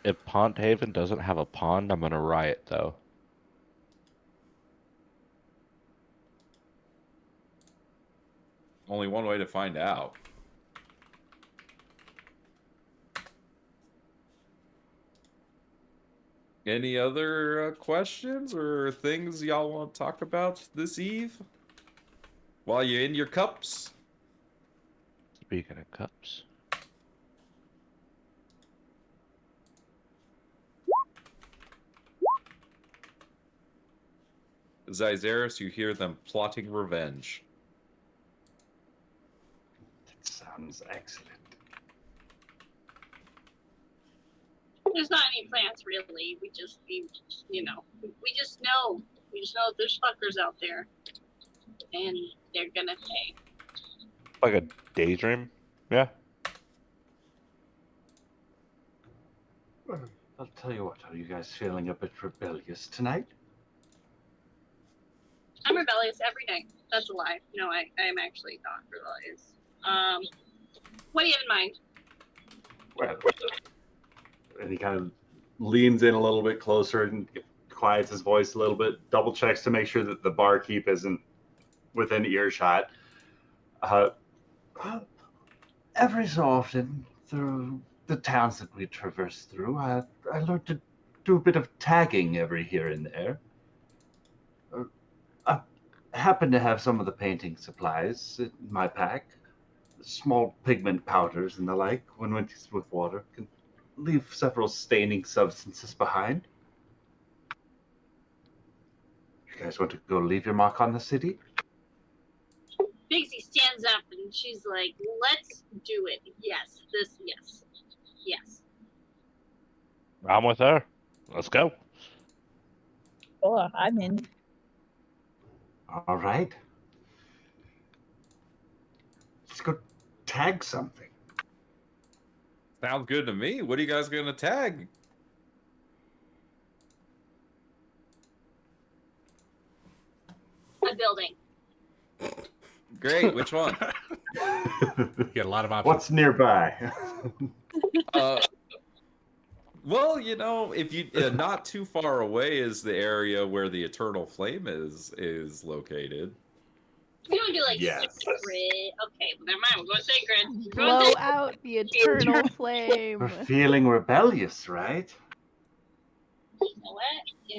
Speaker 4: If Pond Haven doesn't have a pond, I'm gonna riot, though.
Speaker 1: Only one way to find out. Any other questions or things y'all want to talk about this eve? While you're in your cups?
Speaker 4: Speaking of cups.
Speaker 1: Zyzeris, you hear them plotting revenge.
Speaker 2: That sounds excellent.
Speaker 5: There's not any plans really. We just know there's fuckers out there, and they're gonna pay.
Speaker 4: Like a daydream? Yeah.
Speaker 2: I'll tell you what, are you guys feeling a bit rebellious tonight?
Speaker 5: I'm rebellious every night. That's a lie. No, I am actually not rebellious. What do you have in mind?
Speaker 2: Well, and he kind of leans in a little bit closer and quiets his voice a little bit, double checks to make sure that the barkeep isn't within earshot. Every so often, through the towns that we traverse through, I learned to do a bit of tagging every here and there. I happen to have some of the painting supplies in my pack. Small pigment powders and the like, when mixed with water, can leave several staining substances behind. You guys want to go leave your mark on the city?
Speaker 5: Bixie stands up and she's like, "Let's do it. Yes, yes."
Speaker 4: I'm with her. Let's go.
Speaker 6: Oh, I'm in.
Speaker 2: All right. Let's go tag something.
Speaker 1: Sounds good to me. What are you guys gonna tag?
Speaker 5: A building.
Speaker 1: Great. Which one?
Speaker 3: You got a lot of options.
Speaker 2: What's nearby?
Speaker 1: Well, if you not too far away is the area where the Eternal Flame is located.
Speaker 5: You don't do like
Speaker 2: Yes.
Speaker 5: sacred. Okay, well, never mind. We'll go sacred.
Speaker 9: Blow out the eternal flame.
Speaker 2: We're feeling rebellious, right?
Speaker 5: You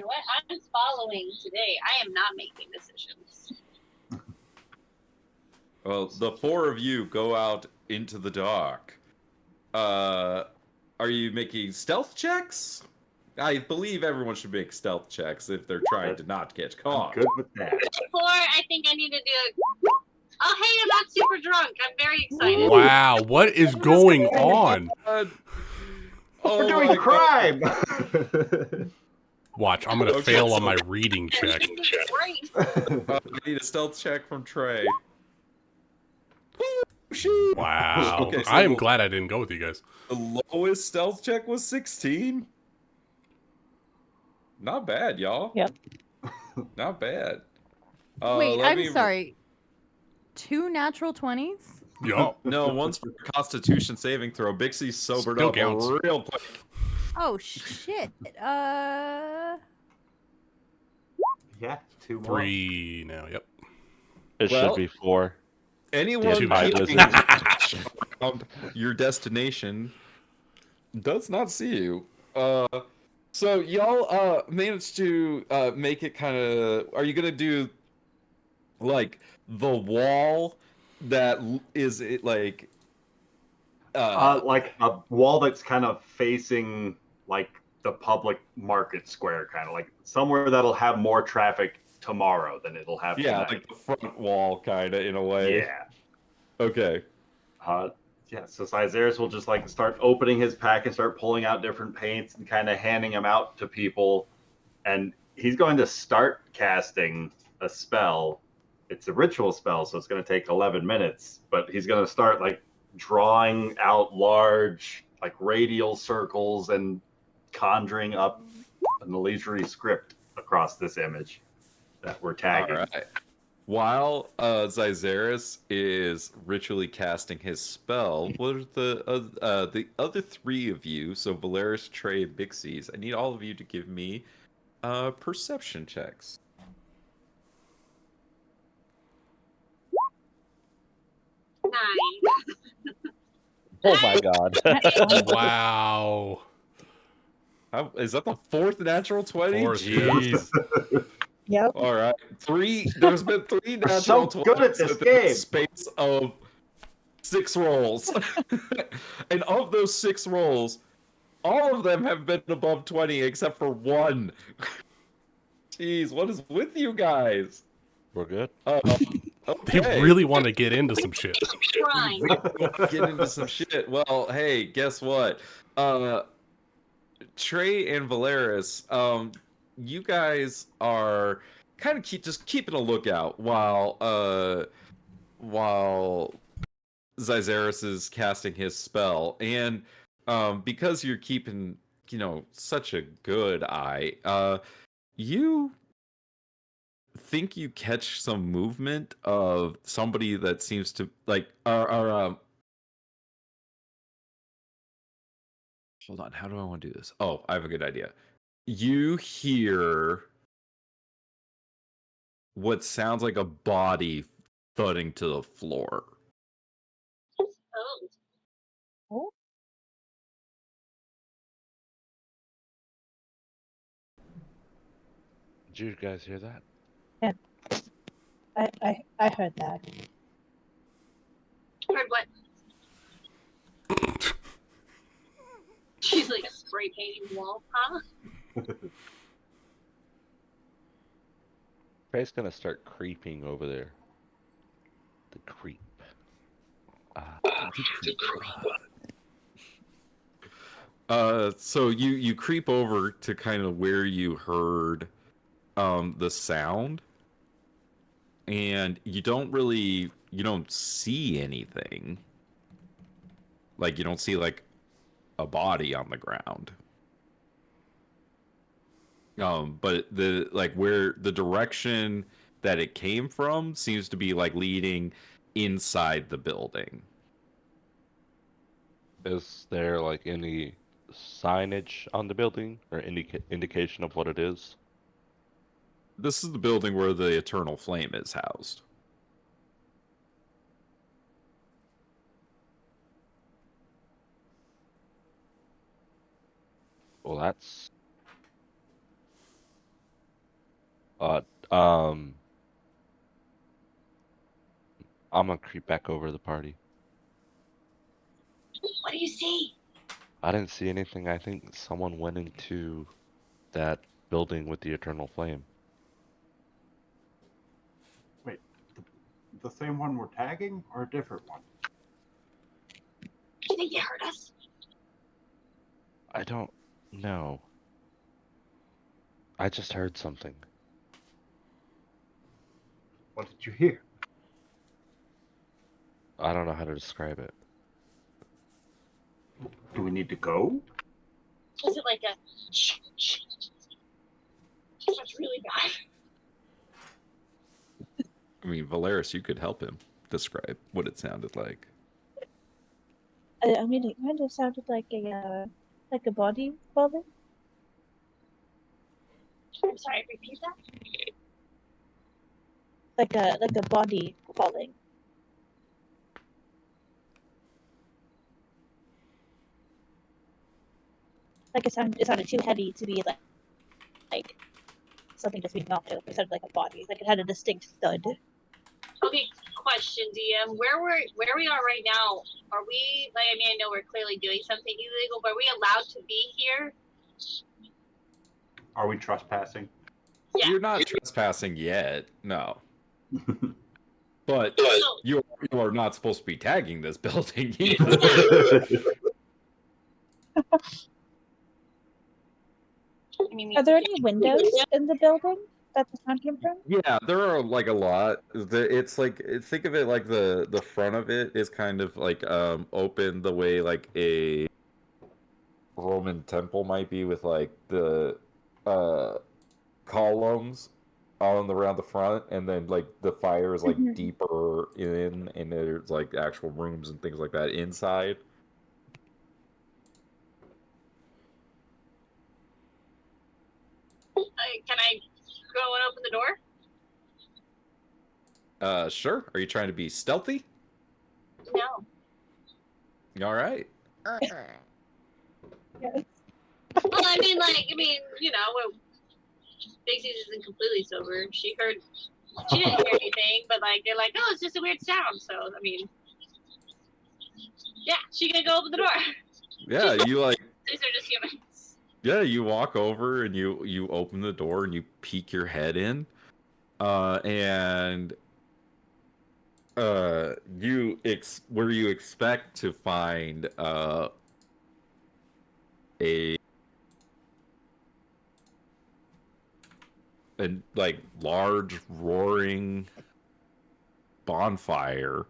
Speaker 5: know what? I'm following today. I am not making decisions.
Speaker 1: Well, the four of you go out into the dark. Are you making stealth checks? I believe everyone should make stealth checks if they're trying to not get
Speaker 2: I'm
Speaker 1: caught.
Speaker 2: good with that.
Speaker 5: Before, I think I need to do. Oh, hey, I'm not super drunk. I'm very excited.
Speaker 3: Wow, what is going on?
Speaker 1: Oh
Speaker 2: We're
Speaker 1: my
Speaker 2: doing crime.
Speaker 3: Watch, I'm gonna
Speaker 1: Okay,
Speaker 3: fail on
Speaker 1: so-
Speaker 3: my reading check.
Speaker 5: This is great.
Speaker 1: I need a stealth check from Trey.
Speaker 3: Wow.
Speaker 1: Okay, so
Speaker 3: I am
Speaker 1: the-
Speaker 3: glad I didn't go with you guys.
Speaker 1: The lowest stealth check was 16. Not bad, y'all.
Speaker 6: Yep.
Speaker 1: Not bad.
Speaker 9: Wait,
Speaker 1: let
Speaker 9: I'm
Speaker 1: me-
Speaker 9: sorry. 2 natural 20s?
Speaker 3: Yup.
Speaker 1: No, one's for Constitution saving throw. Bixie's sobered
Speaker 3: Still
Speaker 1: up
Speaker 3: counts.
Speaker 1: real quick.
Speaker 9: Oh shit.
Speaker 2: Yeah, 2 more.
Speaker 3: 3 now, yep.
Speaker 4: It
Speaker 1: Well-
Speaker 4: should be 4.
Speaker 1: Anyone
Speaker 3: Too
Speaker 4: bad.
Speaker 1: keeping around your destination does not see you. So y'all managed to make it kind of. Are you gonna do like the wall that is it like?
Speaker 2: Like a wall that's kind of facing like the public market square, kind of like somewhere that'll have more traffic tomorrow than it'll have
Speaker 1: Yeah,
Speaker 2: tonight.
Speaker 1: like the front wall, kind of in a way.
Speaker 2: Yeah.
Speaker 1: Okay.
Speaker 2: Yeah, so Cyzeris will just like start opening his pack and start pulling out different paints and kind of handing them out to people. And he's going to start casting a spell. It's a ritual spell, so it's going to take 11 minutes. But he's going to start like drawing out large, like radial circles and conjuring up an illusory script across this image that we're tagging.
Speaker 1: All right. While Cyzeris is ritually casting his spell, what are the other 3 of you? So Valeris, Trey, and Bixies. I need all of you to give me perception checks.
Speaker 5: 9.
Speaker 4: Oh my god.
Speaker 3: Wow.
Speaker 1: Is that the 4th natural 20?
Speaker 3: Fourth, yeah.
Speaker 1: Jeez.
Speaker 6: Yep.
Speaker 1: All right. 3. There's been 3
Speaker 2: We're
Speaker 1: natural
Speaker 2: so
Speaker 1: 20s
Speaker 2: good at this
Speaker 1: within the
Speaker 2: game.
Speaker 1: space of 6 rolls. And of those 6 rolls, all of them have been above 20 except for 1. Jeez, what is with you guys?
Speaker 4: We're good.
Speaker 3: They
Speaker 1: Okay.
Speaker 3: really want to get into some shit.
Speaker 5: Trying.
Speaker 1: Get into some shit. Well, hey, guess what? Trey and Valeris, you guys are kind of just keeping a lookout while Cyzeris is casting his spell, and because you're keeping such a good eye, you think you catch some movement of somebody that seems to like hold on, how do I want to do this? Oh, I have a good idea. You hear what sounds like a body thudding to the floor.
Speaker 5: Oh.
Speaker 4: Did you guys hear that?
Speaker 6: I heard that.
Speaker 5: Heard what? She's like spray painting the wall, huh?
Speaker 4: Trey's gonna start creeping over there. The creep.
Speaker 1: So you creep over to kind of where you heard the sound, and you don't see anything. Like you don't see like a body on the ground. But where the direction that it came from seems to be like leading inside the building.
Speaker 4: Is there like any signage on the building or indication of what it is?
Speaker 1: This is the building where the Eternal Flame is housed.
Speaker 4: Well, that's I'm gonna creep back over the party.
Speaker 5: What do you see?
Speaker 4: I didn't see anything. I think someone went into that building with the eternal flame.
Speaker 2: Wait, the same one we're tagging or a different one?
Speaker 5: Do you think they heard us?
Speaker 4: I don't know. I just heard something.
Speaker 2: What did you hear?
Speaker 4: I don't know how to describe it.
Speaker 2: Do we need to go?
Speaker 5: Is it like a shh? That's really bad.
Speaker 1: I mean, Valeris, you could help him describe what it sounded like.
Speaker 6: I mean, it kind of sounded like a body falling.
Speaker 5: I'm sorry, repeat that?
Speaker 6: Like a body falling. Like it sounded too heavy to be like something just being knocked over. It sounded like a body. Like it had a distinct thud.
Speaker 5: Okay, question, DM. Where we are right now, are we, like, I mean, I know we're clearly doing something illegal, but are we allowed to be here?
Speaker 2: Are we trespassing?
Speaker 5: Yeah.
Speaker 1: You're not trespassing yet, no. But you are not supposed to be tagging this building either.
Speaker 5: I mean,
Speaker 6: Are there any windows in the building that the sound came from?
Speaker 1: Yeah, there are like a lot. It's like, think of it like the front of it is kind of like open the way like a Roman temple might be, with like the columns on around the front, and then like the fire is like deeper in, and there's like actual rooms and things like that inside.
Speaker 5: can I go and open the door?
Speaker 1: Sure. Are you trying to be stealthy?
Speaker 5: No.
Speaker 1: All right.
Speaker 5: Well, I mean, you know, Big C's isn't completely sober. She didn't hear anything, but like they're like, oh, it's just a weird sound. So I mean, yeah, she gonna go open the door.
Speaker 1: Yeah, you like.
Speaker 5: These are just humans.
Speaker 1: Yeah, you walk over and you open the door and you peek your head in, and where you expect to find a like large roaring bonfire.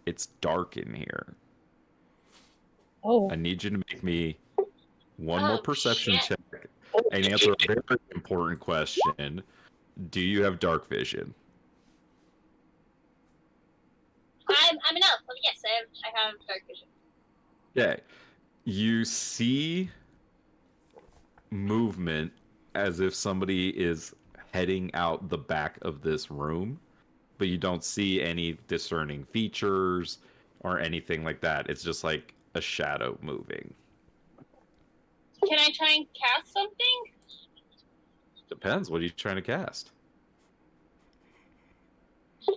Speaker 1: It's dark in here.
Speaker 6: Oh.
Speaker 1: I need you to make me one more perception
Speaker 5: shit.
Speaker 1: check and answer a very important question. Do you have dark vision?
Speaker 5: I'm an elf. Oh, yes, I have dark vision.
Speaker 1: Okay. You see movement as if somebody is heading out the back of this room, but you don't see any discerning features or anything like that. It's just like a shadow moving.
Speaker 5: Can I try and cast something?
Speaker 1: Depends. What are you trying to cast?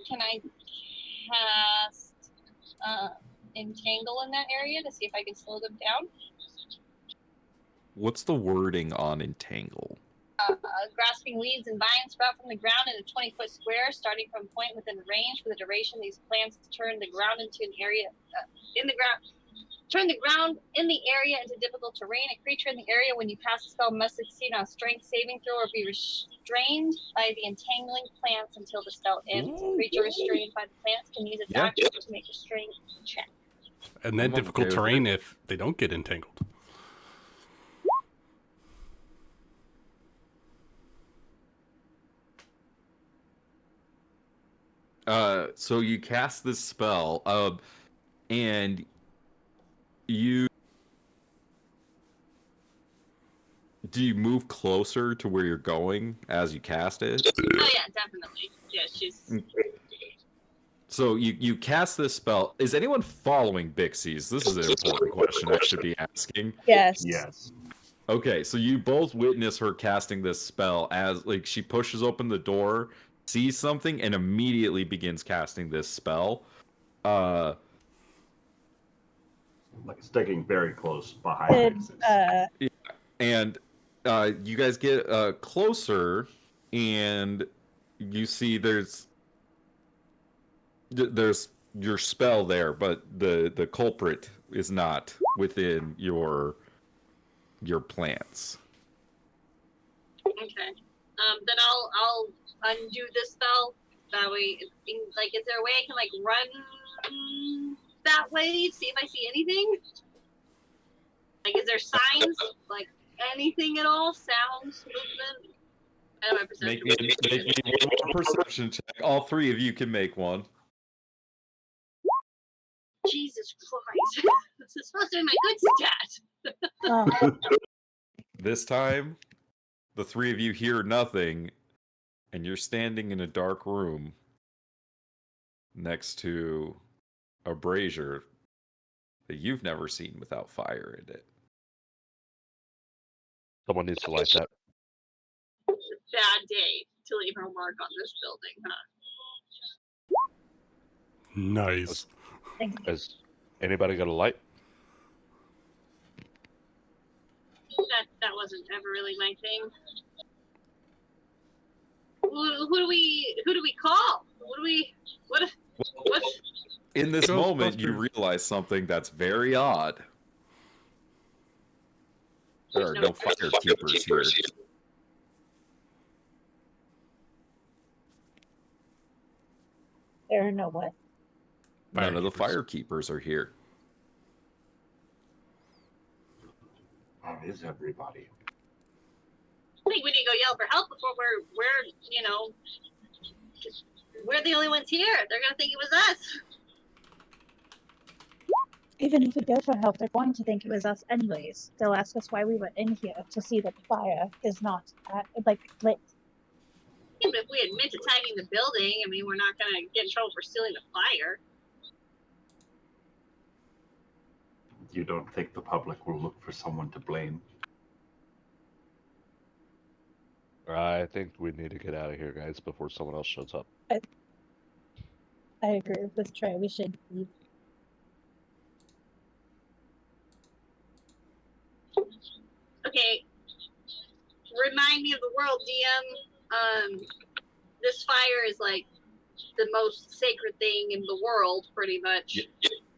Speaker 5: Can I cast entangle in that area to see if I can slow them down?
Speaker 1: What's the wording on entangle?
Speaker 5: Grasping weeds and vines sprout from the ground in a 20-foot square, starting from a point within range. For the duration, these plants turn the ground into an area turn the ground in the area into difficult terrain. A creature in the area, when you pass the spell, must succeed on a strength saving throw or be restrained by the entangling plants until the spell ends. A creature restrained by the plants can use its action to make a strength check.
Speaker 3: And then difficult terrain if they don't get entangled.
Speaker 1: So you cast this spell, and do you move closer to where you're going as you cast it?
Speaker 5: Oh yeah, definitely. Yeah, she's.
Speaker 1: So you cast this spell. Is anyone following Bixies? This is an important question I should be asking.
Speaker 6: Yes.
Speaker 2: Yes.
Speaker 1: Okay, so you both witness her casting this spell as like she pushes open the door, sees something, and immediately begins casting this spell.
Speaker 2: Like sticking very close behind.
Speaker 1: And you guys get closer, and you see there's your spell there, but the culprit is not within your plants.
Speaker 5: Okay. Then I'll undo the spell. That way, like, is there a way I can like run that way? See if I see anything. Like, is there signs? Like anything at all? Sounds, movement? I don't know my perception.
Speaker 1: Make me one more perception check. All three of you can make one.
Speaker 5: Jesus Christ! This is supposed to be my good stat.
Speaker 6: Oh,
Speaker 1: This time, the three of you hear nothing, and you're standing in a dark room next to a brazier that you've never seen without fire in it.
Speaker 4: Someone needs to light that.
Speaker 5: Bad day to leave her mark on this building, huh?
Speaker 3: Nice.
Speaker 4: Has anybody got a light?
Speaker 5: That wasn't ever really my thing. Who do we call? What?
Speaker 1: In this moment, you
Speaker 3: Ghostbusters.
Speaker 1: realize something that's very odd. There are no fire keepers here.
Speaker 6: there are no what.
Speaker 1: None of the
Speaker 3: Firekeepers.
Speaker 1: fire keepers are here.
Speaker 2: How is everybody?
Speaker 5: I think we need to go yell for help before we're the only ones here. They're gonna think it was us.
Speaker 6: Even if we go for help, they're going to think it was us anyways. They'll ask us why we were in here to see that the fire is not lit.
Speaker 5: Yeah, but if we admit to tagging the building, I mean, we're not gonna get in trouble for stealing the fire.
Speaker 2: You don't think the public will look for someone to blame?
Speaker 4: I think we need to get out of here, guys, before someone else shows up.
Speaker 6: I agree with Trey. We should leave.
Speaker 5: Okay. Remind me of the world, DM. This fire is like the most sacred thing in the world, pretty much.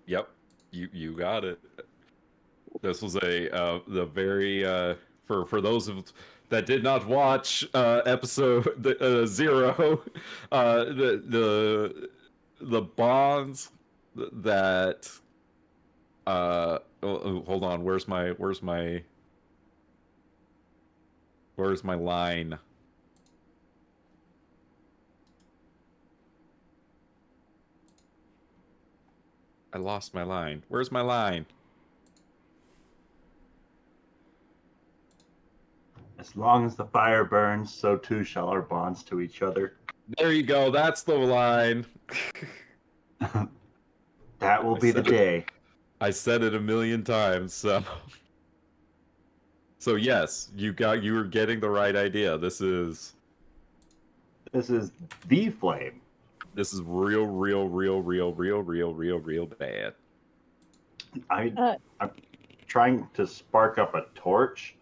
Speaker 1: Yep, you got it. This was the very for those of that did not watch episode 0, the bonds that hold on, where's my line? I lost my line. Where's my line?
Speaker 2: As long as the fire burns, so too shall our bonds to each other.
Speaker 1: There you go. That's the line.
Speaker 2: That will be the day.
Speaker 1: I said it a million times, so yes, you were getting the right idea. This is
Speaker 2: the flame.
Speaker 1: This is real bad.
Speaker 2: I'm trying to spark up a torch,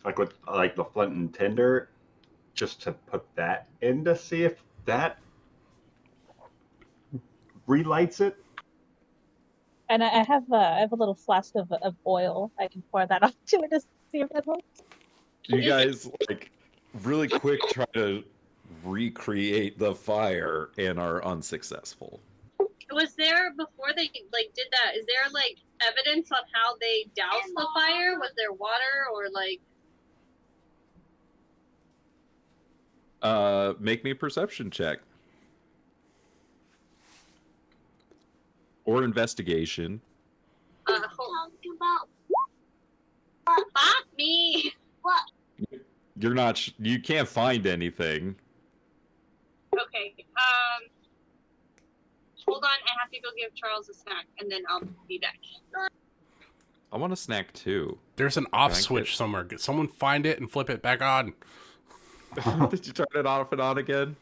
Speaker 2: like with the flint and tinder, just to put that in to see if that relights it.
Speaker 6: And I have a little flask of oil. I can pour that onto it to see if that helps.
Speaker 1: You guys really quick try to recreate the fire and are unsuccessful.
Speaker 5: Was there, before they did that, is there evidence on how they doused the fire? Was there water or
Speaker 1: Make me a perception check. Or investigation.
Speaker 5: Fuck me! What?
Speaker 1: You can't find anything.
Speaker 5: Okay, hold on, I have to go give Charles a snack, and then I'll be back.
Speaker 1: I want a snack too.
Speaker 3: There's an off switch somewhere. Someone find it and flip it back on.
Speaker 1: Did you turn it off and on again?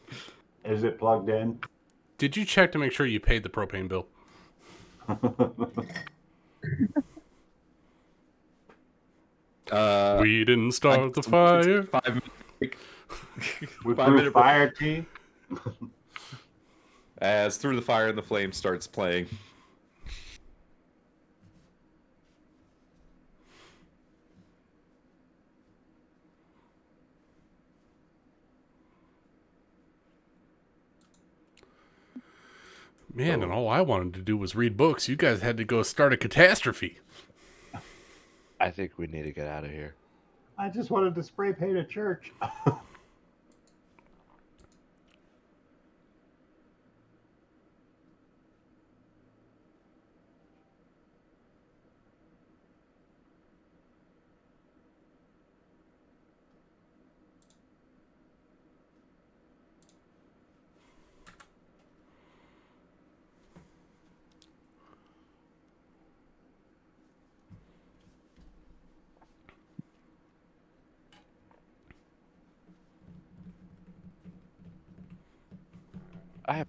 Speaker 2: Is it plugged in?
Speaker 3: Did you check to make sure you paid the propane bill? We didn't
Speaker 1: I
Speaker 3: start the
Speaker 1: just
Speaker 3: fire.
Speaker 1: 5 minute break.
Speaker 2: We
Speaker 1: 5
Speaker 2: brew
Speaker 1: minute break.
Speaker 2: fire tea.
Speaker 1: As Through the Fire and the Flame starts playing.
Speaker 3: Man, and all I wanted to do was read books. You guys had to go start a catastrophe.
Speaker 4: I think we need to get out of here.
Speaker 2: I just wanted to spray paint a church.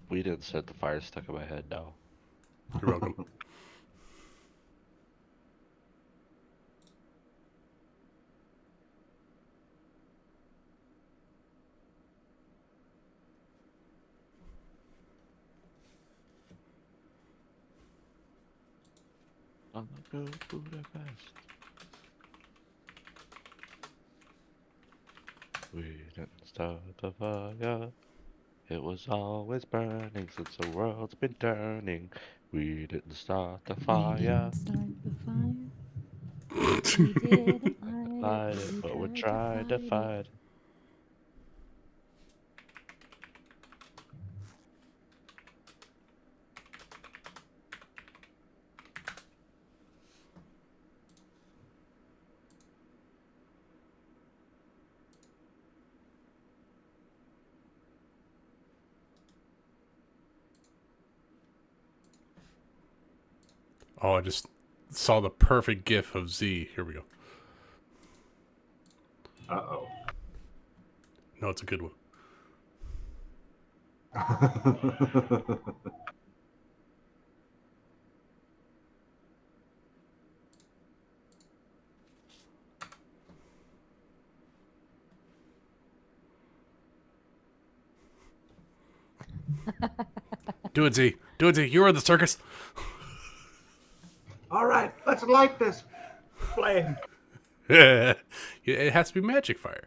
Speaker 4: We didn't set the fire stuck in my head now.
Speaker 3: You're welcome.
Speaker 4: I'm gonna go Budapest. We didn't start the fire. It was always burning since the world's been turning. We didn't start the
Speaker 7: We
Speaker 4: fire.
Speaker 7: didn't start the fire. We didn't
Speaker 4: Light it, but we're trying to fight it.
Speaker 3: Oh, I just saw the perfect gif of Z. Here we go.
Speaker 2: Uh-oh.
Speaker 3: No, it's a good one. Do it, Z. Do it, Z. You are the circus.
Speaker 2: All right, let's light this flame.
Speaker 3: It has to be magic fire.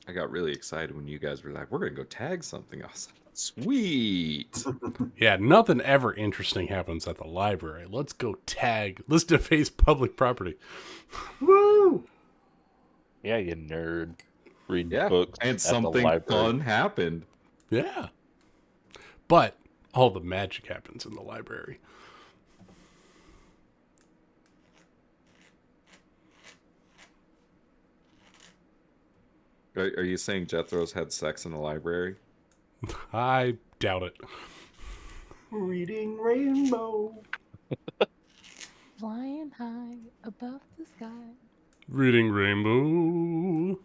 Speaker 1: I got really excited when you guys were like, we're going to go tag something. I was like, sweet.
Speaker 3: Yeah, nothing ever interesting happens at the library. Let's go tag. Let's deface public property.
Speaker 2: Woo!
Speaker 4: Yeah, you nerd. Read
Speaker 1: Yeah,
Speaker 4: books
Speaker 1: and
Speaker 4: at the
Speaker 1: something
Speaker 4: library.
Speaker 1: fun happened.
Speaker 3: Yeah. But all the magic happens in the library.
Speaker 1: Are you saying Jethro's had sex in the library?
Speaker 3: I doubt it.
Speaker 2: Reading rainbow.
Speaker 7: Flying high above the sky.
Speaker 3: Reading Rainbow.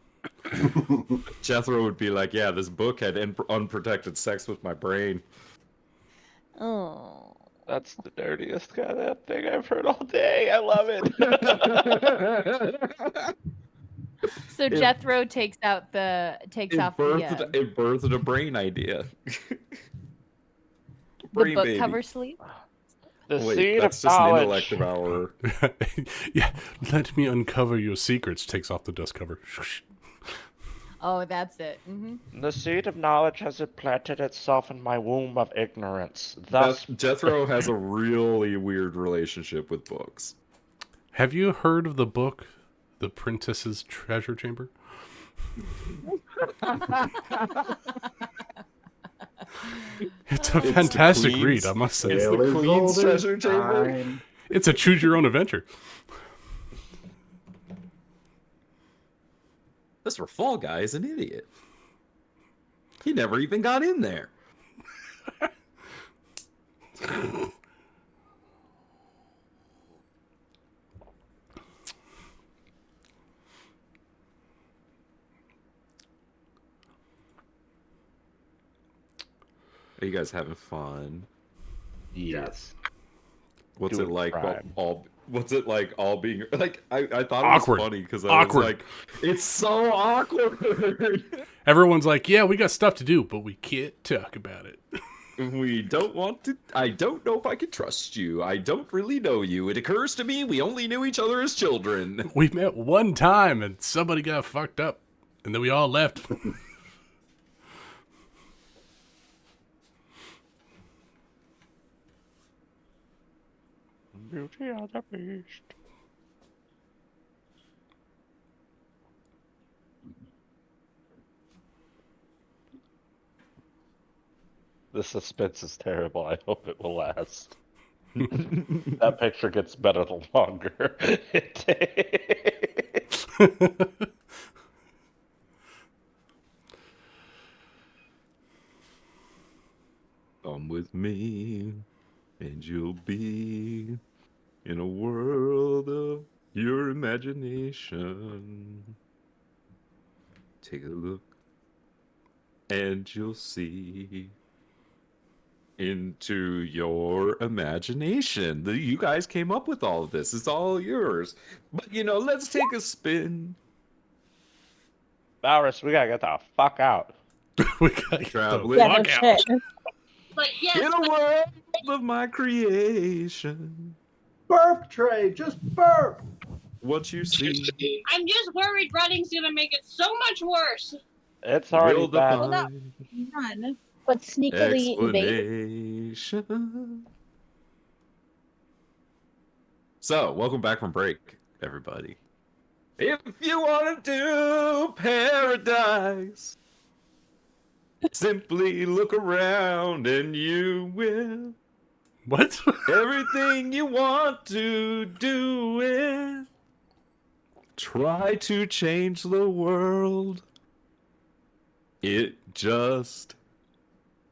Speaker 1: Jethro would be like, yeah, this book had unprotected sex with my brain.
Speaker 7: Oh.
Speaker 4: That's the dirtiest kind of thing I've heard all day. I love it.
Speaker 9: So Jethro takes out the
Speaker 1: It
Speaker 9: off
Speaker 1: birthed a brain idea.
Speaker 9: the
Speaker 1: Brain
Speaker 9: book
Speaker 1: baby.
Speaker 9: cover sleeve.
Speaker 4: The
Speaker 1: Wait,
Speaker 4: seed
Speaker 1: that's
Speaker 4: of
Speaker 1: just an
Speaker 4: knowledge.
Speaker 1: intellective hour.
Speaker 3: Yeah, let me uncover your secrets. Takes off the dust cover.
Speaker 9: Oh, that's it. Mm-hmm.
Speaker 4: The seed of knowledge has implanted itself in my womb of ignorance. Thus,
Speaker 1: Jethro has a really weird relationship with books.
Speaker 3: Have you heard of the book, The Princess's Treasure Chamber? It's a
Speaker 1: the
Speaker 3: fantastic
Speaker 1: Queen's-
Speaker 3: read, I must say.
Speaker 1: It's the
Speaker 2: Tale as
Speaker 1: Queen's
Speaker 2: old as
Speaker 1: treasure chamber.
Speaker 2: time.
Speaker 3: It's a choose your own adventure.
Speaker 1: This Fall Guy is an idiot. He never even got in there. Are you guys having fun?
Speaker 2: Yes.
Speaker 1: What's
Speaker 4: Doing
Speaker 1: it like
Speaker 4: crime.
Speaker 1: what's it like all being like I thought
Speaker 3: Awkward.
Speaker 1: it was funny because I
Speaker 3: Awkward.
Speaker 1: was like, it's so awkward.
Speaker 3: Everyone's like, yeah, we got stuff to do, but we can't talk about it.
Speaker 1: We don't want to. I don't know if I can trust you. I don't really know you. It occurs to me we only knew each other as children.
Speaker 3: We met one time and somebody got fucked up, and then we all left.
Speaker 4: Beauty of the Beast. The suspense is terrible. I hope it will last. That picture gets better the longer it takes.
Speaker 1: Come with me, and you'll be in a world of your imagination. Take a look, and you'll see into your imagination. You guys came up with all of this. It's all yours. But, let's take a spin.
Speaker 4: Valrus, we gotta get the fuck out.
Speaker 3: We gotta get
Speaker 1: Traveling.
Speaker 3: the
Speaker 6: Yeah, no
Speaker 3: fuck out.
Speaker 6: shit.
Speaker 5: But yes,
Speaker 1: In a world of my creation,
Speaker 2: Burp, Trey. Just burp.
Speaker 1: what you see
Speaker 5: I'm just worried running's gonna make it so much worse.
Speaker 4: It's already
Speaker 1: will
Speaker 4: bad.
Speaker 6: Well, not-
Speaker 1: define
Speaker 6: None. But sneakily evade.
Speaker 1: explanation. So, welcome back from break, everybody. If you want to do paradise, simply look around and you will.
Speaker 3: What?
Speaker 1: Everything you want to do is try to change the world. It just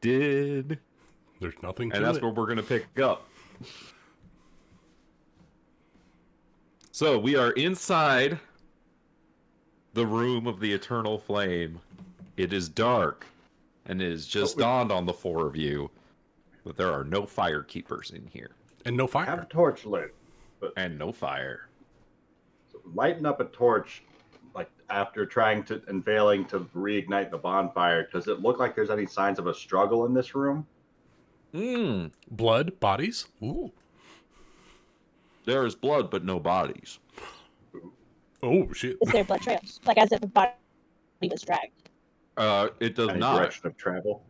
Speaker 1: did.
Speaker 3: There's nothing to
Speaker 1: And that's
Speaker 3: it.
Speaker 1: where we're going to pick up. So we are inside the room of the eternal flame. It is dark, and it has just dawned on the four of you that there are no fire keepers in here.
Speaker 3: And no
Speaker 2: Have
Speaker 3: fire.
Speaker 2: a torch lit.
Speaker 1: And no fire.
Speaker 2: Lighten up a torch, like after trying to and failing to reignite the bonfire. Does it look like there's any signs of a struggle in this room?
Speaker 3: Blood, bodies. Ooh.
Speaker 1: There is blood, but no bodies.
Speaker 3: Oh, shit.
Speaker 6: Is there blood trails? Like as if a body was dragged.
Speaker 1: It does
Speaker 2: Any
Speaker 1: not.
Speaker 2: direction of travel?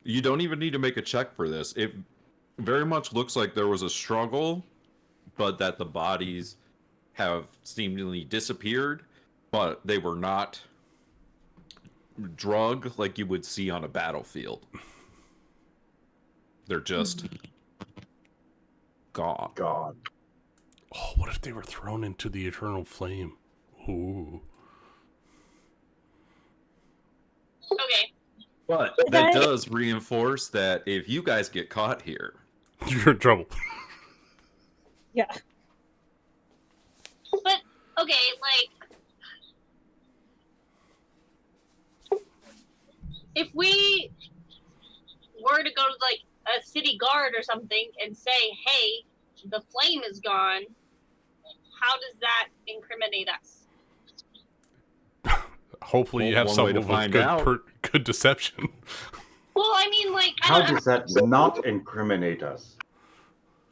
Speaker 1: You don't even need to make a check for this. It very much looks like there was a struggle, but that the bodies have seemingly disappeared, but they were not drug like you would see on a battlefield. They're just gone.
Speaker 2: God.
Speaker 3: Oh, what if they were thrown into the eternal flame? Ooh.
Speaker 5: Okay.
Speaker 1: But that does reinforce that if you guys get caught here,
Speaker 3: You're in trouble.
Speaker 6: Yeah.
Speaker 5: But okay, if we were to go to like a city guard or something and say, "Hey, the flame is gone," how does that incriminate us?
Speaker 3: Hopefully you
Speaker 1: Well,
Speaker 3: have
Speaker 1: one way
Speaker 3: someone
Speaker 1: to
Speaker 3: with
Speaker 1: find out.
Speaker 3: good deception.
Speaker 5: Well, I mean, I
Speaker 2: How
Speaker 5: don't know.
Speaker 2: does that not incriminate us?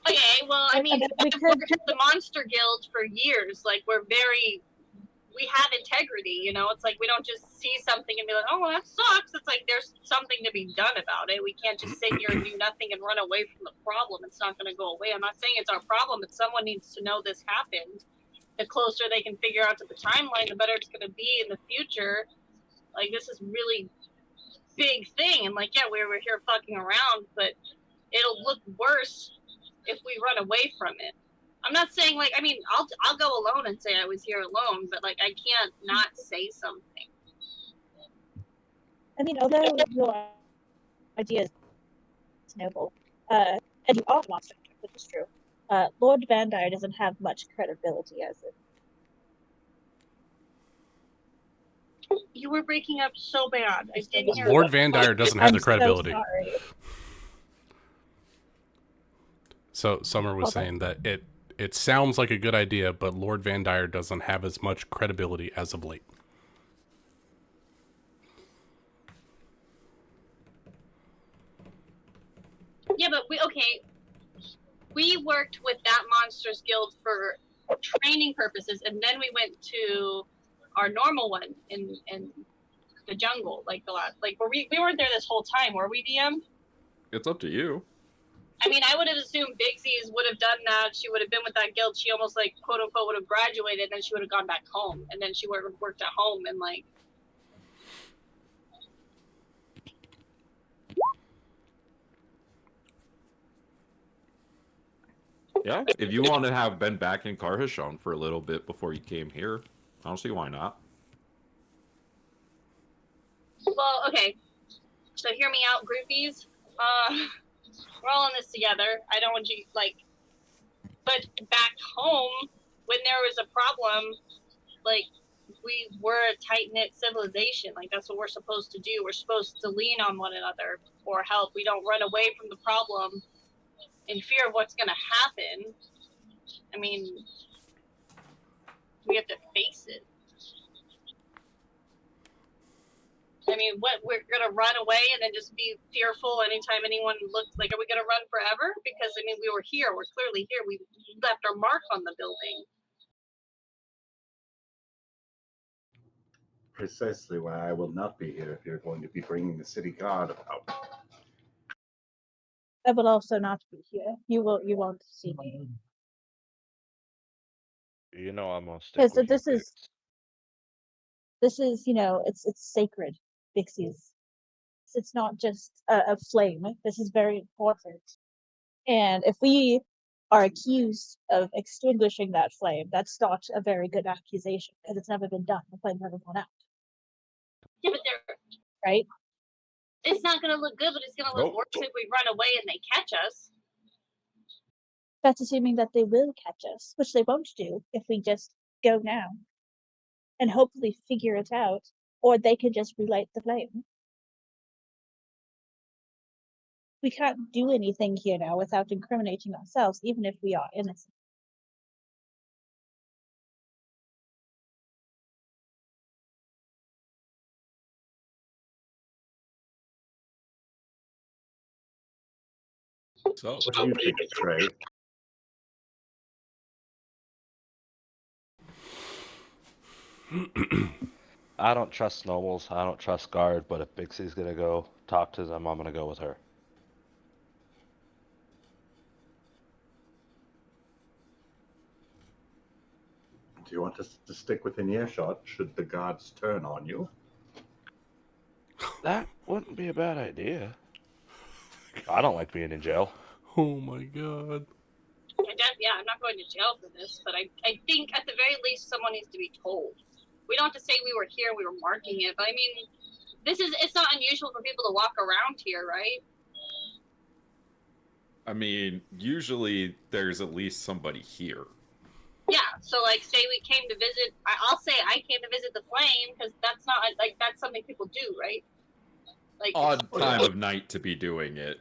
Speaker 5: Okay, well, I mean,
Speaker 6: We
Speaker 5: I've
Speaker 6: could-
Speaker 5: worked at the Monster Guild for years. Like, we have integrity, It's like we don't just see something and be like, oh, well, that sucks. It's like there's something to be done about it. We can't just sit here and do nothing and run away from the problem. It's not going to go away. I'm not saying it's our problem, but someone needs to know this happened. The closer they can figure out to the timeline, the better it's going to be in the future. Like, this is really big thing, and like, yeah, we were here fucking around, but it'll look worse if we run away from it. I'm not saying like, I mean, I'll go alone and say I was here alone, but like, I can't not say something.
Speaker 6: I mean, although your idea is noble, and you are a monster, which is true, Lord Vandire doesn't have much credibility as it.
Speaker 5: You were breaking up so bad. I didn't hear.
Speaker 3: Lord Vandire doesn't have
Speaker 6: I'm
Speaker 3: the credibility.
Speaker 6: So sorry.
Speaker 3: So Summer was saying that it sounds like a good idea, but Lord Vandire doesn't have as much credibility as of late.
Speaker 5: Yeah, but we worked with that Monsters Guild for training purposes, and then we went to our normal one in the jungle, like the last, like we weren't there this whole time, were we, DM?
Speaker 1: It's up to you.
Speaker 5: I mean, I would have assumed Bigsy's would have done that. She would have been with that guild. She almost like quote unquote would have graduated, and then she would have gone back home, and then she would have worked at home and like.
Speaker 1: Yeah, if you want to have been back in Carhashon for a little bit before you came here, I don't see why not.
Speaker 5: Well, okay. So hear me out, groupies. We're all in this together. I don't want you like. But back home, when there was a problem, like we were a tight-knit civilization. Like that's what we're supposed to do. We're supposed to lean on one another for help. We don't run away from the problem in fear of what's going to happen. I mean, we have to face it. I mean, what, we're going to run away and then just be fearful anytime anyone looks like, are we going to run forever? Because, I mean, we were here. We're clearly here. We left our mark on the building.
Speaker 2: Precisely why I will not be here if you're going to be bringing the city guard about.
Speaker 6: I will also not be here. You won't see me.
Speaker 4: You know I'm gonna stick
Speaker 6: Yeah, so
Speaker 4: with you,
Speaker 6: this is, you know, it's sacred, Pixies. It's not just a flame. This is very important. And if we are accused of extinguishing that flame, that's not a very good accusation because it's never been done. The flame's never gone out.
Speaker 5: Yeah, but they're,
Speaker 6: right?
Speaker 5: It's not going to look good, but it's going to look worse if we run away and they catch us.
Speaker 6: That's assuming that they will catch us, which they won't do if we just go now and hopefully figure it out, or they can just relight the flame. We can't do anything here now without incriminating ourselves, even if we are innocent.
Speaker 1: So,
Speaker 2: what do you think, Trey?
Speaker 4: I don't trust nobles. I don't trust guard. But if Bixie's gonna go talk to them, I'm gonna go with her.
Speaker 2: Do you want us to stick within earshot should the guards turn on you?
Speaker 4: That wouldn't be a bad idea. I don't like being in jail.
Speaker 3: Oh my god.
Speaker 5: Yeah, I'm not going to jail for this, but I think at the very least someone needs to be told. We don't have to say we were here, we were marking it, but I mean, it's not unusual for people to walk around here, right?
Speaker 1: I mean, usually there's at least somebody here.
Speaker 5: Yeah, so like say we came to visit, I'll say I came to visit the flame because that's not like that's something people do, right? Like
Speaker 1: odd time of night to be doing it.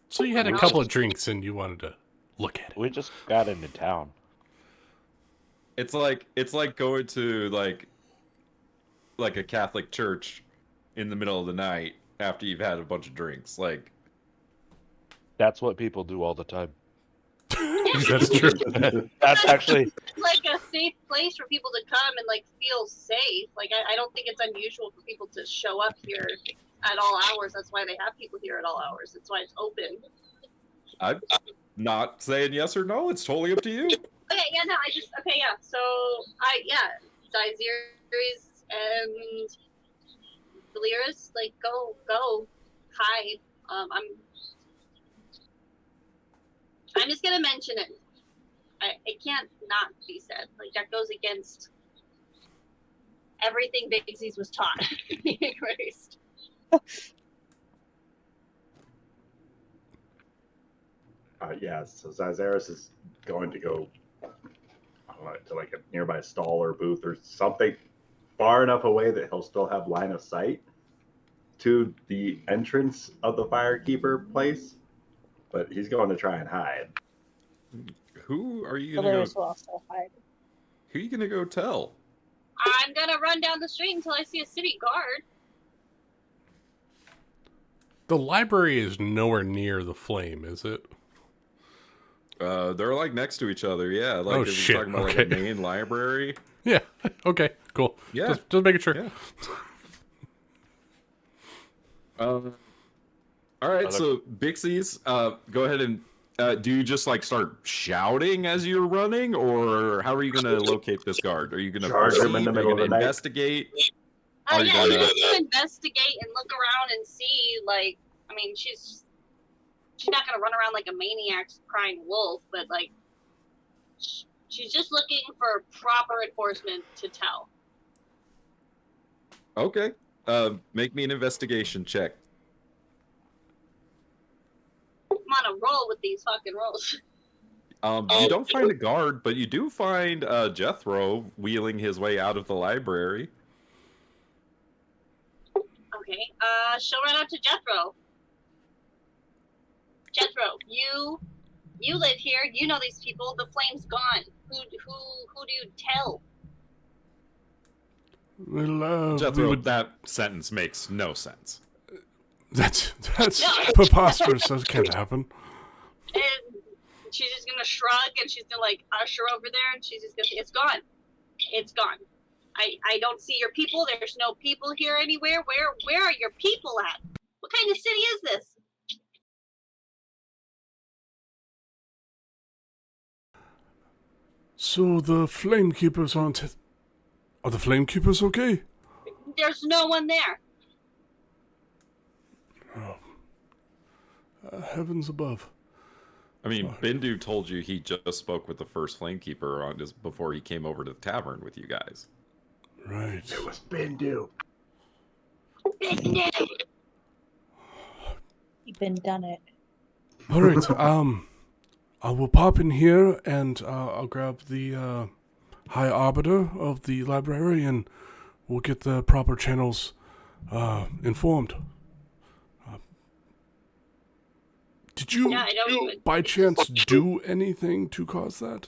Speaker 3: So you had a couple of drinks and you wanted to look at it.
Speaker 4: We just got into town.
Speaker 1: It's like going to like a Catholic church in the middle of the night after you've had a bunch of drinks. Like
Speaker 4: that's what people do all the time.
Speaker 3: That's true.
Speaker 4: That's actually
Speaker 5: it's like a safe place for people to come and like feel safe. Like I don't think it's unusual for people to show up here at all hours. That's why they have people here at all hours. That's why it's open.
Speaker 1: I'm not saying yes or no. It's totally up to you.
Speaker 5: Okay, yeah, no, So Zaziris and Valeris, like, go, hide. I'm just gonna mention it. It can't not be said. Like, that goes against everything Bigsies was taught. Erased.
Speaker 2: Yeah, so Zazaris is going to go, I don't know, to like a nearby stall or booth or something far enough away that he'll still have line of sight to the entrance of the firekeeper place, but he's going to try and hide.
Speaker 1: Who are you gonna
Speaker 6: Valeris
Speaker 1: go?
Speaker 6: will also hide.
Speaker 1: Who are you gonna go tell?
Speaker 5: I'm gonna run down the street until I see a city guard.
Speaker 3: The library is nowhere near the flame, is it?
Speaker 1: They're like next to each other. Yeah, like if
Speaker 3: shit,
Speaker 1: you're talking about like a main library.
Speaker 3: Yeah. Okay. Cool.
Speaker 1: Yeah.
Speaker 3: Just making sure.
Speaker 1: Yeah. All right. So Bixies, go ahead and do you just like start shouting as you're running, or how are you gonna locate this guard? Are you gonna
Speaker 2: Charge him in the
Speaker 1: perceive? Are
Speaker 2: middle
Speaker 1: you
Speaker 2: of the
Speaker 1: gonna
Speaker 2: night?
Speaker 1: investigate?
Speaker 5: Yeah,
Speaker 1: Are you
Speaker 5: I'm
Speaker 1: gonna-
Speaker 5: gonna investigate and look around and see. Like, I mean, she's not gonna run around like a maniac crying wolf, but like, she's just looking for proper enforcement to tell.
Speaker 1: Okay. Make me an investigation check.
Speaker 5: I'm on a roll with these fucking rolls.
Speaker 1: You don't find a guard, but you do find Jethro wheeling his way out of the library.
Speaker 5: Okay. She'll run out to Jethro. Jethro, you live here. You know these people. The flame's gone. Who do you tell?
Speaker 10: Well,
Speaker 1: Jethro, that sentence makes no sense.
Speaker 10: That's
Speaker 5: No.
Speaker 10: preposterous. That can't happen.
Speaker 5: And she's just gonna shrug and she's gonna like usher over there and she's just gonna say, it's gone. It's gone. I don't see your people. There's no people here anywhere. Where are your people at? What kind of city is this?
Speaker 10: So the Flamekeepers aren't... Are the Flamekeepers okay?
Speaker 5: There's no one there.
Speaker 10: Heavens above.
Speaker 1: I mean, Bindu told you he just spoke with the first Flamekeeper on just before he came over to the tavern with you guys.
Speaker 10: Right.
Speaker 2: It was Bindu.
Speaker 6: You've been done it.
Speaker 10: All right. I will pop in here and I'll grab the High Arbiter of the library and we'll get the proper channels informed. Did you,
Speaker 5: Yeah, I don't even-
Speaker 10: by chance, do anything to cause that?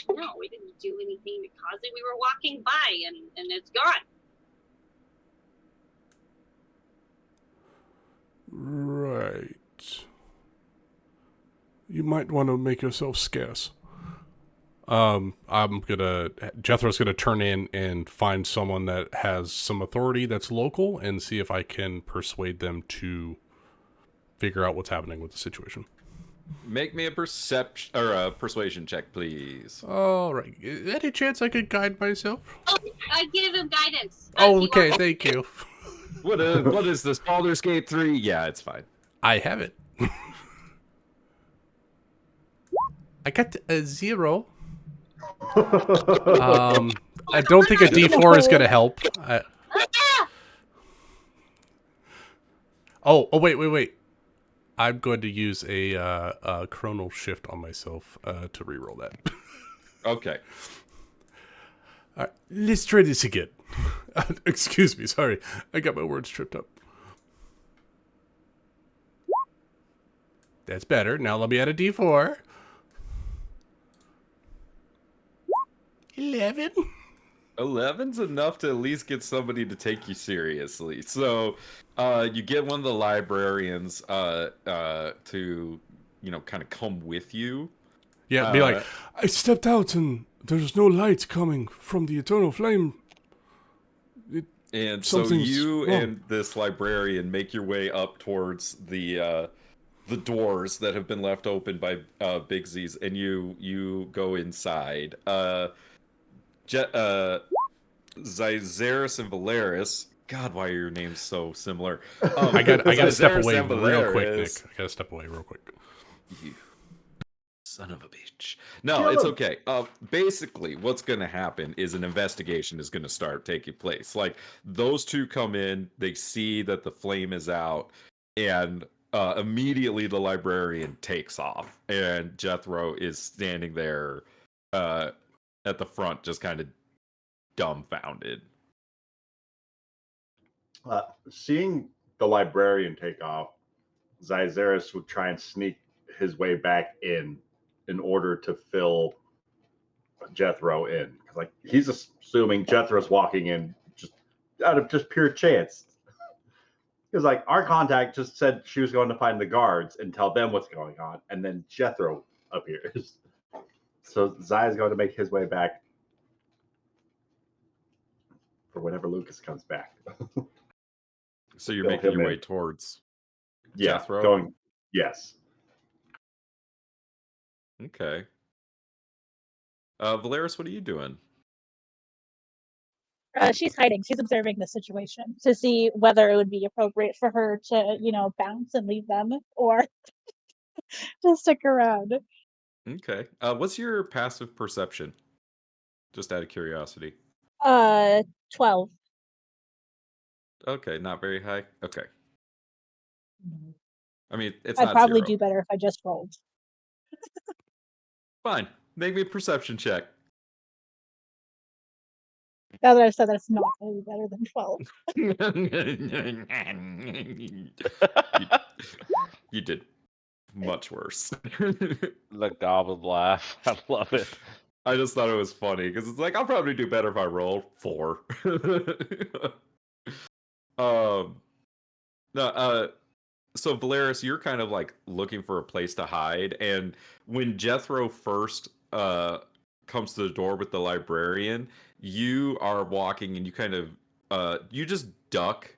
Speaker 5: No, we didn't do anything to cause it. We were walking by and it's gone.
Speaker 10: Right. You might want to make yourself scarce. Jethro's gonna turn in and find someone that has some authority that's local and see if I can persuade them to figure out what's happening with the situation.
Speaker 1: Make me a perception or a persuasion check, please.
Speaker 3: All right. Any chance I could guide myself?
Speaker 5: Oh, I gave him guidance.
Speaker 3: Oh, okay. Thank you.
Speaker 1: What is this? Baldur's Gate 3? Yeah, it's fine.
Speaker 3: I have it. I got a 0. I don't think a D4 is gonna help. Wait. I'm going to use a chronal shift on myself to reroll that.
Speaker 1: Okay.
Speaker 3: All right, let's try this again. Excuse me, sorry. I got my words tripped up. That's better. Now let me add a D4. 11.
Speaker 1: 11's enough to at least get somebody to take you seriously. So, you get one of the librarians to, kind of come with you.
Speaker 3: Yeah, be like,
Speaker 10: I stepped out and there's no light coming from the eternal flame.
Speaker 1: And so
Speaker 10: Something's
Speaker 1: you
Speaker 10: wrong.
Speaker 1: and this librarian make your way up towards the doors that have been left open by Bigsies, and you go inside. Zyzeris and Valeris. God, why are your names so similar?
Speaker 3: I got to step
Speaker 1: Zyzeris
Speaker 3: away
Speaker 1: and
Speaker 3: real quick, Nick.
Speaker 1: Valeris-
Speaker 3: I got to step away real quick.
Speaker 1: You son of a bitch. No,
Speaker 2: Kill
Speaker 1: it's
Speaker 2: him.
Speaker 1: okay. Basically, what's going to happen is an investigation is going to start taking place. Like, those two come in, they see that the flame is out, and immediately the librarian takes off, and Jethro is standing there at the front, just kind of dumbfounded.
Speaker 2: Seeing the librarian take off, Zyzeris would try and sneak his way back in order to fill Jethro in. Like, he's assuming Jethro's walking in just out of just pure chance. Because like our contact just said she was going to find the guards and tell them what's going on, and then Jethro appears. So Zai is going to make his way back for whenever Lucas comes back.
Speaker 1: So you're
Speaker 2: Fill
Speaker 1: making
Speaker 2: him
Speaker 1: your
Speaker 2: in.
Speaker 1: way towards
Speaker 2: Yeah,
Speaker 1: Jethro?
Speaker 2: going. Yes.
Speaker 1: Okay. Valeris, what are you doing?
Speaker 6: She's hiding. She's observing the situation to see whether it would be appropriate for her to, bounce and leave them, or to stick around.
Speaker 1: Okay. What's your passive perception? Just out of curiosity.
Speaker 6: 12.
Speaker 1: Okay, not very high. Okay. I mean, it's
Speaker 6: I'd
Speaker 1: not
Speaker 6: probably
Speaker 1: zero.
Speaker 6: do better if I just rolled.
Speaker 1: Fine. Make me a perception check.
Speaker 6: Now that I've said that, it's not really better than 12.
Speaker 1: You did much worse.
Speaker 4: The goblin laugh. I love it.
Speaker 1: I just thought it was funny because it's like I'll probably do better if I roll 4. No, so Valeris, you're kind of like looking for a place to hide, and when Jethro first comes to the door with the librarian, you are walking and you kind of you just duck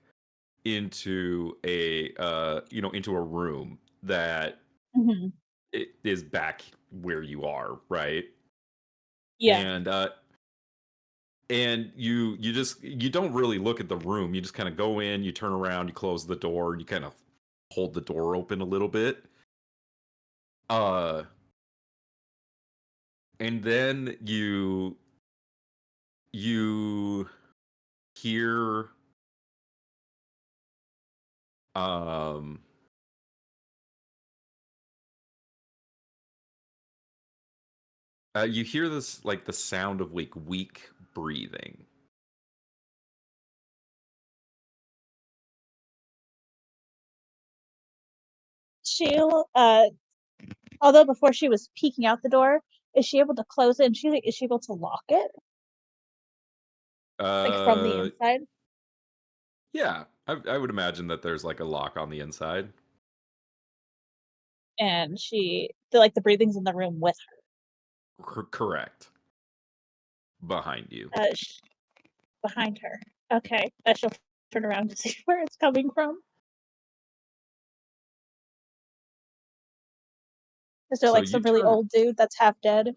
Speaker 1: into a into a room that
Speaker 6: Mhm.
Speaker 1: it is back where you are, right?
Speaker 6: Yeah.
Speaker 1: And you don't really look at the room. You just kind of go in, you turn around, you close the door, you kind of hold the door open a little bit. And then you hear you hear this, like, the sound of like weak breathing.
Speaker 6: She'll, although before she was peeking out the door, is she able to close it? And is she able to lock it, like from the inside?
Speaker 1: Yeah, I would imagine that there's like a lock on the inside.
Speaker 6: And the breathing's in the room with
Speaker 1: Correct. Behind you.
Speaker 6: her, behind her. Okay, she'll turn around to see where it's coming from. Is there
Speaker 1: So
Speaker 6: like some
Speaker 1: you
Speaker 6: really
Speaker 1: turn
Speaker 6: old dude that's half dead?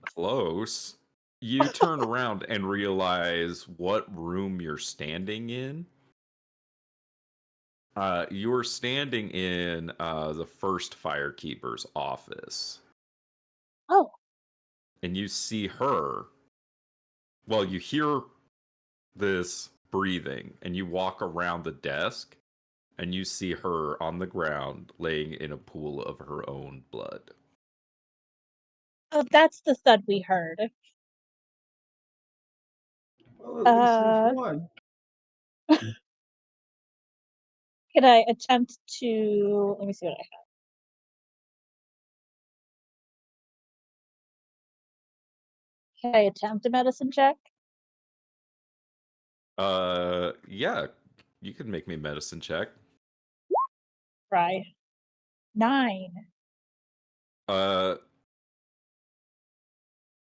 Speaker 1: close. You turn around and realize what room you're standing in. You're standing in the first firekeeper's office.
Speaker 6: Oh.
Speaker 1: And you see her. Well, you hear this breathing, and you walk around the desk, and you see her on the ground, laying in a pool of her own blood.
Speaker 6: Oh, that's the thud we heard.
Speaker 2: Well, at least there's one.
Speaker 6: Can I attempt to... Let me see what I have. Can I attempt a medicine check?
Speaker 1: Yeah, you can make me a medicine check.
Speaker 6: Try. 9.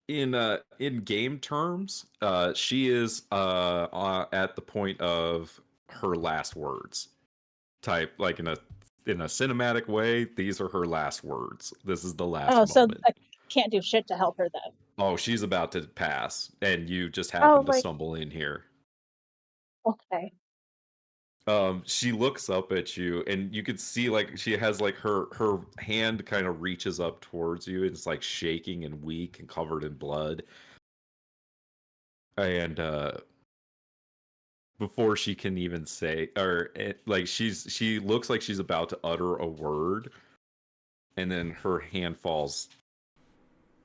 Speaker 1: In game terms, she is at the point of her last words. Type, like, in a cinematic way, these are her last words. This is the last
Speaker 6: Oh, so
Speaker 1: moment.
Speaker 6: can't do shit to help her then.
Speaker 1: Oh, she's about to pass, and you just
Speaker 6: Oh,
Speaker 1: happen to
Speaker 6: like,
Speaker 1: stumble in here.
Speaker 6: okay.
Speaker 1: She looks up at you, and you could see like she has like her hand kind of reaches up towards you, and it's like shaking and weak and covered in blood. And before she can even say, like she looks like she's about to utter a word, and then her hand falls,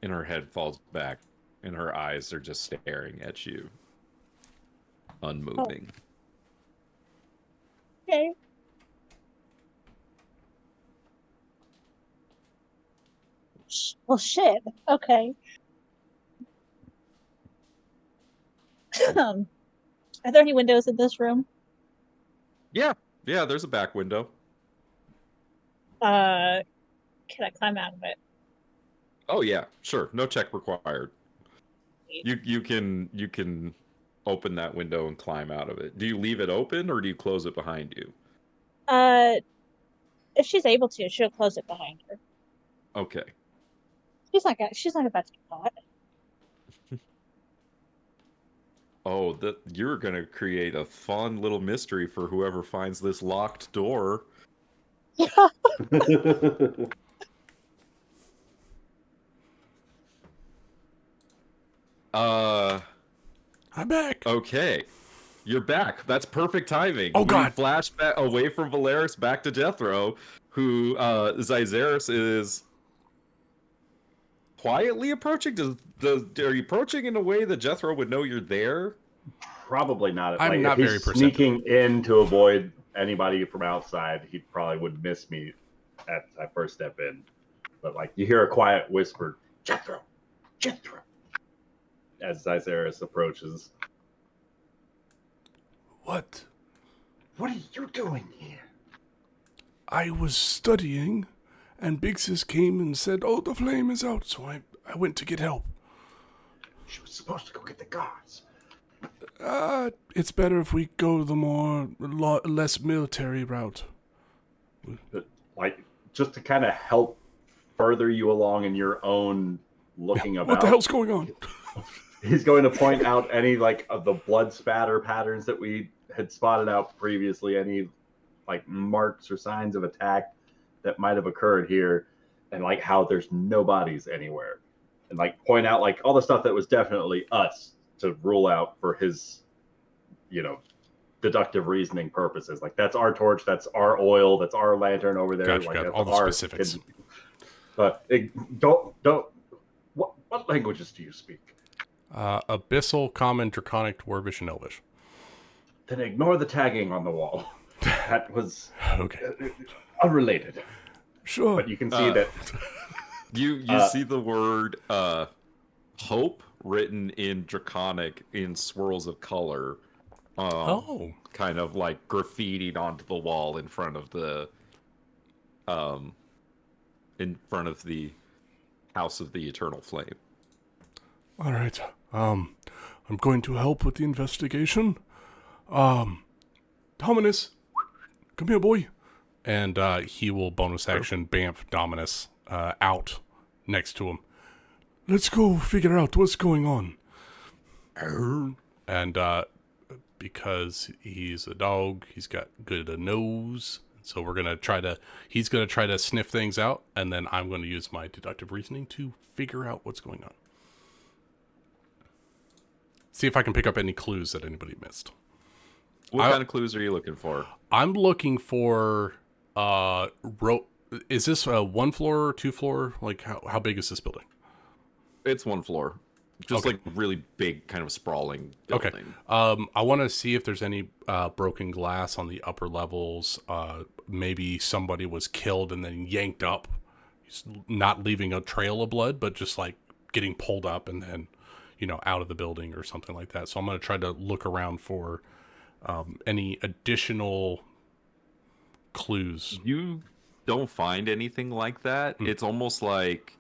Speaker 1: and her head falls back, and her eyes are just staring at you, unmoving.
Speaker 6: Okay. Well, shit. Okay. Are there any windows in this room?
Speaker 1: Yeah, there's a back window.
Speaker 6: Can I climb out of it?
Speaker 1: Oh yeah, sure. No check required. You can open that window and climb out of it. Do you leave it open or do you close it behind you?
Speaker 6: If she's able to, she'll close it behind her.
Speaker 1: Okay.
Speaker 6: She's not about to get caught.
Speaker 1: Oh, you're gonna create a fun little mystery for whoever finds this locked door.
Speaker 6: Yeah.
Speaker 3: I'm back.
Speaker 1: Okay. You're back. That's perfect timing.
Speaker 3: Oh, God.
Speaker 1: We flash back away from Valeris back to Jethro, who Zyzeris is quietly approaching. Are you approaching in a way that Jethro would know you're there?
Speaker 2: Probably not.
Speaker 3: I'm
Speaker 2: like,
Speaker 3: not
Speaker 2: if
Speaker 3: very
Speaker 2: he's
Speaker 3: perceptive.
Speaker 2: sneaking in to avoid anybody from outside, he probably would miss me at I first step in. But like you hear a quiet whisper, Jethro, Jethro, as Zyzeris approaches.
Speaker 10: What?
Speaker 2: What are you doing here?
Speaker 10: I was studying, and Big Sis came and said, "Oh, the flame is out," so I went to get help.
Speaker 2: She was supposed to go get the guards.
Speaker 10: It's better if we go the less military route.
Speaker 2: Like, just to kind of help further you along in your own looking about.
Speaker 10: What the hell's going on?
Speaker 2: He's going to point out any like of the blood spatter patterns that we had spotted out previously, any like marks or signs of attack that might have occurred here, and like how there's no bodies anywhere, and like point out like all the stuff that was definitely us to rule out for his, deductive reasoning purposes. Like that's our torch, that's our oil, that's our lantern over there.
Speaker 3: Gotcha,
Speaker 2: like
Speaker 3: got
Speaker 2: that's
Speaker 3: all the
Speaker 2: our
Speaker 3: specifics.
Speaker 2: But don't. What languages do you speak?
Speaker 3: Abyssal, Common, Draconic, Dwarvish, and Elvish.
Speaker 2: Then ignore the tagging on the wall. That was
Speaker 3: Okay.
Speaker 2: Unrelated.
Speaker 10: Sure.
Speaker 2: But you can see that
Speaker 1: You see the word hope written in Draconic in swirls of color. Kind of like graffitied onto the wall in front of the House of the Eternal Flame.
Speaker 10: All right. I'm going to help with the investigation. Dominus, come here, boy.
Speaker 3: And he will bonus action Bamf Dominus out next to him.
Speaker 10: Let's go figure out what's going on.
Speaker 3: And because he's a dog, he's got good a nose. So he's gonna try to sniff things out, and then I'm going to use my deductive reasoning to figure out what's going on. See if I can pick up any clues that anybody missed.
Speaker 1: What kind of clues are you looking for?
Speaker 3: I'm looking for is this a 1 floor, 2 floor? Like how big is this building?
Speaker 1: It's 1 floor. Just like really big, kind of sprawling building.
Speaker 3: Okay. I want to see if there's any broken glass on the upper levels. Maybe somebody was killed and then yanked up. He's not leaving a trail of blood, but just like getting pulled up and then, out of the building or something like that. So I'm going to try to look around for any additional clues.
Speaker 1: You don't find anything like that. It's almost like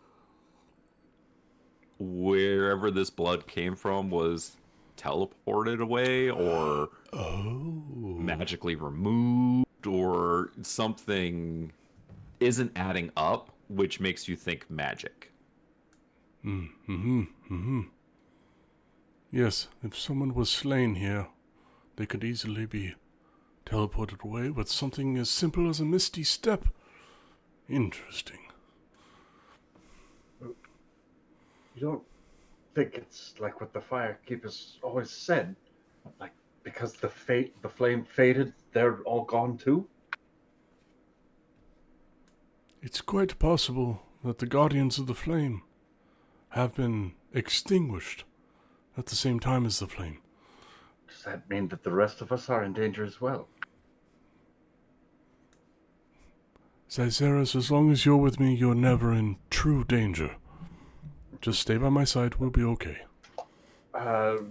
Speaker 1: wherever this blood came from was teleported away or magically removed, or something isn't adding up, which makes you think magic.
Speaker 10: Yes, if someone was slain here, they could easily be teleported away with something as simple as a misty step. Interesting.
Speaker 2: You don't think it's like what the firekeepers always said? Like, because the flame faded, they're all gone too?
Speaker 10: It's quite possible that the Guardians of the Flame have been extinguished at the same time as the flame.
Speaker 2: Does that mean that the rest of us are in danger as well?
Speaker 10: Zyzeris, as long as you're with me, you're never in true danger. Just stay by my side, we'll be okay.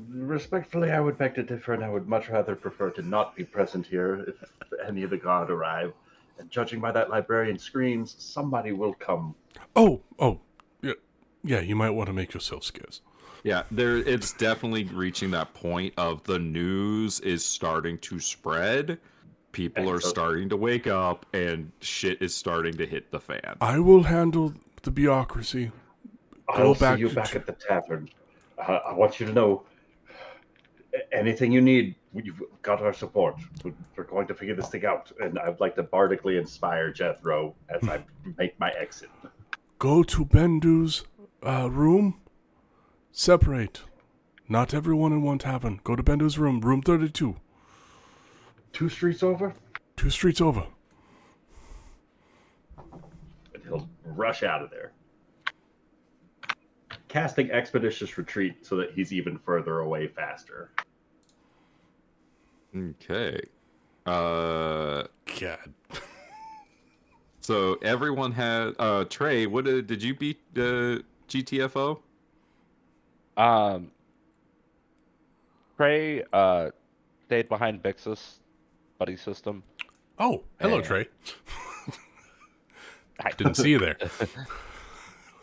Speaker 2: Respectfully, I would beg to differ, and I would much rather prefer to not be present here if any of the guard arrive. And judging by that librarian screams, somebody will come.
Speaker 10: Oh, yeah, you might want to make yourself scarce.
Speaker 1: Yeah, it's definitely reaching that point of the news is starting to spread. People are starting to wake up, and shit is starting to hit the fan.
Speaker 10: I will handle the bureaucracy.
Speaker 2: I'll see you back at the tavern. I want you to know, anything you need, you've got our support. We're going to figure this thing out. And I'd like to bardically inspire Jethro as I make my exit.
Speaker 10: Go to Bendu's room. Separate. Not everyone in one tavern. Go to Bendu's room, room 32.
Speaker 2: 2 streets over?
Speaker 10: 2 streets over.
Speaker 2: And he'll rush out of there, casting Expeditious Retreat so that he's even further away faster.
Speaker 1: Okay.
Speaker 3: God.
Speaker 1: So everyone had Trey. What did you beat GTFO?
Speaker 4: Trey stayed behind Bixus buddy system.
Speaker 3: Oh, hello, Trey. I didn't see you there.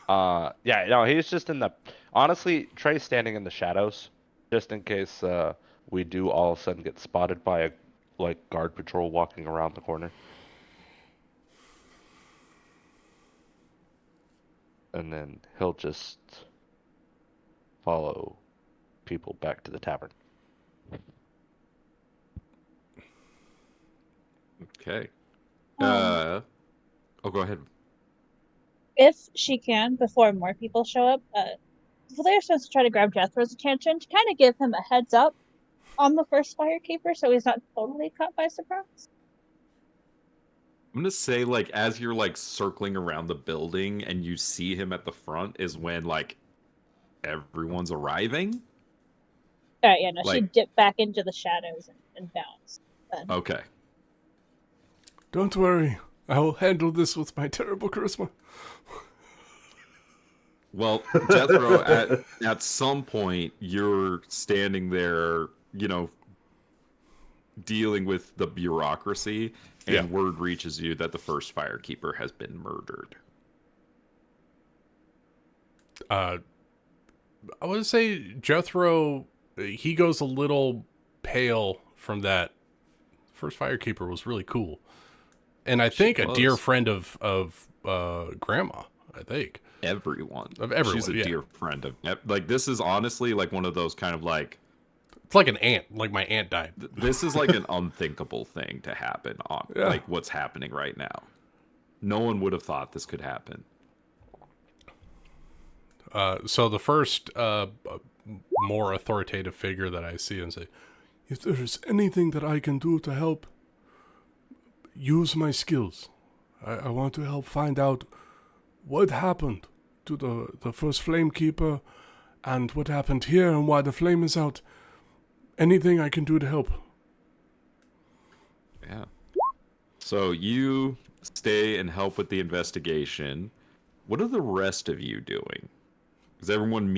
Speaker 4: Yeah, no, he's just in the. Honestly, Trey's standing in the shadows, just in case we do all of a sudden get spotted by a guard patrol walking around the corner. And then he'll just follow people back to the tavern.
Speaker 1: Okay. Oh, go ahead.
Speaker 6: If she can, before more people show up, Valerius wants to try to grab Jethro's attention to kind of give him a heads up on the first firekeeper so he's not totally caught by surprise.
Speaker 1: I'm gonna say, like, as you're like circling around the building and you see him at the front is when like everyone's arriving.
Speaker 6: Alright, yeah, no, she dipped back into the shadows and bounced. Then.
Speaker 1: Okay.
Speaker 10: Don't worry. I will handle this with my terrible charisma.
Speaker 1: Well, Jethro, at some point, you're standing there, dealing with the bureaucracy, and word reaches you that the first firekeeper has been murdered.
Speaker 3: I would say Jethro, he goes a little pale from that. First firekeeper was really cool. And I think a dear friend of Grandma, I think.
Speaker 1: Everyone.
Speaker 3: She's
Speaker 1: a dear friend of. Like, this is honestly like one of those kind of like.
Speaker 3: It's like an aunt. Like my aunt died.
Speaker 1: This is like an unthinkable thing to happen on like what's happening right now. No one would have thought this could happen.
Speaker 3: So the first more authoritative figure that I see and say,
Speaker 10: if there is anything that I can do to help, use my skills. I want to help find out what happened to the first Flamekeeper and what happened here and why the flame is out. Anything I can do to help.
Speaker 1: Yeah. So you stay and help with the investigation. What are the rest of you doing? Is everyone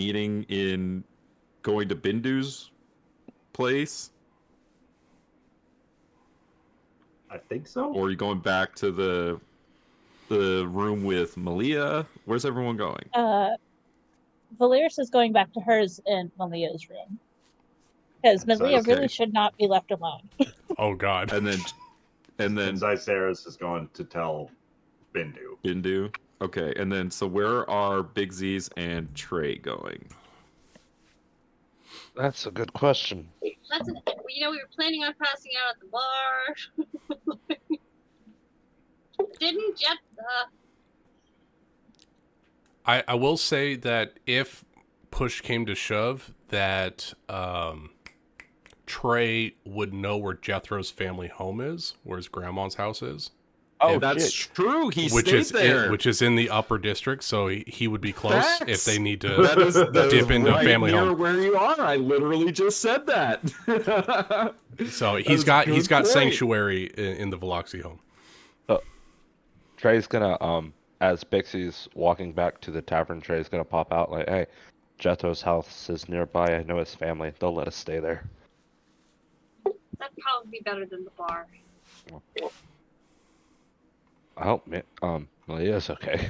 Speaker 1: going to Bindu's place?
Speaker 2: I think so.
Speaker 1: Or are you going back to the room with Malia? Where's everyone going?
Speaker 6: Valerius is going back to hers in Malia's room. Because Malia really should not be left alone.
Speaker 3: Oh God.
Speaker 1: And then
Speaker 2: Zyceris is going to tell Bindu.
Speaker 1: Okay, and then so where are Big Z's and Trey going?
Speaker 4: That's a good question.
Speaker 5: That's an, we were planning on passing out at the bar. Didn't Jet?
Speaker 3: I will say that if push came to shove, that Trey would know where Jethro's family home is, where his grandma's house is.
Speaker 4: Oh,
Speaker 1: That's
Speaker 4: shit.
Speaker 1: true. He
Speaker 3: which
Speaker 1: stayed
Speaker 3: is
Speaker 1: there.
Speaker 3: which is in the upper district, so he would be close
Speaker 1: Facts.
Speaker 3: if they need to
Speaker 1: that is
Speaker 3: dip into
Speaker 1: right
Speaker 3: family
Speaker 1: near
Speaker 3: home.
Speaker 1: where you are. I literally just said that.
Speaker 3: So
Speaker 1: That
Speaker 3: he's
Speaker 1: is a
Speaker 3: got
Speaker 1: good point.
Speaker 3: sanctuary in the Veloxy home.
Speaker 4: Trey's gonna, as Bixie's walking back to the tavern, Trey's gonna pop out like, hey, Jethro's house is nearby. I know his family. They'll let us stay there.
Speaker 5: That'd probably be better than the bar.
Speaker 4: I hope, Malia's okay.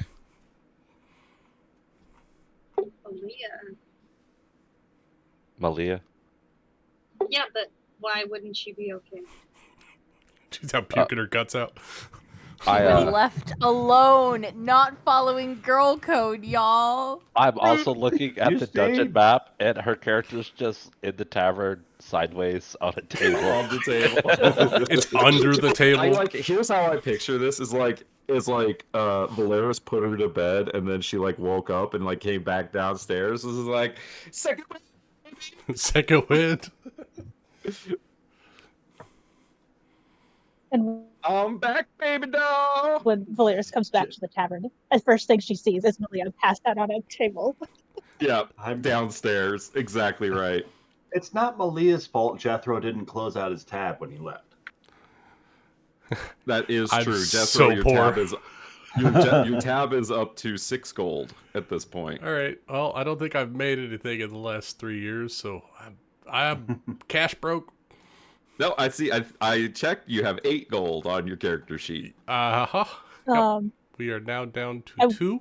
Speaker 5: Aaliyah.
Speaker 4: Malia?
Speaker 5: Yeah, but why wouldn't she be okay?
Speaker 3: She's out puking her guts out.
Speaker 9: Was left alone, not following girl code, y'all.
Speaker 4: I'm also looking at
Speaker 2: You
Speaker 4: the dungeon
Speaker 2: see?
Speaker 4: map, and her character's just in the tavern, sideways on a table.
Speaker 1: On the table.
Speaker 3: It's under the table.
Speaker 1: Here's how I picture this: is like Valeris put her to bed, and then she like woke up and like came back downstairs. This is like second.
Speaker 3: Second wind.
Speaker 6: And
Speaker 1: I'm back, baby doll.
Speaker 6: when Valeris comes back to the tavern, the first thing she sees is Malia passed out on a table.
Speaker 1: Yeah, I'm downstairs. Exactly right.
Speaker 2: It's not Malia's fault Jethro didn't close out his tab when he left.
Speaker 1: That is
Speaker 3: I'm
Speaker 1: true. Jethro,
Speaker 3: so
Speaker 1: your
Speaker 3: poor.
Speaker 1: tab is your tab is up to 6 gold at this point.
Speaker 3: All right. Well, I don't think I've made anything in the last 3 years, so I'm cash broke.
Speaker 1: No, I see. I checked. You have 8 gold on your character sheet.
Speaker 3: Yep. We are now down to
Speaker 6: I-
Speaker 3: 2.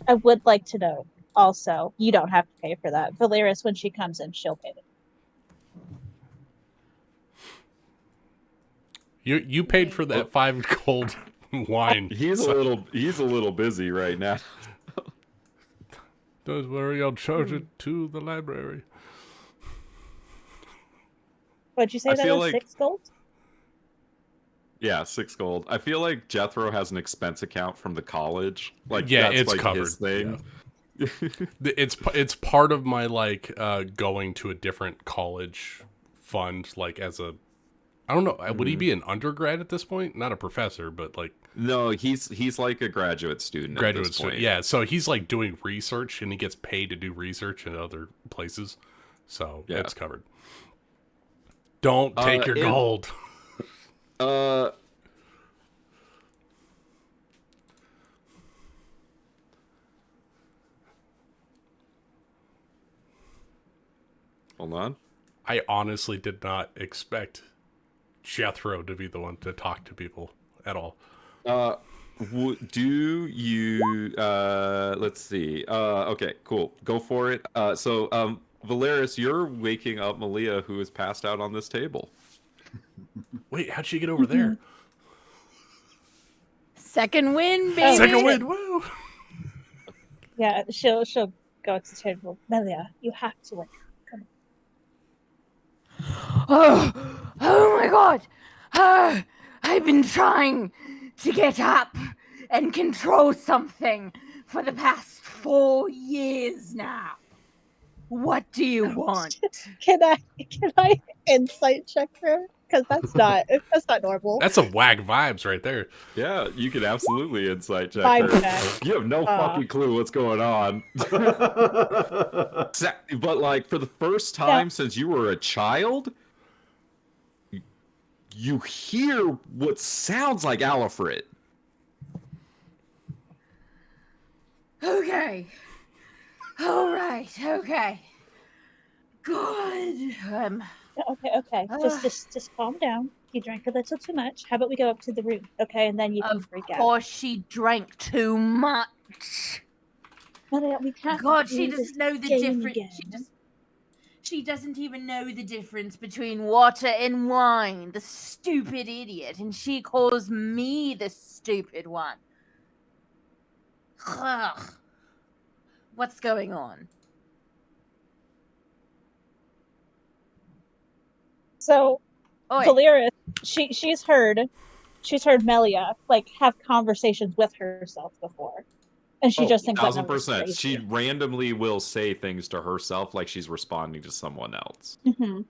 Speaker 6: I would like to know also, you don't have to pay for that. Valeris, when she comes in, she'll pay it.
Speaker 3: You paid for that 5 gold wine.
Speaker 1: He's a little busy right now.
Speaker 10: Don't worry, I'll charge it to the library.
Speaker 6: What'd you say
Speaker 1: I
Speaker 6: that
Speaker 1: feel
Speaker 6: was?
Speaker 1: like-
Speaker 6: 6 gold?
Speaker 1: Yeah, 6 gold. I feel like Jethro has an expense account from the college. Like,
Speaker 3: Yeah,
Speaker 1: that's
Speaker 3: it's
Speaker 1: like
Speaker 3: covered.
Speaker 1: his thing.
Speaker 3: It's part of my like going to a different college fund, like as a, I don't know, would he be an undergrad at this point? Not a professor, but like
Speaker 1: No, he's like a graduate student.
Speaker 3: graduate
Speaker 1: at this
Speaker 3: student.
Speaker 1: point.
Speaker 3: Yeah, so he's like doing research and he gets paid to do research in other places. So
Speaker 1: Yeah.
Speaker 3: it's covered. Don't take your gold.
Speaker 1: Hold on.
Speaker 3: I honestly did not expect Jethro to be the one to talk to people at all.
Speaker 1: Do you let's see. Okay, cool. Go for it. Valeris, you're waking up Malia, who is passed out on this table.
Speaker 3: Wait, how'd she get over there?
Speaker 9: Second win, baby.
Speaker 3: Second wind, woo!
Speaker 6: Yeah, she'll go up to the table. Malia, you have to wake up. Come
Speaker 9: Oh my god. I've been trying to get up and control something for the past 4 years now. What do you want?
Speaker 6: Can I insight check her? Because that's not normal.
Speaker 3: That's some wag vibes right there.
Speaker 1: Yeah, you can absolutely insight check
Speaker 6: Vibe
Speaker 1: her.
Speaker 6: check.
Speaker 1: You have no fucking clue what's going on. But like for the first time since you were a child, you hear what sounds like Alfred.
Speaker 9: Okay. All right. Okay. Good.
Speaker 6: Okay. Just calm down. You drank a little too much. How about we go up to the room, okay? And then you can freak
Speaker 9: Of
Speaker 6: out.
Speaker 9: course, she drank too much.
Speaker 6: Malia, we can't
Speaker 9: God,
Speaker 6: do
Speaker 9: she
Speaker 6: this
Speaker 9: doesn't know the
Speaker 6: game
Speaker 9: difference.
Speaker 6: again.
Speaker 9: She doesn't even know the difference between water and wine. The stupid idiot, and she calls me the stupid one. Ugh. What's going on?
Speaker 6: So
Speaker 9: Oi.
Speaker 6: Valeris, she's heard Melia like have conversations with herself before, and she
Speaker 1: Oh,
Speaker 6: just thinks that Melia's
Speaker 1: 1000%.
Speaker 6: crazy.
Speaker 1: She randomly will say things to herself like she's responding to someone else.
Speaker 6: Mm-hmm.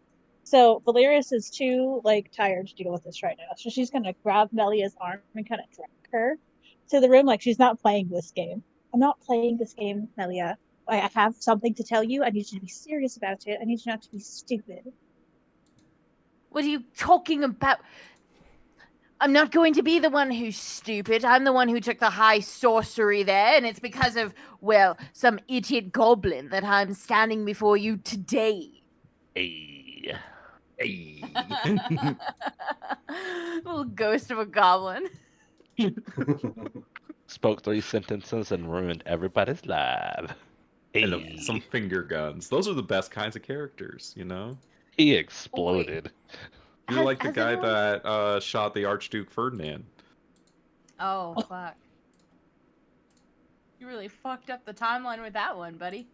Speaker 6: So Valeris is too like tired to deal with this right now, so she's gonna grab Melia's arm and kind of drag her to the room like she's not playing this game. I'm not playing this game, Melia. I have something to tell you. I need you to be serious about it. I need you not to be stupid.
Speaker 9: What are you talking about? I'm not going to be the one who's stupid. I'm the one who took the high sorcery there, and it's because of, well, some idiot goblin that I'm standing before you today.
Speaker 4: Hey.
Speaker 1: Hey.
Speaker 9: Little ghost of a goblin.
Speaker 4: Spoke 3 sentences and ruined everybody's life.
Speaker 1: And
Speaker 4: Hey.
Speaker 1: some finger guns. Those are the best kinds of characters, you know?
Speaker 4: He exploded.
Speaker 1: You're like the
Speaker 9: has
Speaker 1: guy
Speaker 9: anyone-
Speaker 1: that shot the Archduke Ferdinand.
Speaker 9: Oh, fuck. You really fucked up the timeline with that one, buddy.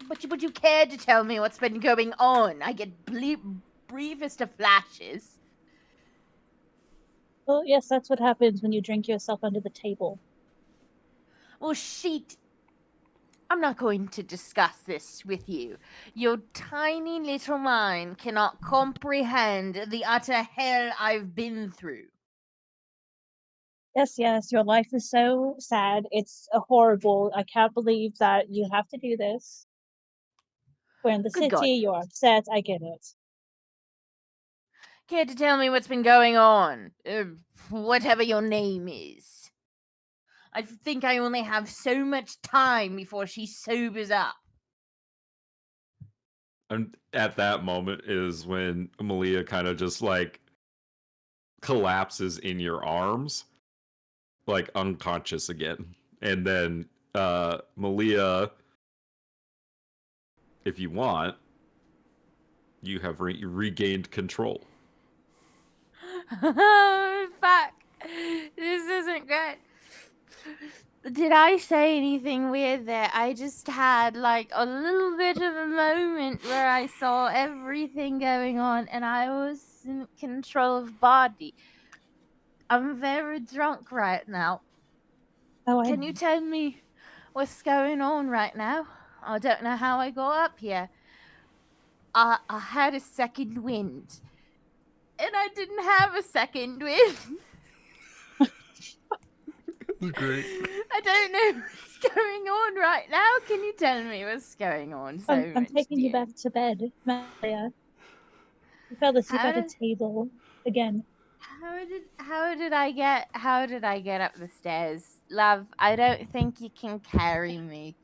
Speaker 9: But would you care to tell me what's been going on? I get briefest of flashes.
Speaker 6: Well, yes, that's what happens when you drink yourself under the table.
Speaker 9: Well, shit. I'm not going to discuss this with you. Your tiny little mind cannot comprehend the utter hell I've been through.
Speaker 6: Yes, your life is so sad. It's horrible. I can't believe that you have to do this. We're in the
Speaker 9: Good God.
Speaker 6: city, you're upset, I get it.
Speaker 9: Care to tell me what's been going on? Whatever your name is. I think I only have so much time before she sobers up.
Speaker 1: And at that moment is when Malia kind of just like collapses in your arms, like unconscious again. And then Malia, if you want, you have regained control.
Speaker 9: Fuck. This isn't good. Did I say anything weird there? I just had like a little bit of a moment where I saw everything going on and I was in control of body. I'm very drunk right now.
Speaker 6: Oh,
Speaker 9: Can you tell me what's going on right now? I don't know how I got up here. I had a second wind. And I didn't have a second wind.
Speaker 3: Great.
Speaker 9: I don't know what's going on right now. Can you tell me what's going on?
Speaker 6: I'm taking you back to bed, Maria. You fell asleep at a table again.
Speaker 9: How did I get up the stairs? Love, I don't think you can carry me.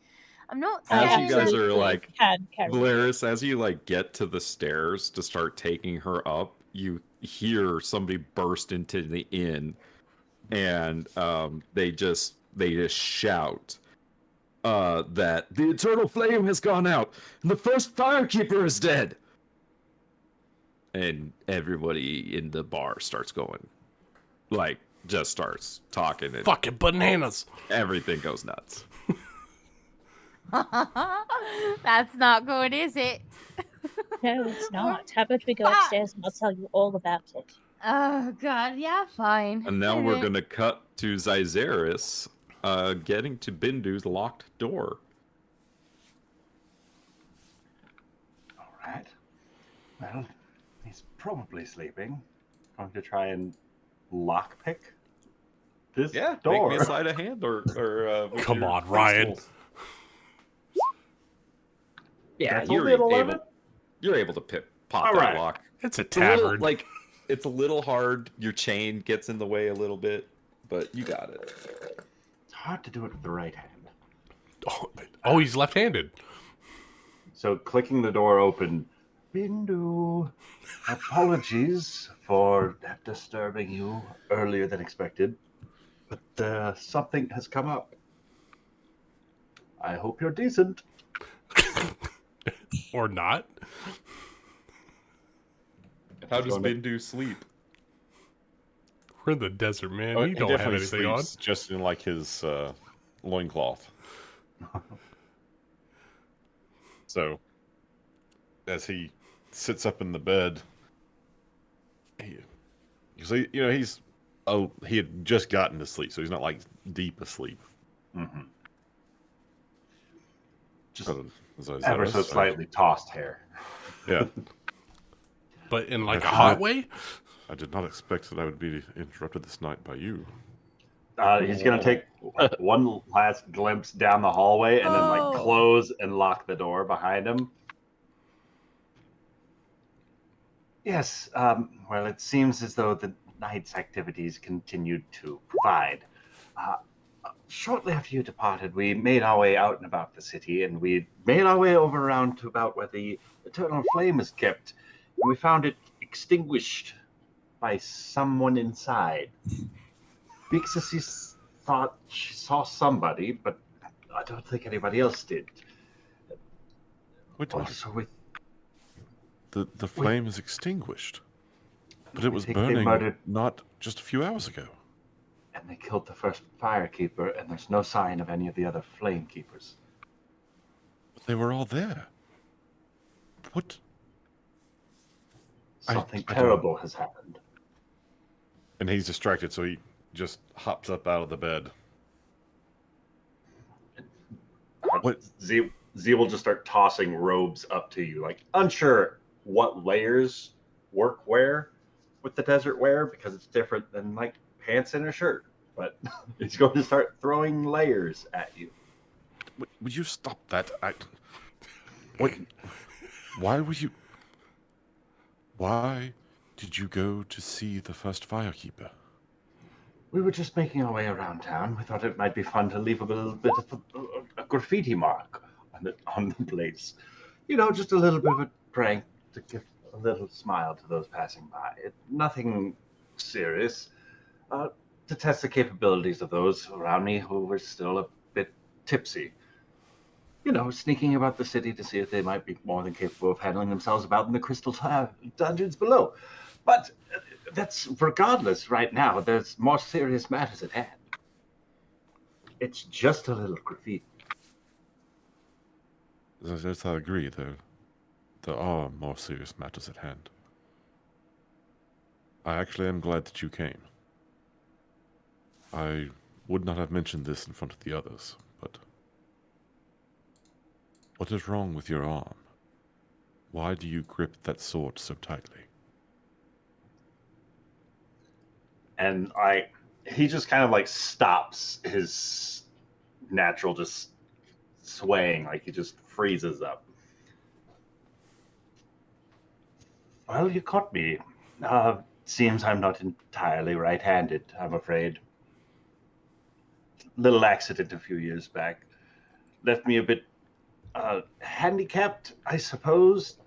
Speaker 9: I'm not
Speaker 1: As
Speaker 9: saying
Speaker 1: you guys
Speaker 9: that-
Speaker 1: are like,
Speaker 6: can carry
Speaker 1: Valeris, as you like get to the stairs to start taking her up, you hear somebody burst into the inn, and they just shout that the eternal flame has gone out and the first firekeeper is dead. And everybody in the bar starts going, like, just starts talking, and
Speaker 3: Fucking bananas.
Speaker 1: everything goes nuts.
Speaker 9: That's not good, is it?
Speaker 6: No, it's not. How about we go upstairs and I'll tell you all about it.
Speaker 9: Oh god, yeah, fine.
Speaker 1: And now we're
Speaker 9: Alright.
Speaker 1: gonna cut to Zyzeris getting to Bindu's locked door.
Speaker 2: All right. Well, he's probably sleeping. I'm going to try and lockpick this
Speaker 1: Yeah,
Speaker 2: door.
Speaker 1: make me a sleight of hand or with
Speaker 3: Come
Speaker 1: your
Speaker 3: on,
Speaker 1: dice
Speaker 3: Ryan.
Speaker 1: rolls. Yeah,
Speaker 2: That's
Speaker 1: you're
Speaker 2: only an 11?
Speaker 1: able to pop
Speaker 2: All
Speaker 1: that
Speaker 2: right.
Speaker 1: lock.
Speaker 3: It's a
Speaker 1: It's a little,
Speaker 3: tavern.
Speaker 1: like, it's a little hard. Your chain gets in the way a little bit, but you got it.
Speaker 2: It's hard to do it with the right hand.
Speaker 3: Oh, he's left-handed.
Speaker 2: So clicking the door open, Bindu, apologies for disturbing you earlier than expected, but something has come up. I hope you're decent.
Speaker 3: Or not.
Speaker 1: How does
Speaker 2: Going to-
Speaker 1: Bindu sleep?
Speaker 3: We're in the desert, man.
Speaker 8: Oh,
Speaker 3: You
Speaker 8: he
Speaker 3: don't have
Speaker 8: definitely
Speaker 3: anything on.
Speaker 8: sleeps just in like his loincloth. So, as he sits up in the bed, he had just gotten to sleep, so he's not like deep asleep.
Speaker 2: Mm-hmm. Just
Speaker 8: As
Speaker 2: ever so slightly tossed hair.
Speaker 8: Yeah.
Speaker 3: But in like a
Speaker 8: That's
Speaker 3: hot
Speaker 8: good.
Speaker 3: way?
Speaker 8: I did not expect that I would be interrupted this night by you.
Speaker 2: He's going to take one last glimpse down the hallway and then like close and lock the door behind him. Yes, well, it seems as though the night's activities continued to provide. Shortly after you departed, we made our way out and about the city, and we made our way over around to about where the eternal flame is kept. And we found it extinguished by someone inside. Bixie thought she saw somebody, but I don't think anybody else did.
Speaker 8: Wait a minute.
Speaker 2: Also, we
Speaker 8: The flame is extinguished. But it was
Speaker 2: think they
Speaker 8: burning
Speaker 2: murdered-
Speaker 8: not just a few hours ago.
Speaker 2: and they killed the first firekeeper, and there's no sign of any of the other flame keepers.
Speaker 8: But they were all there. What?
Speaker 2: Something
Speaker 8: I don't-
Speaker 2: terrible has happened.
Speaker 8: And he's distracted, so he just hops up out of the bed. What?
Speaker 2: Z will just start tossing robes up to you, like unsure what layers work where with the desert wear, because it's different than like pants and a shirt. But he's going to start throwing layers at you.
Speaker 8: Would you stop that? What? Why did you go to see the first firekeeper?
Speaker 2: We were just making our way around town. We thought it might be fun to leave a little bit of a graffiti mark on the place. You know, just a little bit of a prank to give a little smile to those passing by. Nothing serious. To test the capabilities of those around me who were still a bit tipsy. You know, sneaking about the city to see if they might be more than capable of handling themselves about in the crystal dungeons below. But that's regardless right now. There's more serious matters at hand. It's just a little graffiti.
Speaker 8: Yes, I agree, though. There are more serious matters at hand. I actually am glad that you came. I would not have mentioned this in front of the others, but... What is wrong with your arm? Why do you grip that sword so tightly?
Speaker 2: And he just kind of like stops his natural just swaying, like he just freezes up. Well, you caught me. Seems I'm not entirely right-handed, I'm afraid. Little accident a few years back. Left me a bit handicapped, I suppose.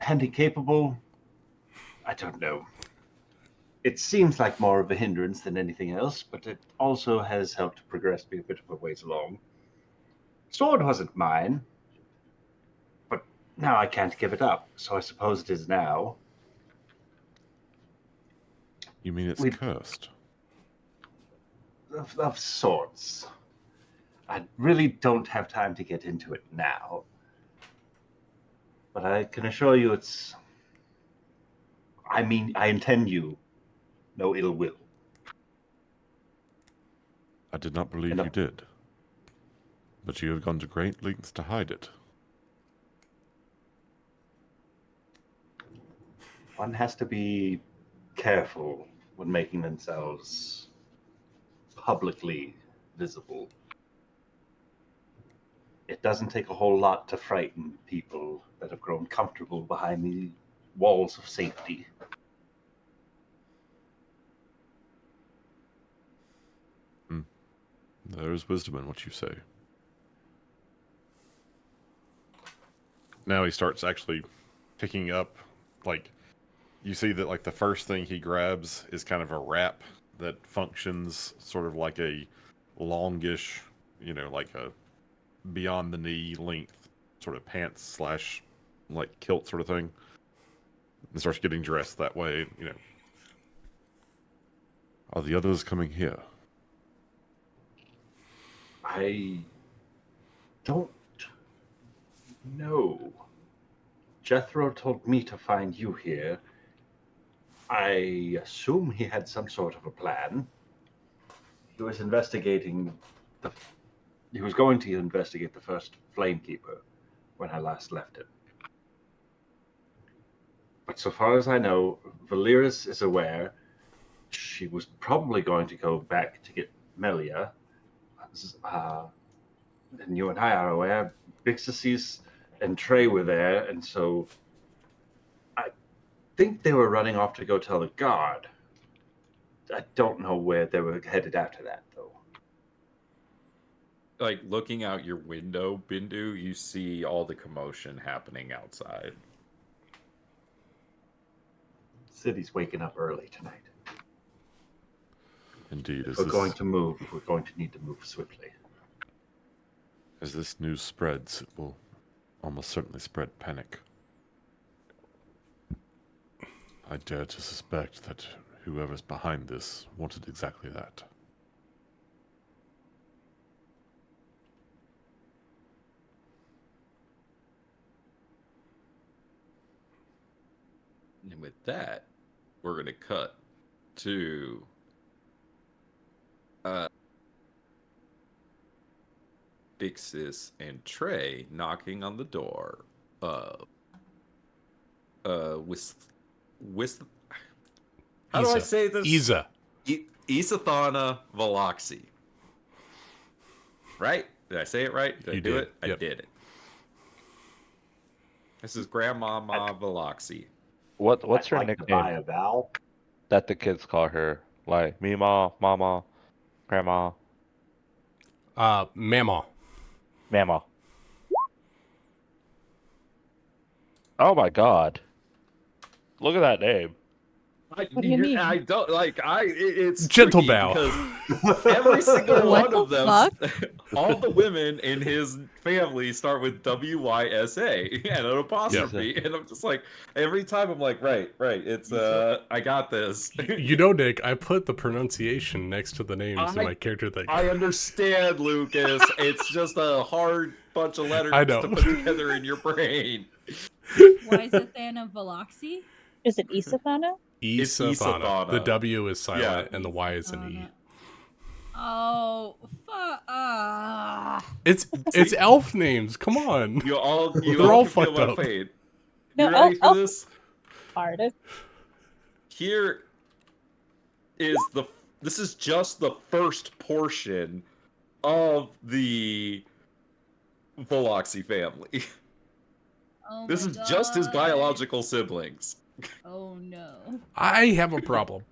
Speaker 2: Handicapable. I don't know. It seems like more of a hindrance than anything else, but it also has helped progress me a bit of a ways along. Sword wasn't mine, but now I can't give it up, so I suppose it is now.
Speaker 8: You mean it's cursed?
Speaker 2: Of sorts. I really don't have time to get into it now. But I can assure you it's... I intend you no ill will.
Speaker 8: I did not believe you did. But you have gone to great lengths to hide it.
Speaker 2: One has to be careful when making themselves publicly visible. It doesn't take a whole lot to frighten people that have grown comfortable behind the walls of safety.
Speaker 8: There is wisdom in what you say. Now he starts actually picking up, like, you see that, like, the first thing he grabs is kind of a wrap that functions sort of like a longish, like a beyond the knee length sort of pants / like kilt sort of thing. And starts getting dressed that way, Are the others coming here?
Speaker 2: I don't know. Jethro told me to find you here. I assume he had some sort of a plan. He was investigating the. He was going to investigate the first Flamekeeper when I last left him. But so far as I know, Valeris is aware. She was probably going to go back to get Melia. And you and I are aware. Bixasis and Trey were there, and so I think they were running off to go tell the guard. I don't know where they were headed after that, though.
Speaker 1: Like, looking out your window, Bindu, you see all the commotion happening outside.
Speaker 2: City's waking up early tonight.
Speaker 8: Indeed.
Speaker 2: If we're going to move, we're going to need to move swiftly.
Speaker 8: As this news spreads, it will almost certainly spread panic. I dare to suspect that whoever's behind this wanted exactly that.
Speaker 1: And with that, we're going to cut to Bixis and Trey knocking on the door of how do I say this?
Speaker 3: Isa.
Speaker 1: Isathana Veloxi. Right? Did I say it right? Did I do it?
Speaker 3: Yep.
Speaker 1: I did it. This is Grandmama Veloxi.
Speaker 4: What's her
Speaker 2: I'd like to
Speaker 4: nickname
Speaker 2: buy a Val.
Speaker 4: that the kids call her? Like Mima, Mama, Grandma,
Speaker 3: Mama.
Speaker 4: Mama. Oh my God! Look at that name.
Speaker 6: What do you mean?
Speaker 1: I don't like. It's
Speaker 3: Gentle
Speaker 1: tricky
Speaker 3: bow.
Speaker 1: because every single
Speaker 9: What
Speaker 1: one of
Speaker 9: the
Speaker 1: them, all the women in his family start with WYSA and an apostrophe, and I'm just like, every time I'm like, right. It's I got this.
Speaker 3: You know, Nick, I put the pronunciation next to the names in my character thing.
Speaker 1: I understand, Lucas. It's just a hard bunch of letters
Speaker 3: I know.
Speaker 1: to put together in your brain.
Speaker 9: Why is it Thana Veloxi?
Speaker 6: Is it Isathana?
Speaker 1: It's
Speaker 3: Isathana.
Speaker 1: Isathana.
Speaker 3: The W is silent
Speaker 1: Yeah.
Speaker 3: and the Y is an E.
Speaker 9: Oh,
Speaker 3: It's elf names. Come on.
Speaker 1: You
Speaker 3: They're
Speaker 1: all
Speaker 3: all
Speaker 1: can feel
Speaker 3: fucked
Speaker 1: my
Speaker 3: up.
Speaker 1: pain.
Speaker 6: No,
Speaker 1: You ready for
Speaker 6: elf
Speaker 1: this?
Speaker 6: hard.
Speaker 1: Here is this is just the first portion of the Veloxi family.
Speaker 9: oh
Speaker 1: This
Speaker 9: my
Speaker 1: is just his
Speaker 9: God.
Speaker 1: biological siblings.
Speaker 9: Oh no.
Speaker 3: I have a problem.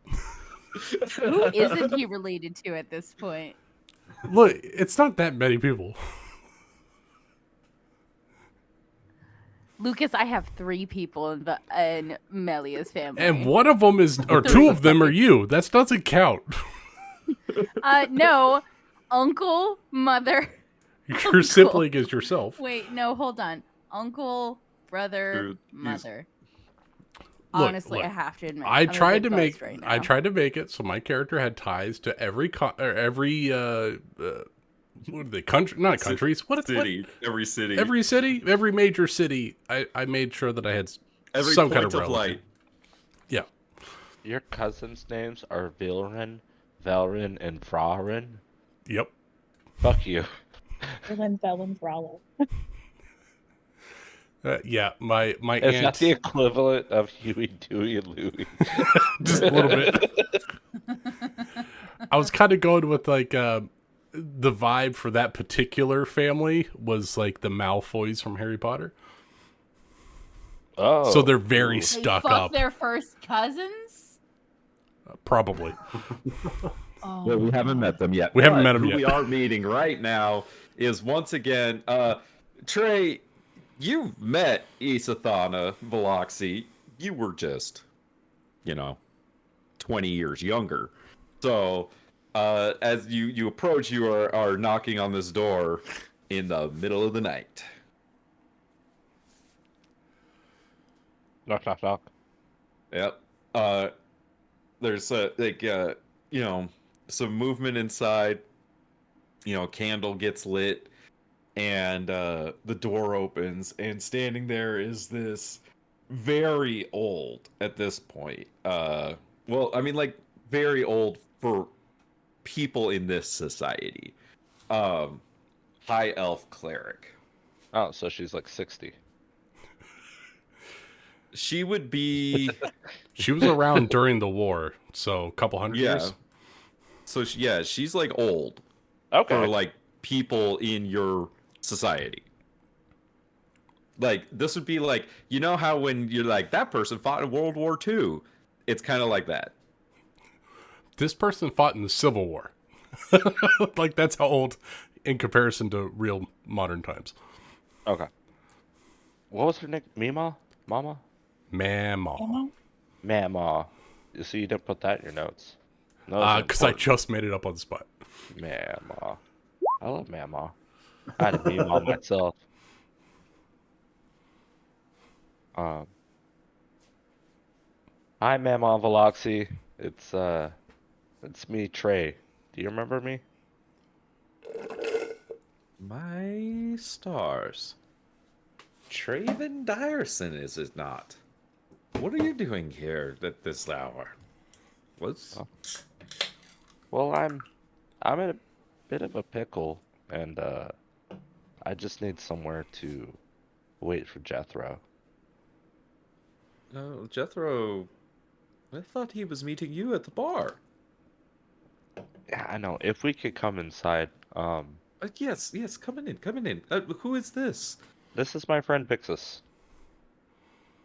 Speaker 9: Who isn't he related to at this point?
Speaker 3: Look, it's not that many people.
Speaker 9: Lucas, I have 3 people in Melia's family.
Speaker 3: And one of them is, or 2 of them are you. That doesn't count.
Speaker 9: No, uncle, mother.
Speaker 3: Your sibling is yourself.
Speaker 9: Wait, no, hold on. Uncle, brother,
Speaker 1: Dude,
Speaker 9: mother.
Speaker 3: Look,
Speaker 9: Honestly, I have to admit.
Speaker 3: I
Speaker 9: I'm a
Speaker 3: tried
Speaker 9: bit
Speaker 3: to make
Speaker 9: buzzed right
Speaker 3: I
Speaker 9: now.
Speaker 3: tried to make it so my character had ties to every what are they, country, not countries,
Speaker 1: City, every city,
Speaker 3: every city, every major city. I made sure that I had
Speaker 1: every
Speaker 3: some
Speaker 1: point
Speaker 3: kind of
Speaker 1: of
Speaker 3: relation.
Speaker 1: light.
Speaker 3: Yeah.
Speaker 4: Your cousins' names are Vilren, Velrin, and Vrarin.
Speaker 3: Yep.
Speaker 4: Fuck you.
Speaker 6: Berlin, Bellin, Brawler.
Speaker 3: Yeah, my
Speaker 4: Is
Speaker 3: aunt
Speaker 4: that the equivalent of Huey, Dewey, and Louie?
Speaker 3: just a little bit. I was kind of going with like the vibe for that particular family was like the Malfoys from Harry Potter.
Speaker 4: Oh,
Speaker 3: So they're very
Speaker 9: They
Speaker 3: stuck
Speaker 9: fuck
Speaker 3: up.
Speaker 9: their first cousins?
Speaker 3: Probably.
Speaker 9: Oh,
Speaker 1: Well, we haven't met them yet.
Speaker 3: We haven't
Speaker 1: but
Speaker 3: met 'em
Speaker 1: who
Speaker 3: yet.
Speaker 1: we are meeting right now is once again Trey. You've met Isathana Veloxi. You were just, 20 years younger. So, as you approach, you are knocking on this door in the middle of the night.
Speaker 4: knock, knock, knock.
Speaker 1: Yep. There's you know, some movement inside. Candle gets lit, and the door opens, and standing there is this very old at this point. Well, I mean, like very old for people in this society. Um, High elf cleric.
Speaker 4: Oh, so she's like 60.
Speaker 1: She would be,
Speaker 3: She was around during the war, so a couple hundred
Speaker 1: yeah.
Speaker 3: years.
Speaker 1: So she's like old
Speaker 4: Okay.
Speaker 1: for like people in your society. Like this would be like, how when you're like, that person fought in World War II, it's kind of like that.
Speaker 3: This person fought in the Civil War. Like, that's how old in comparison to real modern times.
Speaker 4: Okay. What was her name? Mima? Mama?
Speaker 3: Mama.
Speaker 4: Mama. You see, you didn't put that in your notes. No,
Speaker 3: Because I just made it up on the spot.
Speaker 4: Mama. I love Mama. I had a Mima myself. Hi, Mama Veloxy. It's me, Trey. Do you remember me?
Speaker 1: My stars. Traven Dyerson, is it not? What are you doing here at this hour? What's...
Speaker 4: Well, I'm in a bit of a pickle, and I just need somewhere to wait for Jethro.
Speaker 1: Oh, Jethro... I thought he was meeting you at the bar.
Speaker 4: Yeah, I know. If we could come inside,
Speaker 1: Yes, coming in. Who is this?
Speaker 4: this is my friend Pixis.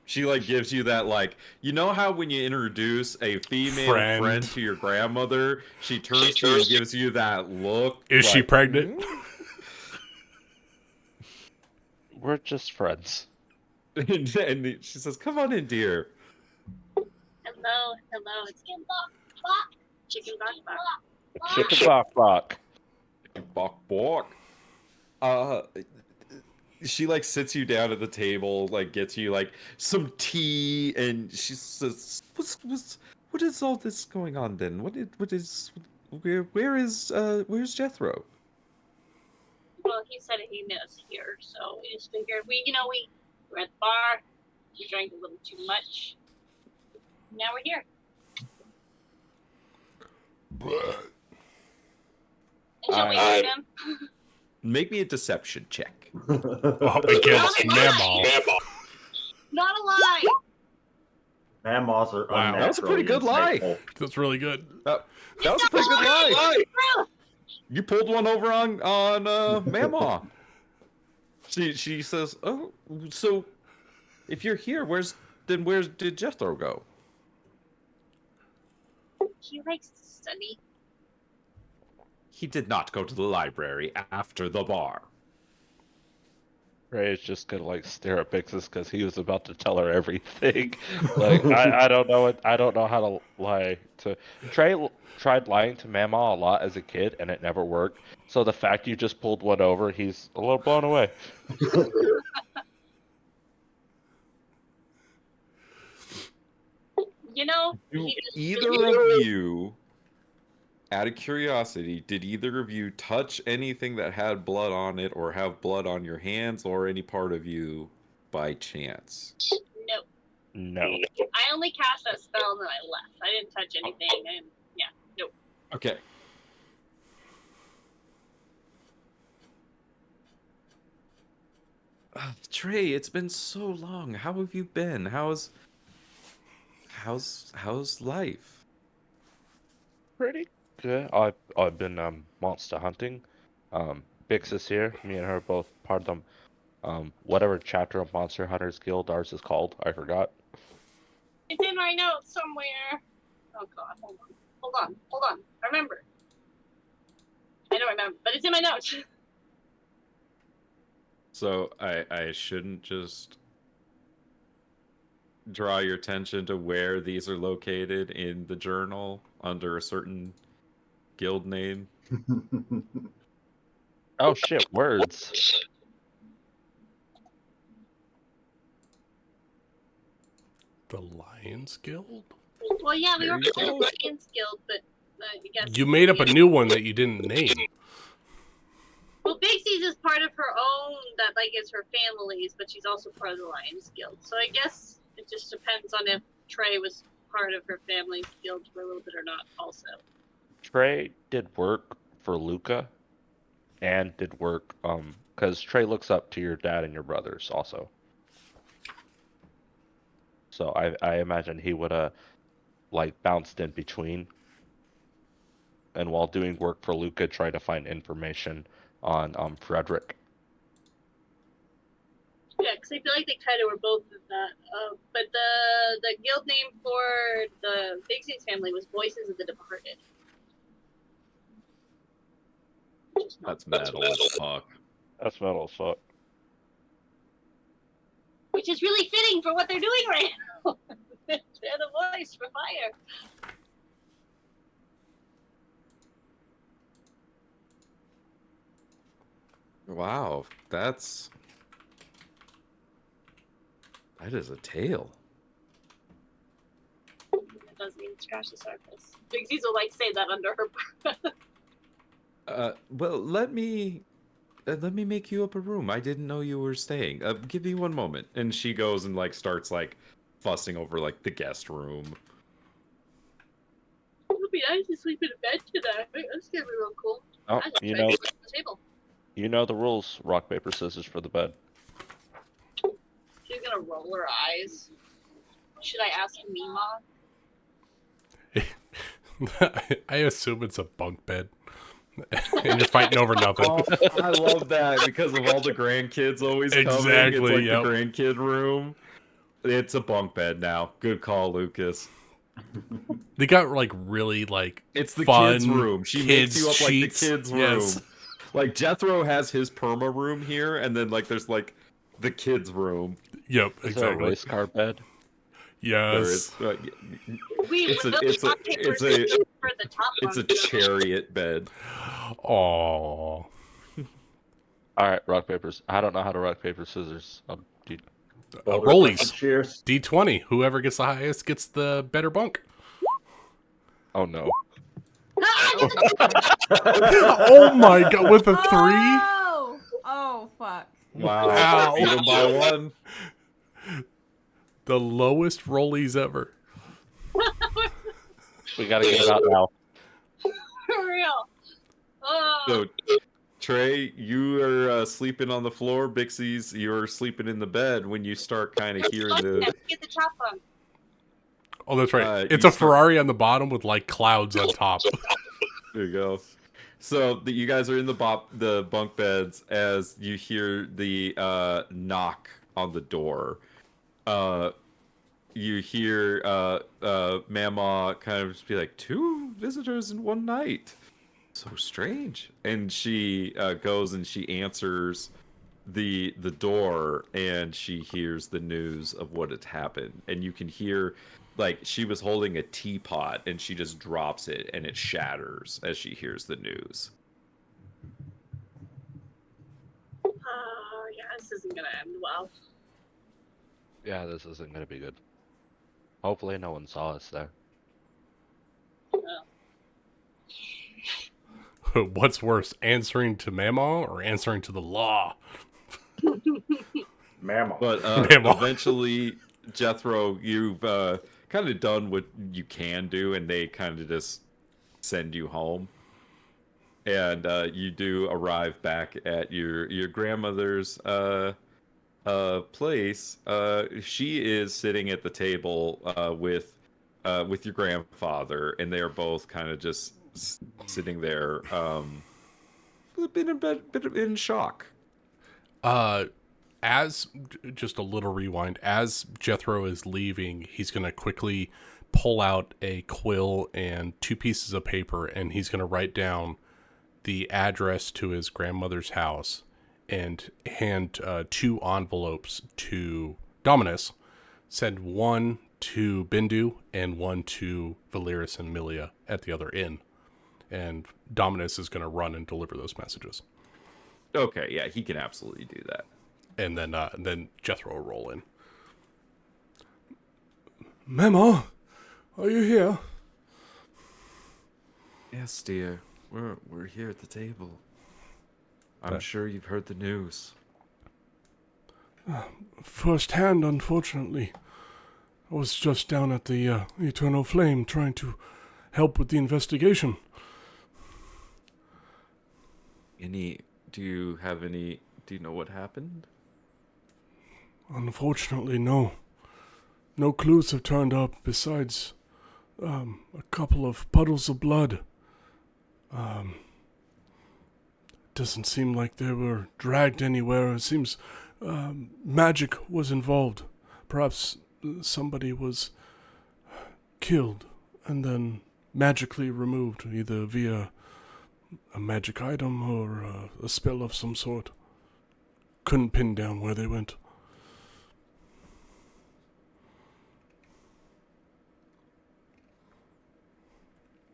Speaker 1: She, like, gives you that, like... You know how when you introduce a female friend to your grandmother, she turns to you and gives you that look?
Speaker 3: Is she pregnant?
Speaker 4: We're just friends.
Speaker 1: And she says, come on in, dear.
Speaker 5: Hello, it's Kim Bok. Chicken Bok.
Speaker 4: Chicken bok.
Speaker 1: Bok. She like sits you down at the table, like gets you like some tea, and she says, "What is all this going on then? Where's Jethro?"
Speaker 5: Well, he said he knows here, so we just figured we're at the bar. We drank a little too much. Now we're here. And shall we meet him?
Speaker 1: Make me a deception check.
Speaker 3: Against Mama.
Speaker 5: Not a lie.
Speaker 2: Mammas are
Speaker 3: Wow.
Speaker 1: That was a pretty good lie.
Speaker 2: insightful.
Speaker 3: That's really good.
Speaker 1: That was a pretty good lie. You pulled one over on Mama. She says, "Oh, so if you're here, where did Jethro go?"
Speaker 5: He likes to study.
Speaker 1: He did not go to the library after the bar.
Speaker 4: Ray's just gonna like stare at Pixis because he was about to tell her everything. Like I don't know how to lie to Trey. Tried lying to Mama a lot as a kid, and it never worked. So the fact you just pulled one over, he's a little blown away.
Speaker 1: Either of you, out of curiosity, did either of you touch anything that had blood on it, or have blood on your hands, or any part of you by chance?
Speaker 5: Nope.
Speaker 4: No.
Speaker 5: I only cast that spell and then I left. I didn't touch anything, and nope.
Speaker 1: Okay. Trey, it's been so long. How have you been? How's life?
Speaker 4: Pretty good. I've been monster hunting. Bix is here. Me and her are both part of the whatever chapter of Monster Hunters Guild ours is called. I forgot.
Speaker 5: It's in my notes somewhere. Oh god, hold on. I remember. I don't remember, but it's in my notes.
Speaker 1: So I shouldn't just draw your attention to where these are located in the journal under a certain guild name.
Speaker 4: Oh shit, words.
Speaker 3: The Lions Guild?
Speaker 5: Well, yeah, we
Speaker 1: There
Speaker 5: were
Speaker 1: you
Speaker 5: playing
Speaker 1: go.
Speaker 5: Lions Guild, but I guess.
Speaker 3: You made up a new one that you didn't name.
Speaker 5: Well, Big C's is part of her own that like is her family's, but she's also part of the Lions Guild. So I guess it just depends on if Trey was part of her family's guild for a little bit or not. Also,
Speaker 4: Trey did work for Luca, and did work because Trey looks up to your dad and your brothers also. So I imagine he would have like bounced in between, and while doing work for Luca, try to find information on Frederick.
Speaker 5: yeah, because I feel like they kind of were both in that. But the guild name for the Big C's family was Voices of the Departed.
Speaker 1: That's metal as fuck.
Speaker 4: That's metal as fuck.
Speaker 5: Which is really fitting for what they're doing right now. They're the voice for fire.
Speaker 1: Wow, that is a tale.
Speaker 5: It doesn't even scratch the surface. Big C's will like say that under her breath.
Speaker 1: Well, let me make you up a room. I didn't know you were staying. Give me one moment. And she goes and like starts like fussing over like the guest room.
Speaker 5: It would be nice to sleep in a bed tonight. That's gonna be real cool.
Speaker 4: Oh,
Speaker 5: I just
Speaker 4: you
Speaker 5: tried
Speaker 4: know,
Speaker 5: to sleep on the table.
Speaker 4: you know the rules. Rock, paper, scissors for the bed.
Speaker 5: She's gonna roll her eyes. Should I ask Mima?
Speaker 3: I assume it's a bunk bed. And you're fighting over nothing.
Speaker 1: Oh, I love that because of all the grandkids always coming. It's
Speaker 3: Exactly,
Speaker 1: like
Speaker 3: yep.
Speaker 1: the grandkid room. It's a bunk bed now. Good call, Lucas.
Speaker 3: They got like really like
Speaker 1: It's the
Speaker 3: fun
Speaker 1: kids' room. She makes you up
Speaker 3: sheets.
Speaker 1: like the kids' room.
Speaker 3: Yes.
Speaker 1: Like Jethro has his perma room here, and then like there's like the kids' room.
Speaker 3: Yep,
Speaker 4: Is there a
Speaker 3: exactly.
Speaker 4: race car bed?
Speaker 3: Yes.
Speaker 5: We
Speaker 1: It's a chariot bed.
Speaker 3: Oh.
Speaker 4: All right, rock, papers. I don't know how to rock, paper, scissors.
Speaker 3: Rollies.
Speaker 2: Cheers.
Speaker 3: D20. Whoever gets the highest gets the better bunk.
Speaker 4: Oh no.
Speaker 3: Oh my god, with a 3?
Speaker 9: Oh, fuck.
Speaker 1: Wow.
Speaker 3: Wow.
Speaker 1: Beat him by one.
Speaker 3: The lowest rollies ever.
Speaker 4: We gotta get it out now.
Speaker 5: For real. Oh.
Speaker 1: So, Trey, you are sleeping on the floor. Bixie's, you're sleeping in the bed when you start kind of hearing the...
Speaker 5: Get the chop on.
Speaker 3: Oh, that's right. It's
Speaker 1: you
Speaker 3: a Ferrari on the bottom with like clouds on top.
Speaker 1: There you go. So you guys are in the bunk beds as you hear the knock on the door. You hear Mama kind of just be like, 2 visitors in one night. So strange. And she goes and she answers the door, and she hears the news of what had happened. And you can hear, like, she was holding a teapot, and she just drops it, and it shatters as she hears the news.
Speaker 5: Oh, yeah, this isn't gonna end well.
Speaker 4: Yeah, this isn't gonna be good. Hopefully no one saw us there.
Speaker 3: What's worse, answering to Mama or answering to the law?
Speaker 2: Mama.
Speaker 1: But
Speaker 3: Mama.
Speaker 1: eventually, Jethro, you've kind of done what you can do, and they kind of just send you home. And you do arrive back at your grandmother's place. She is sitting at the table with your grandfather, and they are both kind of just sitting there, in shock.
Speaker 3: As just a little rewind, as Jethro is leaving, he's gonna quickly pull out a quill and 2 pieces of paper, and he's gonna write down the address to his grandmother's house and hand 2 envelopes to Dominus. Send one to Bindu and one to Valeris and Milia at the other inn. And Dominus is going to run and deliver those messages.
Speaker 1: Okay, yeah, he can absolutely do that.
Speaker 3: And then Jethro will roll in.
Speaker 10: Mama, are you here?
Speaker 1: Yes, dear. We're here at the table. I'm
Speaker 3: That-
Speaker 1: sure you've heard the news.
Speaker 10: Firsthand, unfortunately. I was just down at the Eternal Flame trying to help with the investigation.
Speaker 1: Do you know what happened?
Speaker 10: Unfortunately, no. No clues have turned up besides a couple of puddles of blood. Doesn't seem like they were dragged anywhere. It seems magic was involved. Perhaps somebody was killed and then magically removed, either via a magic item or a spell of some sort. Couldn't pin down where they went.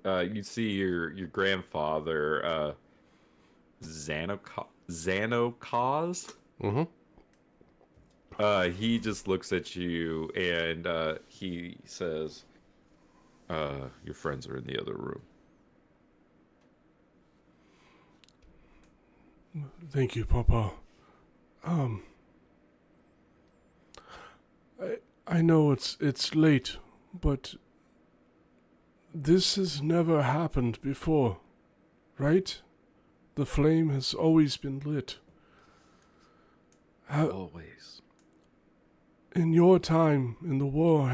Speaker 1: You see your grandfather, Xanokaz.
Speaker 3: Mm-hmm.
Speaker 1: He just looks at you and he says, "Your friends are in the other room."
Speaker 10: Thank you, Papa. I know it's late, but this has never happened before, right? The flame has always been lit.
Speaker 1: Always.
Speaker 10: In your time in the war,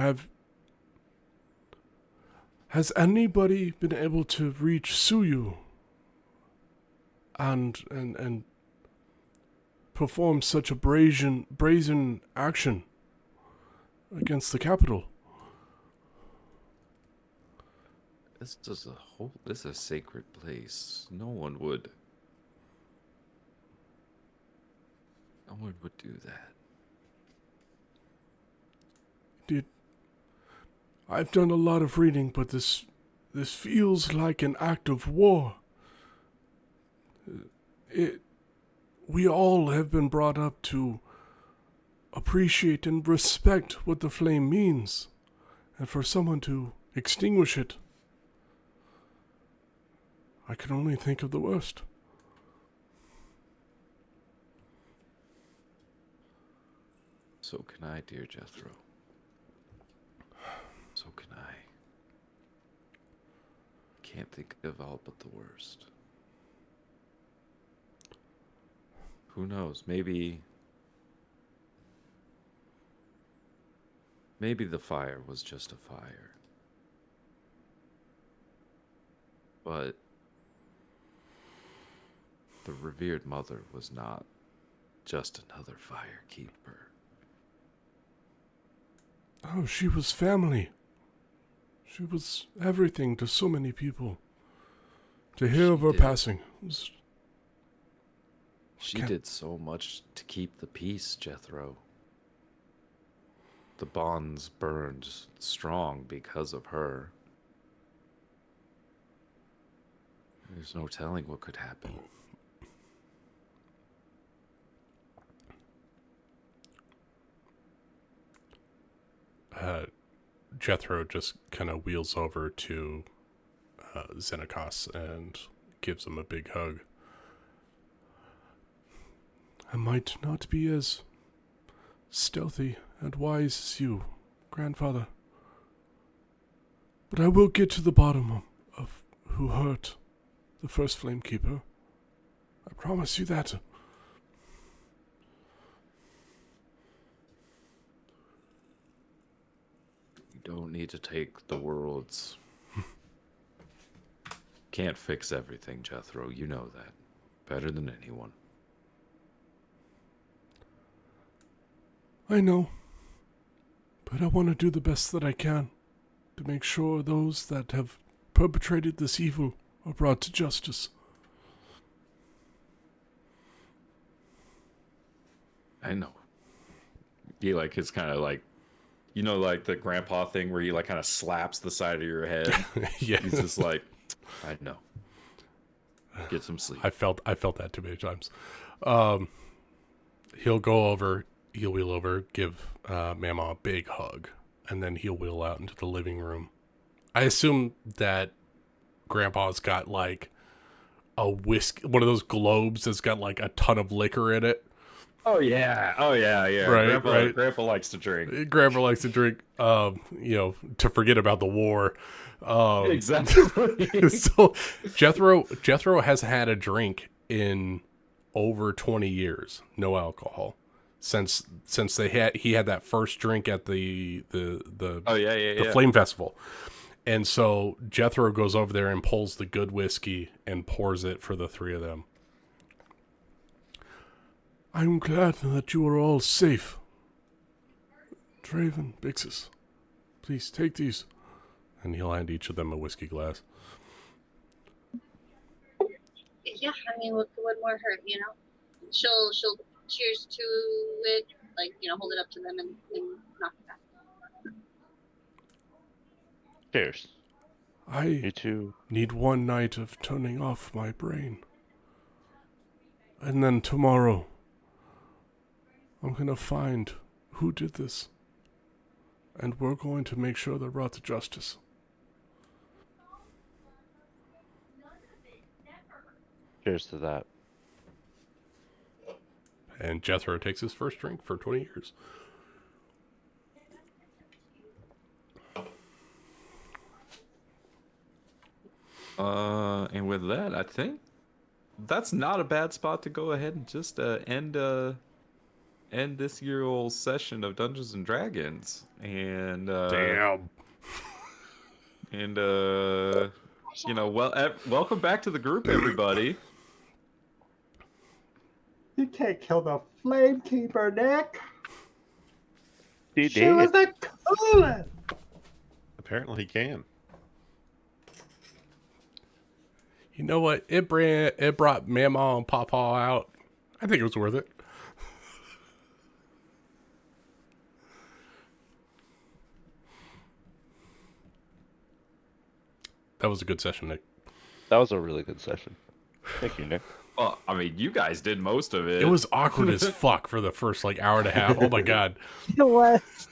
Speaker 10: has anybody been able to reach Suyu and perform such a brazen action against the capital?
Speaker 1: This is a sacred place. No one would do that.
Speaker 10: I've done a lot of reading, but this feels like an act of war. We all have been brought up to appreciate and respect what the flame means, and for someone to extinguish it, I can only think of the worst.
Speaker 1: So can I, dear Jethro. So can I. Can't think of all but the worst. Who knows? Maybe the fire was just a fire. But the revered mother was not just another fire keeper.
Speaker 10: Oh, she was family. She was everything to so many people. To hear of her passing was...
Speaker 1: She did so much to keep the peace, Jethro. The bonds burned strong because of her. There's no telling what could happen.
Speaker 3: Jethro just kind of wheels over to Xenakos and gives him a big hug.
Speaker 10: I might not be as stealthy and wise as you, grandfather, but I will get to the bottom of who hurt the first Flamekeeper. I promise you that.
Speaker 1: You don't need to take the world's... Can't fix everything, Jethro. You know that. Better than anyone.
Speaker 10: I know, but I want to do the best that I can to make sure those that have perpetrated this evil are brought to justice.
Speaker 1: I know. He like is kind of like, you know, like the grandpa thing where he like kind of slaps the side of your head.
Speaker 3: Yeah.
Speaker 1: He's just like, I know. Get some sleep.
Speaker 3: I felt that too many times. He'll wheel over, give Mama a big hug, and then he'll wheel out into the living room. I assume that Grandpa's got like a whisk, one of those globes that's got like a ton of liquor in it.
Speaker 1: Oh yeah.
Speaker 3: Right, right.
Speaker 1: Grandpa likes to drink.
Speaker 3: Grandpa likes to drink, to forget about the war.
Speaker 1: Exactly.
Speaker 3: So Jethro hasn't had a drink in over 20 years, no alcohol, since he had that first drink at the Flame Festival. And so Jethro goes over there and pulls the good whiskey and pours it for the three of them.
Speaker 10: I'm glad that you are all safe. Draven, Bixus, please take these.
Speaker 3: And he'll hand each of them a whiskey glass.
Speaker 5: Yeah, I mean, what more hurt, you know? She'll cheers to it, like, you know, hold it up to them and knock it back.
Speaker 4: Cheers.
Speaker 10: I
Speaker 4: You too.
Speaker 10: need one night of turning off my brain. And then tomorrow, I'm gonna find who did this. And we're going to make sure they're brought to justice.
Speaker 4: Cheers to that.
Speaker 3: And Jethro takes his first drink for 20 years.
Speaker 1: And with that, I think that's not a bad spot to go ahead and just end this year's session of Dungeons and Dragons. And
Speaker 3: Damn.
Speaker 1: And welcome back to the group, everybody.
Speaker 2: You can't kill the Flame Keeper, Nick.
Speaker 4: He
Speaker 2: She was the coolest.
Speaker 8: Apparently he can.
Speaker 3: You know what? It brought Mama and Papa out. I think it was worth it. That was a good session, Nick.
Speaker 4: That was a really good session. Thank you, Nick.
Speaker 1: Well, I mean, you guys did most of it.
Speaker 3: It was awkward as fuck for the first hour and a half. Oh my god.
Speaker 6: It was.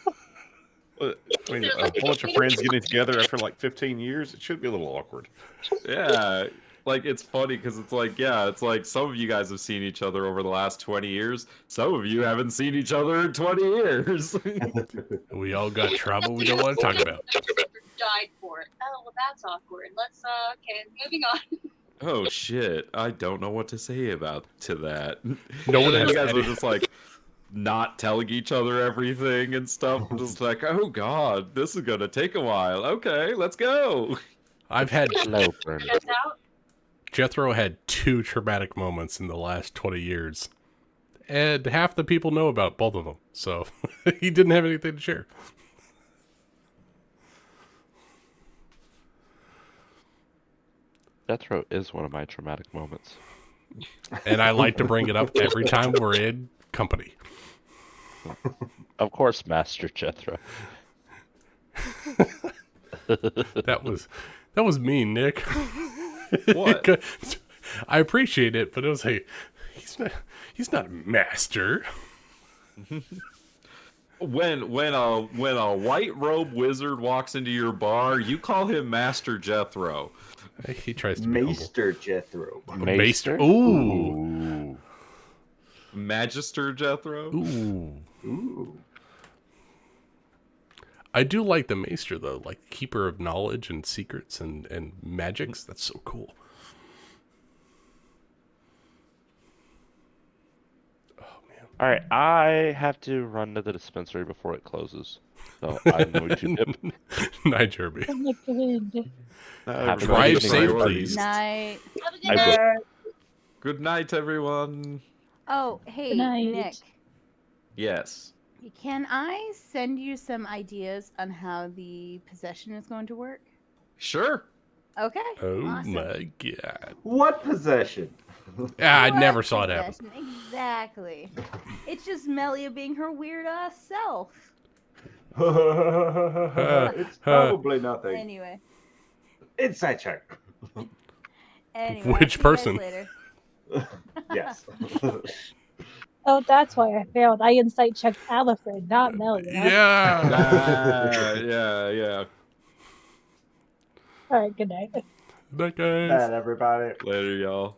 Speaker 8: I mean, a whole bunch of friends getting together after 15 years, it should be a little awkward.
Speaker 1: Yeah. Like, it's funny because it's like some of you guys have seen each other over the last 20 years. Some of you haven't seen each other in 20 years.
Speaker 3: We all got trouble we don't want to talk about.
Speaker 5: Died for it. Oh, well, that's awkward. Let's, okay, moving on.
Speaker 1: Oh, shit. I don't know what to say to that.
Speaker 3: No one has
Speaker 1: You guys
Speaker 3: any-
Speaker 1: were just like not telling each other everything and stuff. Just like, oh, God, this is going to take a while. Okay, let's go.
Speaker 3: I've had
Speaker 4: Slow burn.
Speaker 5: Gets out.
Speaker 3: Jethro had 2 traumatic moments in the last 20 years. And half the people know about both of them. So he didn't have anything to share.
Speaker 4: Jethro is one of my traumatic moments.
Speaker 3: And I like to bring it up every time we're in company.
Speaker 4: Of course, Master Jethro.
Speaker 3: That was mean, Nick.
Speaker 1: What?
Speaker 3: I appreciate it, but it was like he's not a master.
Speaker 1: When a white robe wizard walks into your bar, you call him Master Jethro.
Speaker 3: He tries to be humble.
Speaker 2: Maester Jethro.
Speaker 3: Maester. Ooh.
Speaker 4: Ooh.
Speaker 1: Magister Jethro.
Speaker 3: Ooh. I do like the Maester though, like keeper of knowledge and secrets and magics. That's so cool. Oh man.
Speaker 4: All right, I have to run to the dispensary before it closes. So I'm going to dip.
Speaker 3: Night, Jeremy.
Speaker 6: Oh my god.
Speaker 4: Have a
Speaker 3: Drive
Speaker 4: good evening,
Speaker 3: safe,
Speaker 4: everybody.
Speaker 3: please.
Speaker 9: Night.
Speaker 5: Have a good
Speaker 4: I
Speaker 5: night.
Speaker 4: will.
Speaker 1: Good night, everyone.
Speaker 9: Oh, hey,
Speaker 6: Good night.
Speaker 9: Nick.
Speaker 1: Yes.
Speaker 9: Can I send you some ideas on how the possession is going to work?
Speaker 1: Sure.
Speaker 9: Okay.
Speaker 3: Oh
Speaker 9: awesome.
Speaker 3: my god.
Speaker 2: What possession?
Speaker 3: I
Speaker 9: What
Speaker 3: never saw it happen.
Speaker 9: possession? Exactly. It's just Melia being her weird ass self.
Speaker 2: It's probably nothing.
Speaker 9: Anyway.
Speaker 2: Inside check.
Speaker 9: Anyway.
Speaker 3: Which
Speaker 9: see you guys
Speaker 3: person?
Speaker 9: later.
Speaker 2: Yes.
Speaker 6: Oh, that's why I failed. I insight checked Alfred, not Melia.
Speaker 3: Yeah.
Speaker 1: Yeah.
Speaker 6: All right, good night.
Speaker 3: Night, guys.
Speaker 2: Bad, everybody.
Speaker 1: Later, y'all.